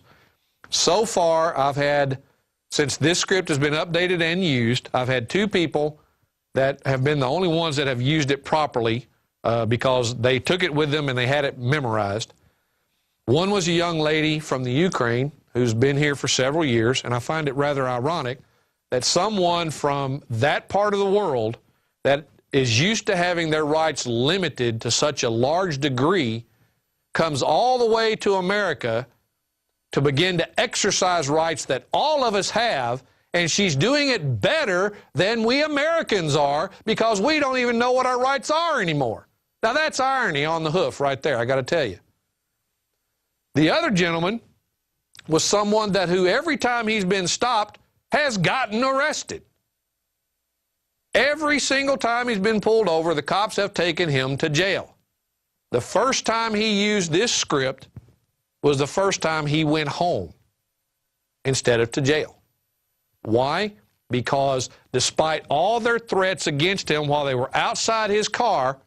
So far, I've had, since this script has been updated and used, I've had 2 people that have been the only ones that have used it properly because they took it with them and they had it memorized. One was a young lady from the Ukraine who's been here for several years, and I find it rather ironic that someone from that part of the world that is used to having their rights limited to such a large degree comes all the way to America to begin to exercise rights that all of us have, and she's doing it better than we Americans are because we don't even know what our rights are anymore. Now, that's irony on the hoof right there, I got to tell you. The other gentleman was someone who every time he's been stopped has gotten arrested. Every single time he's been pulled over, the cops have taken him to jail. The first time he used this script was the first time he went home instead of to jail. Why? Because despite all their threats against him while they were outside his car,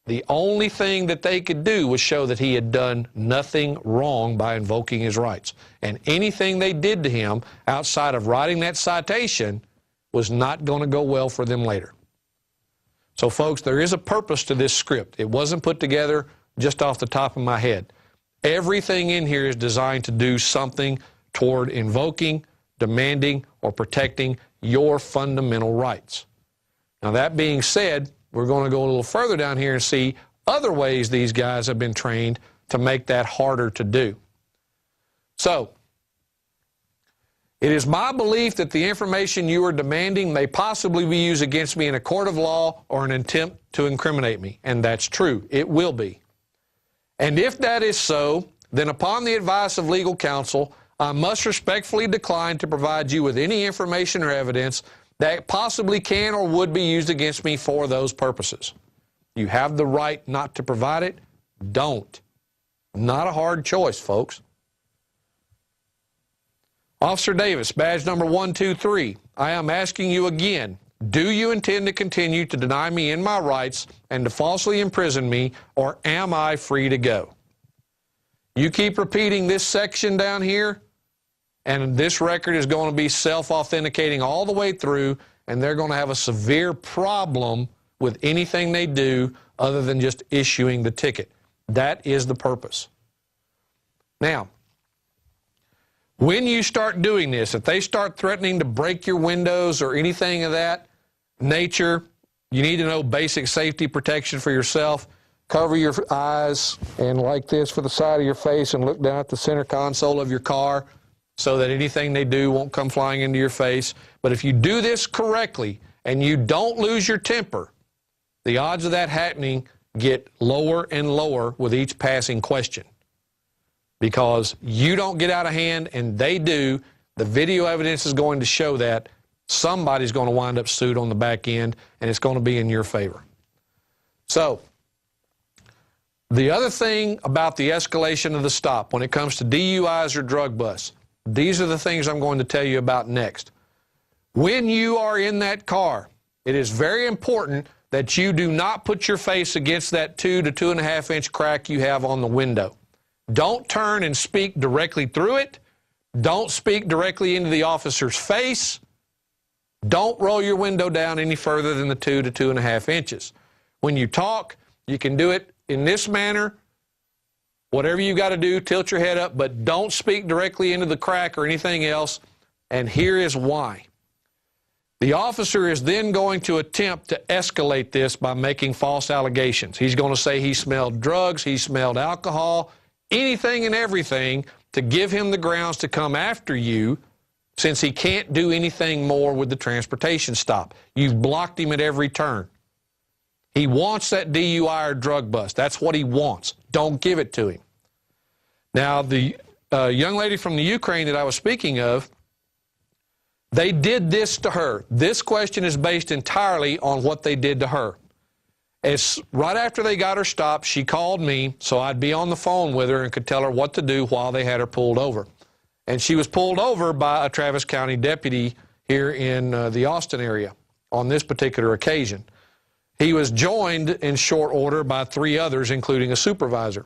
the only thing that they could do was show that he had done nothing wrong by invoking his rights. And anything they did to him outside of writing that citation was not going to go well for them later. So, folks, there is a purpose to this script. It wasn't put together just off the top of my head. Everything in here is designed to do something toward invoking, demanding, or protecting your fundamental rights. Now, that being said, we're going to go a little further down here and see other ways these guys have been trained to make that harder to do. So, it is my belief that the information you are demanding may possibly be used against me in a court of law or an attempt to incriminate me. And that's true. It will be. And if that is so, then upon the advice of legal counsel, I must respectfully decline to provide you with any information or evidence that possibly can or would be used against me for those purposes. You have the right not to provide it. Don't. Not a hard choice, folks. Officer Davis, badge number 123, I am asking you again, do you intend to continue to deny me in my rights and to falsely imprison me, or am I free to go? You keep repeating this section down here, and this record is going to be self-authenticating all the way through, and they're going to have a severe problem with anything they do other than just issuing the ticket. That is the purpose. Now, when you start doing this, if they start threatening to break your windows or anything of that nature, you need to know basic safety protection for yourself. Cover your eyes and like this for the side of your face and look down at the center console of your car so that anything they do won't come flying into your face. But if you do this correctly and you don't lose your temper, the odds of that happening get lower and lower with each passing question. Because you don't get out of hand and they do, the video evidence is going to show that somebody's going to wind up sued on the back end, and it's going to be in your favor. So, the other thing about the escalation of the stop when it comes to DUIs or drug busts, these are the things I'm going to tell you about next. When you are in that car, it is very important that you do not put your face against that 2 to 2.5 inch crack you have on the window. Don't turn and speak directly through it. Don't speak directly into the officer's face. Don't roll your window down any further than the 2 to 2.5 inches. When you talk, you can do it in this manner. Whatever you got to do, tilt your head up, but don't speak directly into the crack or anything else. and here is why. The officer is then going to attempt to escalate this by making false allegations. He's going to say he smelled drugs, he smelled alcohol, anything and everything to give him the grounds to come after you, since he can't do anything more with the transportation stop. You've blocked him at every turn. He wants that DUI or drug bust. That's what he wants. Don't give it to him. Now, the young lady from the Ukraine that I was speaking of, they did this to her. This question is based entirely on what they did to her. Right after they got her stopped, she called me, so I'd be on the phone with her and could tell her what to do while they had her pulled over. And she was pulled over by a Travis County deputy here in the Austin area on this particular occasion. He was joined in short order by 3 others, including a supervisor.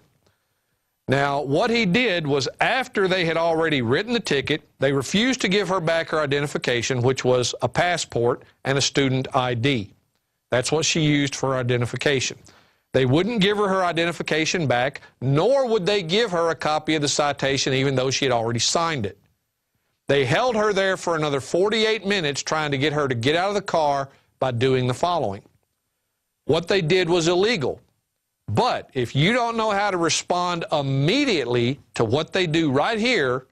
Now, what he did was, after they had already written the ticket, they refused to give her back her identification, which was a passport and a student ID. That's what she used for identification. They wouldn't give her identification back, nor would they give her a copy of the citation, even though she had already signed it. They held her there for another 48 minutes trying to get her to get out of the car by doing the following. What they did was illegal. But if you don't know how to respond immediately to what they do right here,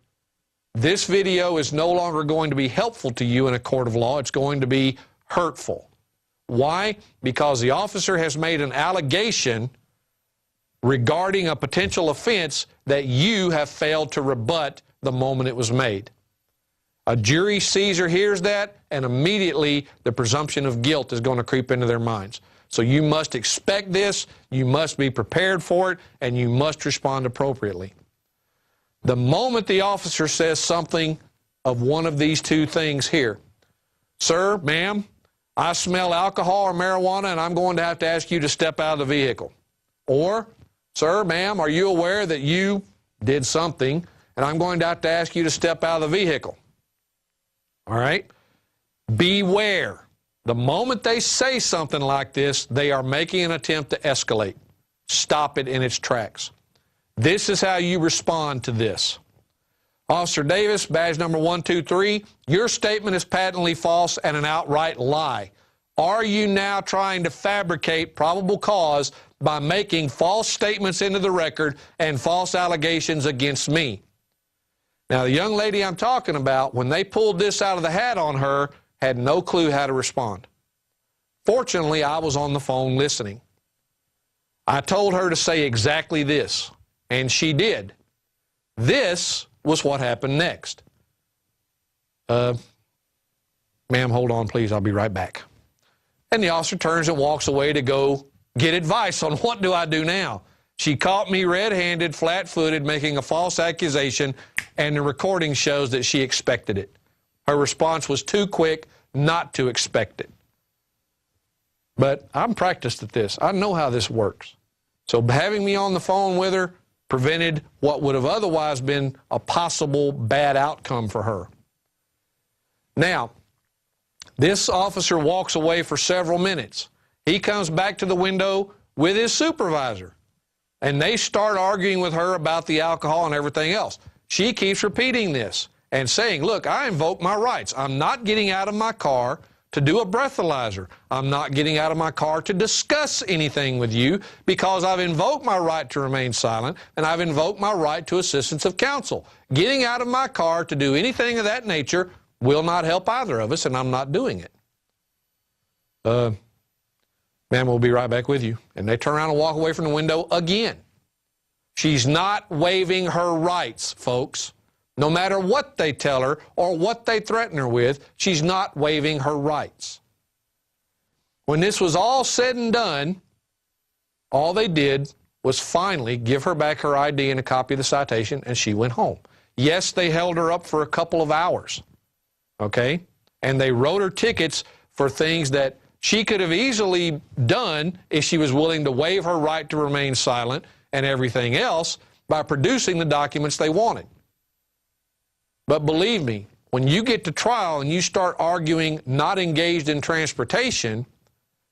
this video is no longer going to be helpful to you in a court of law. It's going to be hurtful. Why? Because the officer has made an allegation regarding a potential offense that you have failed to rebut the moment it was made. A jury sees or hears that, and immediately the presumption of guilt is going to creep into their minds. So you must expect this, you must be prepared for it, and you must respond appropriately. The moment the officer says something of one of these 2 things here, sir, ma'am, I smell alcohol or marijuana, and I'm going to have to ask you to step out of the vehicle. Or, sir, ma'am, are you aware that you did something, and I'm going to have to ask you to step out of the vehicle? All right? Beware. The moment they say something like this, they are making an attempt to escalate. Stop it in its tracks. This is how you respond to this. Officer Davis, badge number 123, your statement is patently false and an outright lie. Are you now trying to fabricate probable cause by making false statements into the record and false allegations against me? Now, the young lady I'm talking about, when they pulled this out of the hat on her, had no clue how to respond. Fortunately, I was on the phone listening. I told her to say exactly this, and she did. This was what happened next. Ma'am, hold on, please. I'll be right back. And the officer turns and walks away to go get advice on what do I do now. She caught me red-handed, flat-footed, making a false accusation, and the recording shows that she expected it. Her response was too quick not to expect it. But I'm practiced at this. I know how this works. So having me on the phone with her prevented what would have otherwise been a possible bad outcome for her. Now, this officer walks away for several minutes. He comes back to the window with his supervisor, and they start arguing with her about the alcohol and everything else. She keeps repeating this and saying, look, I invoke my rights. I'm not getting out of my car to do a breathalyzer. I'm not getting out of my car to discuss anything with you because I've invoked my right to remain silent and I've invoked my right to assistance of counsel. Getting out of my car to do anything of that nature will not help either of us, and I'm not doing it. Ma'am, we'll be right back with you. And they turn around and walk away from the window again. She's not waiving her rights, folks. No matter what they tell her or what they threaten her with, she's not waiving her rights. When this was all said and done, all they did was finally give her back her ID and a copy of the citation, and she went home. Yes, they held her up for a couple of hours, okay? And they wrote her tickets for things that she could have easily done if she was willing to waive her right to remain silent and everything else by producing the documents they wanted. But believe me, when you get to trial and you start arguing not engaged in transportation,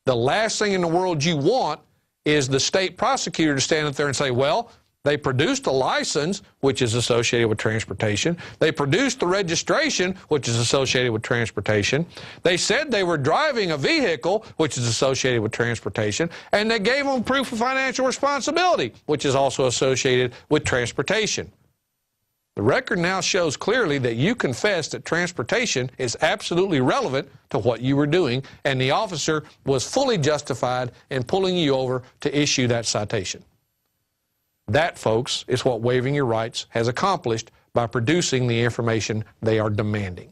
the last thing in the world you want is the state prosecutor to stand up there and say, well, They produced a license, which is associated with transportation. They produced the registration, which is associated with transportation. They said they were driving a vehicle, which is associated with transportation. And they gave them proof of financial responsibility, which is also associated with transportation. The record now shows clearly that you confessed that transportation is absolutely relevant to what you were doing, and the officer was fully justified in pulling you over to issue that citation. That, folks, is what waiving your rights has accomplished by producing the information they are demanding.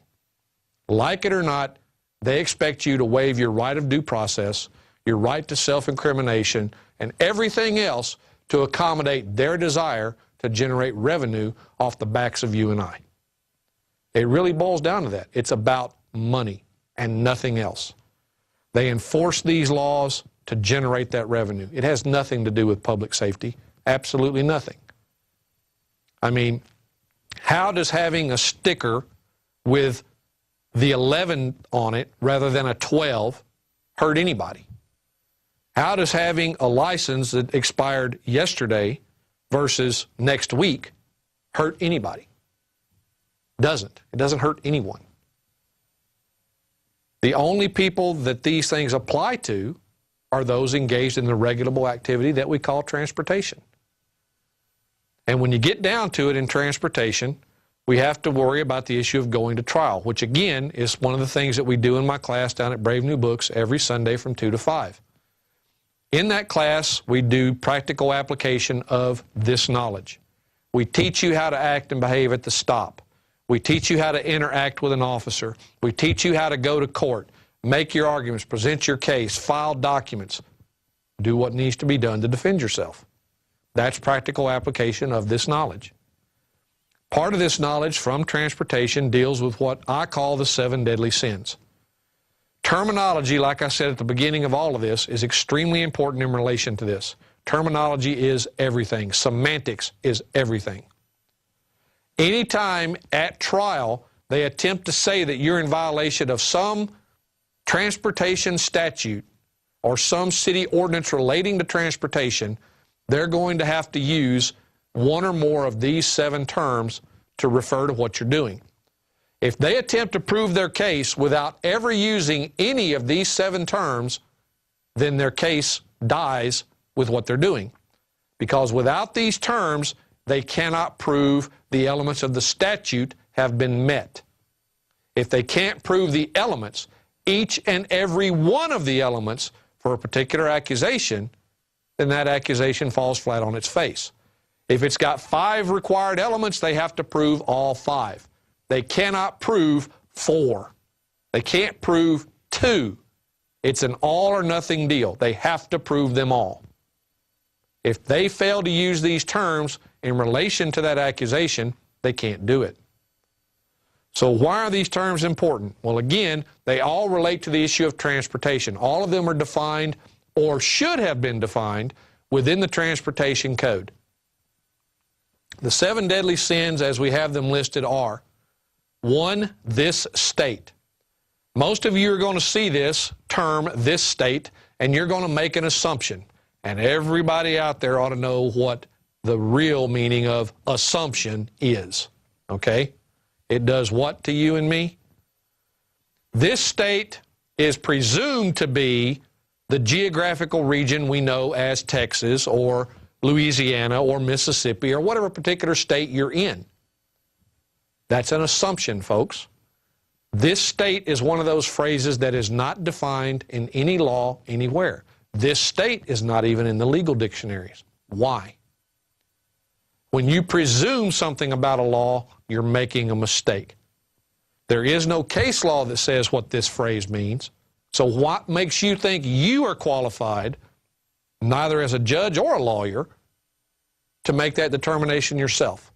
Like it or not, they expect you to waive your right of due process, your right to self-incrimination, and everything else to accommodate their desire to generate revenue off the backs of you and I. It really boils down to that. It's about money and nothing else. They enforce these laws to generate that revenue. It has nothing to do with public safety. Absolutely nothing. I mean, how does having a sticker with the 11 on it rather than a 12 hurt anybody? How does having a license that expired yesterday versus next week hurt anybody? Doesn't. It doesn't hurt anyone. The only people that these things apply to are those engaged in the regulable activity that we call transportation. And when you get down to it in transportation, we have to worry about the issue of going to trial, which again is one of the things that we do in my class down at Brave New Books every Sunday from 2 to 5. In that class, we do practical application of this knowledge. We teach you how to act and behave at the stop. We teach you how to interact with an officer. We teach you how to go to court, make your arguments, present your case, file documents, do what needs to be done to defend yourself. That's practical application of this knowledge. Part of this knowledge from transportation deals with what I call the 7 deadly sins. Terminology, like I said at the beginning of all of this, is extremely important in relation to this. Terminology is everything. Semantics is everything. Anytime at trial they attempt to say that you're in violation of some transportation statute or some city ordinance relating to transportation, they're going to have to use one or more of these 7 terms to refer to what you're doing. If they attempt to prove their case without ever using any of these 7 terms, then their case dies with what they're doing. Because without these terms, they cannot prove the elements of the statute have been met. If they can't prove the elements, each and every one of the elements for a particular accusation, then that accusation falls flat on its face. If it's got 5 required elements, they have to prove all 5. They cannot prove 4. They can't prove 2. It's an all or nothing deal. They have to prove them all. If they fail to use these terms in relation to that accusation, they can't do it. So why are these terms important? Well, again, they all relate to the issue of transportation. All of them are defined or should have been defined within the Transportation Code. The 7 deadly sins as we have them listed are: 1, this state. Most of you are going to see this term, this state, and you're going to make an assumption. And everybody out there ought to know what the real meaning of assumption is. Okay? It does what to you and me? This state is presumed to be the geographical region we know as Texas or Louisiana or Mississippi or whatever particular state you're in. That's an assumption, folks. This state is one of those phrases that is not defined in any law anywhere. This state is not even in the legal dictionaries. Why? When you presume something about a law, you're making a mistake. There is no case law that says what this phrase means. So what makes you think you are qualified, neither as a judge or a lawyer, to make that determination yourself?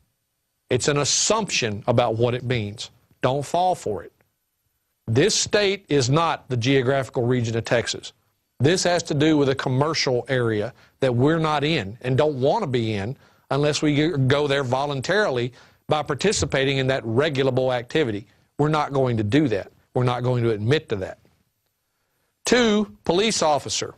It's an assumption about what it means. Don't fall for it. This state is not the geographical region of Texas. This has to do with a commercial area that we're not in and don't want to be in unless we go there voluntarily by participating in that regulable activity. We're not going to do that. We're not going to admit to that. 2, police officer.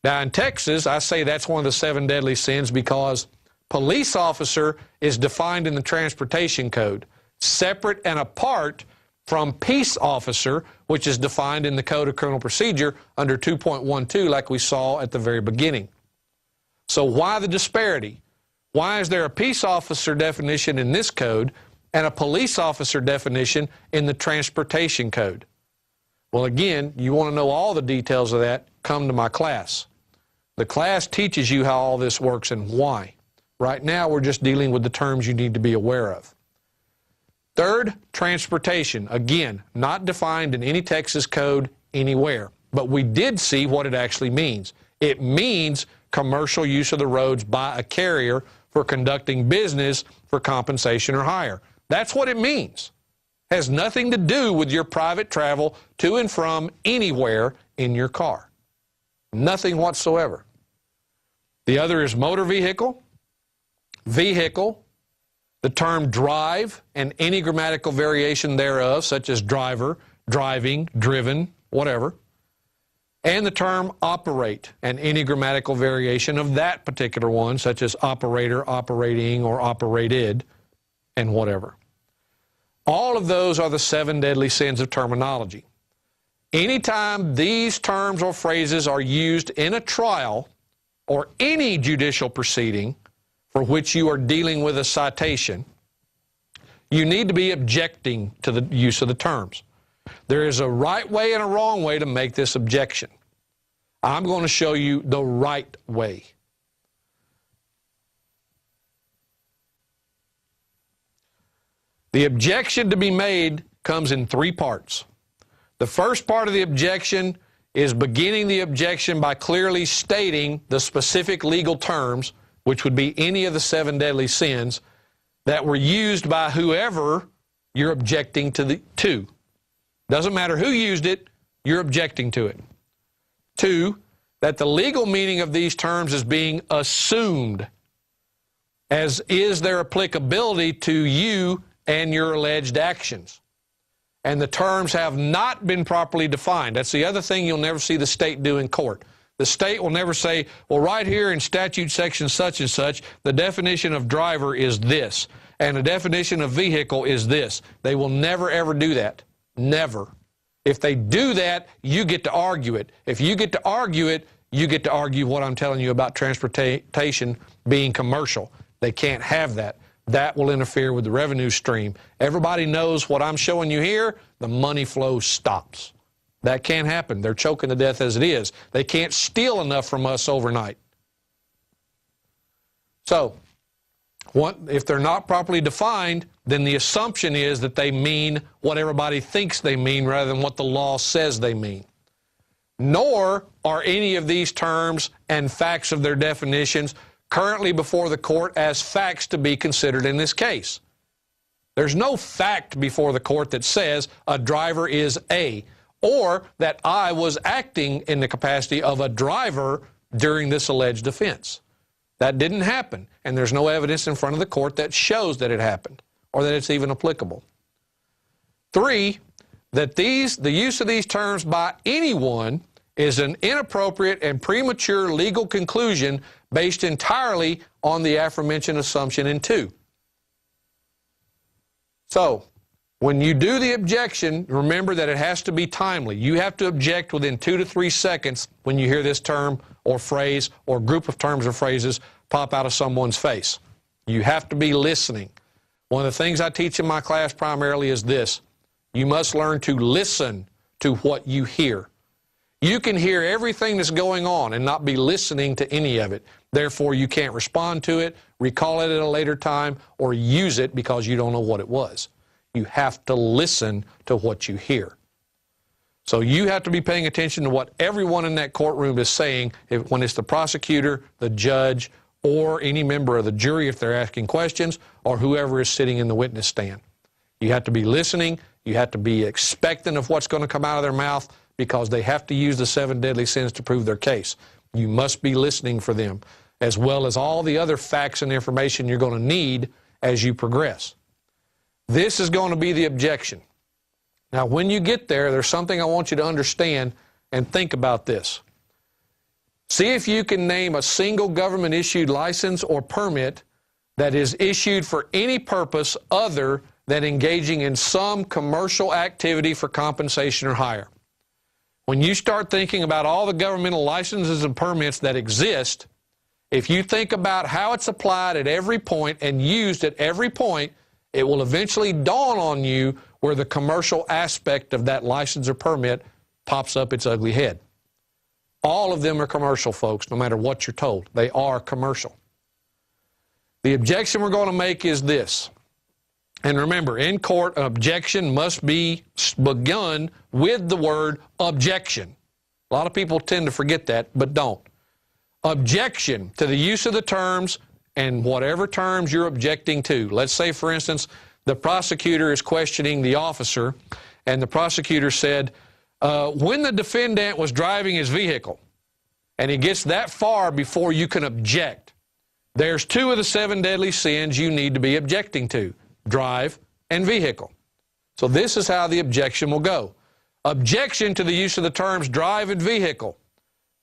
Now in Texas, I say that's one of the 7 deadly sins because Police officer is defined in the Transportation Code, separate and apart from peace officer, which is defined in the Code of Criminal Procedure under 2.12, like we saw at the very beginning. So why the disparity? Why is there a peace officer definition in this code and a police officer definition in the Transportation Code? Well, again, you want to know all the details of that, come to my class. The class teaches you how all this works and why. Right now, we're just dealing with the terms you need to be aware of. Third, transportation. Again, not defined in any Texas code anywhere, but we did see what it actually means. It means commercial use of the roads by a carrier for conducting business for compensation or hire. That's what it means. Has nothing to do with your private travel to and from anywhere in your car. Nothing whatsoever. The other is motor vehicle, vehicle, the term drive and any grammatical variation thereof, such as driver, driving, driven, whatever, and the term operate and any grammatical variation of that particular one, such as operator, operating, or operated, and whatever. All of those are the 7 deadly sins of terminology. Anytime these terms or phrases are used in a trial or any judicial proceeding for which you are dealing with a citation, you need to be objecting to the use of the terms. There is a right way and a wrong way to make this objection. I'm going to show you the right way. The objection to be made comes in 3 parts. The first part of the objection is beginning the objection by clearly stating the specific legal terms, which would be any of the 7 deadly sins, that were used by whoever you're objecting to. Doesn't matter who used it, you're objecting to it. 2, that the legal meaning of these terms is being assumed, as is their applicability to you and your alleged actions. And the terms have not been properly defined. That's the other thing you'll never see the state do in court. The state will never say, well, right here in statute section such and such, the definition of driver is this, and the definition of vehicle is this. They will never, ever do that. Never. If they do that, you get to argue it. If you get to argue it, you get to argue what I'm telling you about transportation being commercial. They can't have that. That will interfere with the revenue stream. Everybody knows what I'm showing you here, the money flow stops. That can't happen. They're choking to death as it is. They can't steal enough from us overnight. So, if they're not properly defined, then the assumption is that they mean what everybody thinks they mean rather than what the law says they mean. Nor are any of these terms and facts of their definitions currently before the court as facts to be considered in this case. There's no fact before the court that says a driver is A, or that I was acting in the capacity of a driver during this alleged offense. That didn't happen, and there's no evidence in front of the court that shows that it happened, or that it's even applicable. 3, that the use of these terms by anyone is an inappropriate and premature legal conclusion based entirely on the aforementioned assumption in 2. So, when you do the objection, remember that it has to be timely. You have to object within 2 to 3 seconds when you hear this term or phrase or group of terms or phrases pop out of someone's face. You have to be listening. One of the things I teach in my class primarily is this. You must learn to listen to what you hear. You can hear everything that's going on and not be listening to any of it. Therefore, you can't respond to it, recall it at a later time, or use it because you don't know what it was. You have to listen to what you hear. So you have to be paying attention to what everyone in that courtroom is saying when it's the prosecutor, the judge, or any member of the jury if they're asking questions, or whoever is sitting in the witness stand. You have to be listening. You have to be expectant of what's going to come out of their mouth because they have to use the 7 deadly sins to prove their case. You must be listening for them, as well as all the other facts and information you're going to need as you progress. This is going to be the objection. Now, when you get there, there's something I want you to understand and think about this. See if you can name a single government-issued license or permit that is issued for any purpose other than engaging in some commercial activity for compensation or hire. When you start thinking about all the governmental licenses and permits that exist, if you think about how it's applied at every point and used at every point, it will eventually dawn on you where the commercial aspect of that license or permit pops up its ugly head. All of them are commercial, folks, no matter what you're told. They are commercial. The objection we're going to make is this. And remember, in court, an objection must be begun with the word objection. A lot of people tend to forget that, but don't. Objection to the use of the terms and whatever terms you're objecting to. Let's say, for instance, the prosecutor is questioning the officer, and the prosecutor said, when the defendant was driving his vehicle, and he gets that far before you can object, there's two of the 7 deadly sins you need to be objecting to: drive and vehicle. So this is how the objection will go. Objection to the use of the terms drive and vehicle.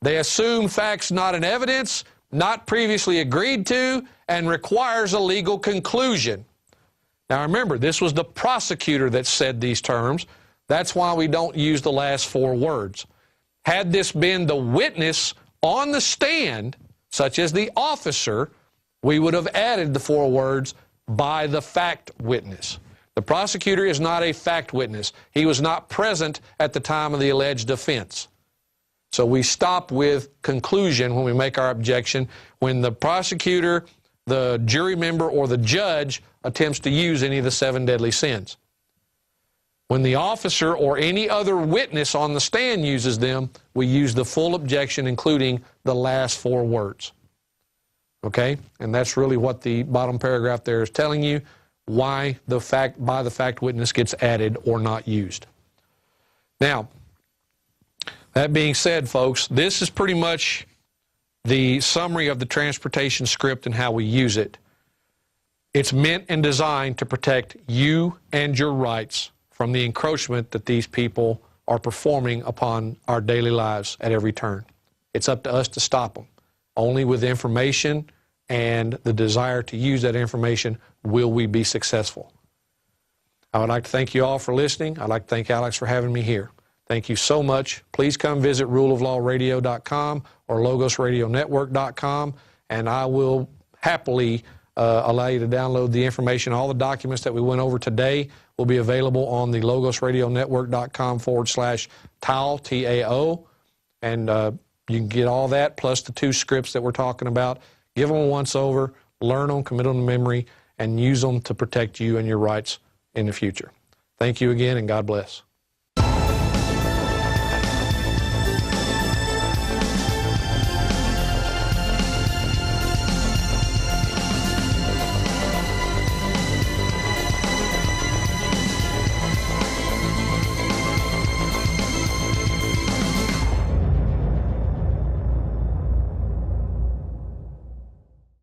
They assume facts not in evidence, not previously agreed to, and requires a legal conclusion. Now remember, this was the prosecutor that said these terms. That's why we don't use the last 4 words. Had this been the witness on the stand, such as the officer, we would have added the 4 words, by the fact witness. The prosecutor is not a fact witness. He was not present at the time of the alleged offense. So we stop with conclusion when we make our objection when the prosecutor, the jury member, or the judge attempts to use any of the 7 deadly sins. When the officer or any other witness on the stand uses them, we use the full objection, including the last 4 words. Okay? And that's really what the bottom paragraph there is telling you, why the fact by the fact witness gets added or not used. Now, that being said, folks, this is pretty much the summary of the transportation script and how we use it. It's meant and designed to protect you and your rights from the encroachment that these people are performing upon our daily lives at every turn. It's up to us to stop them. Only with information and the desire to use that information will we be successful. I would like to thank you all for listening. I'd like to thank Alex for having me here. Thank you so much. Please come visit ruleoflawradio.com or logosradionetwork.com, and I will happily allow you to download the information. All the documents that we went over today will be available on the logosradionetwork.com/TAO, T-A-O, and you can get all that plus the 2 scripts that we're talking about. Give them a once over, learn them, commit them to memory, and use them to protect you and your rights in the future. Thank you again, and God bless.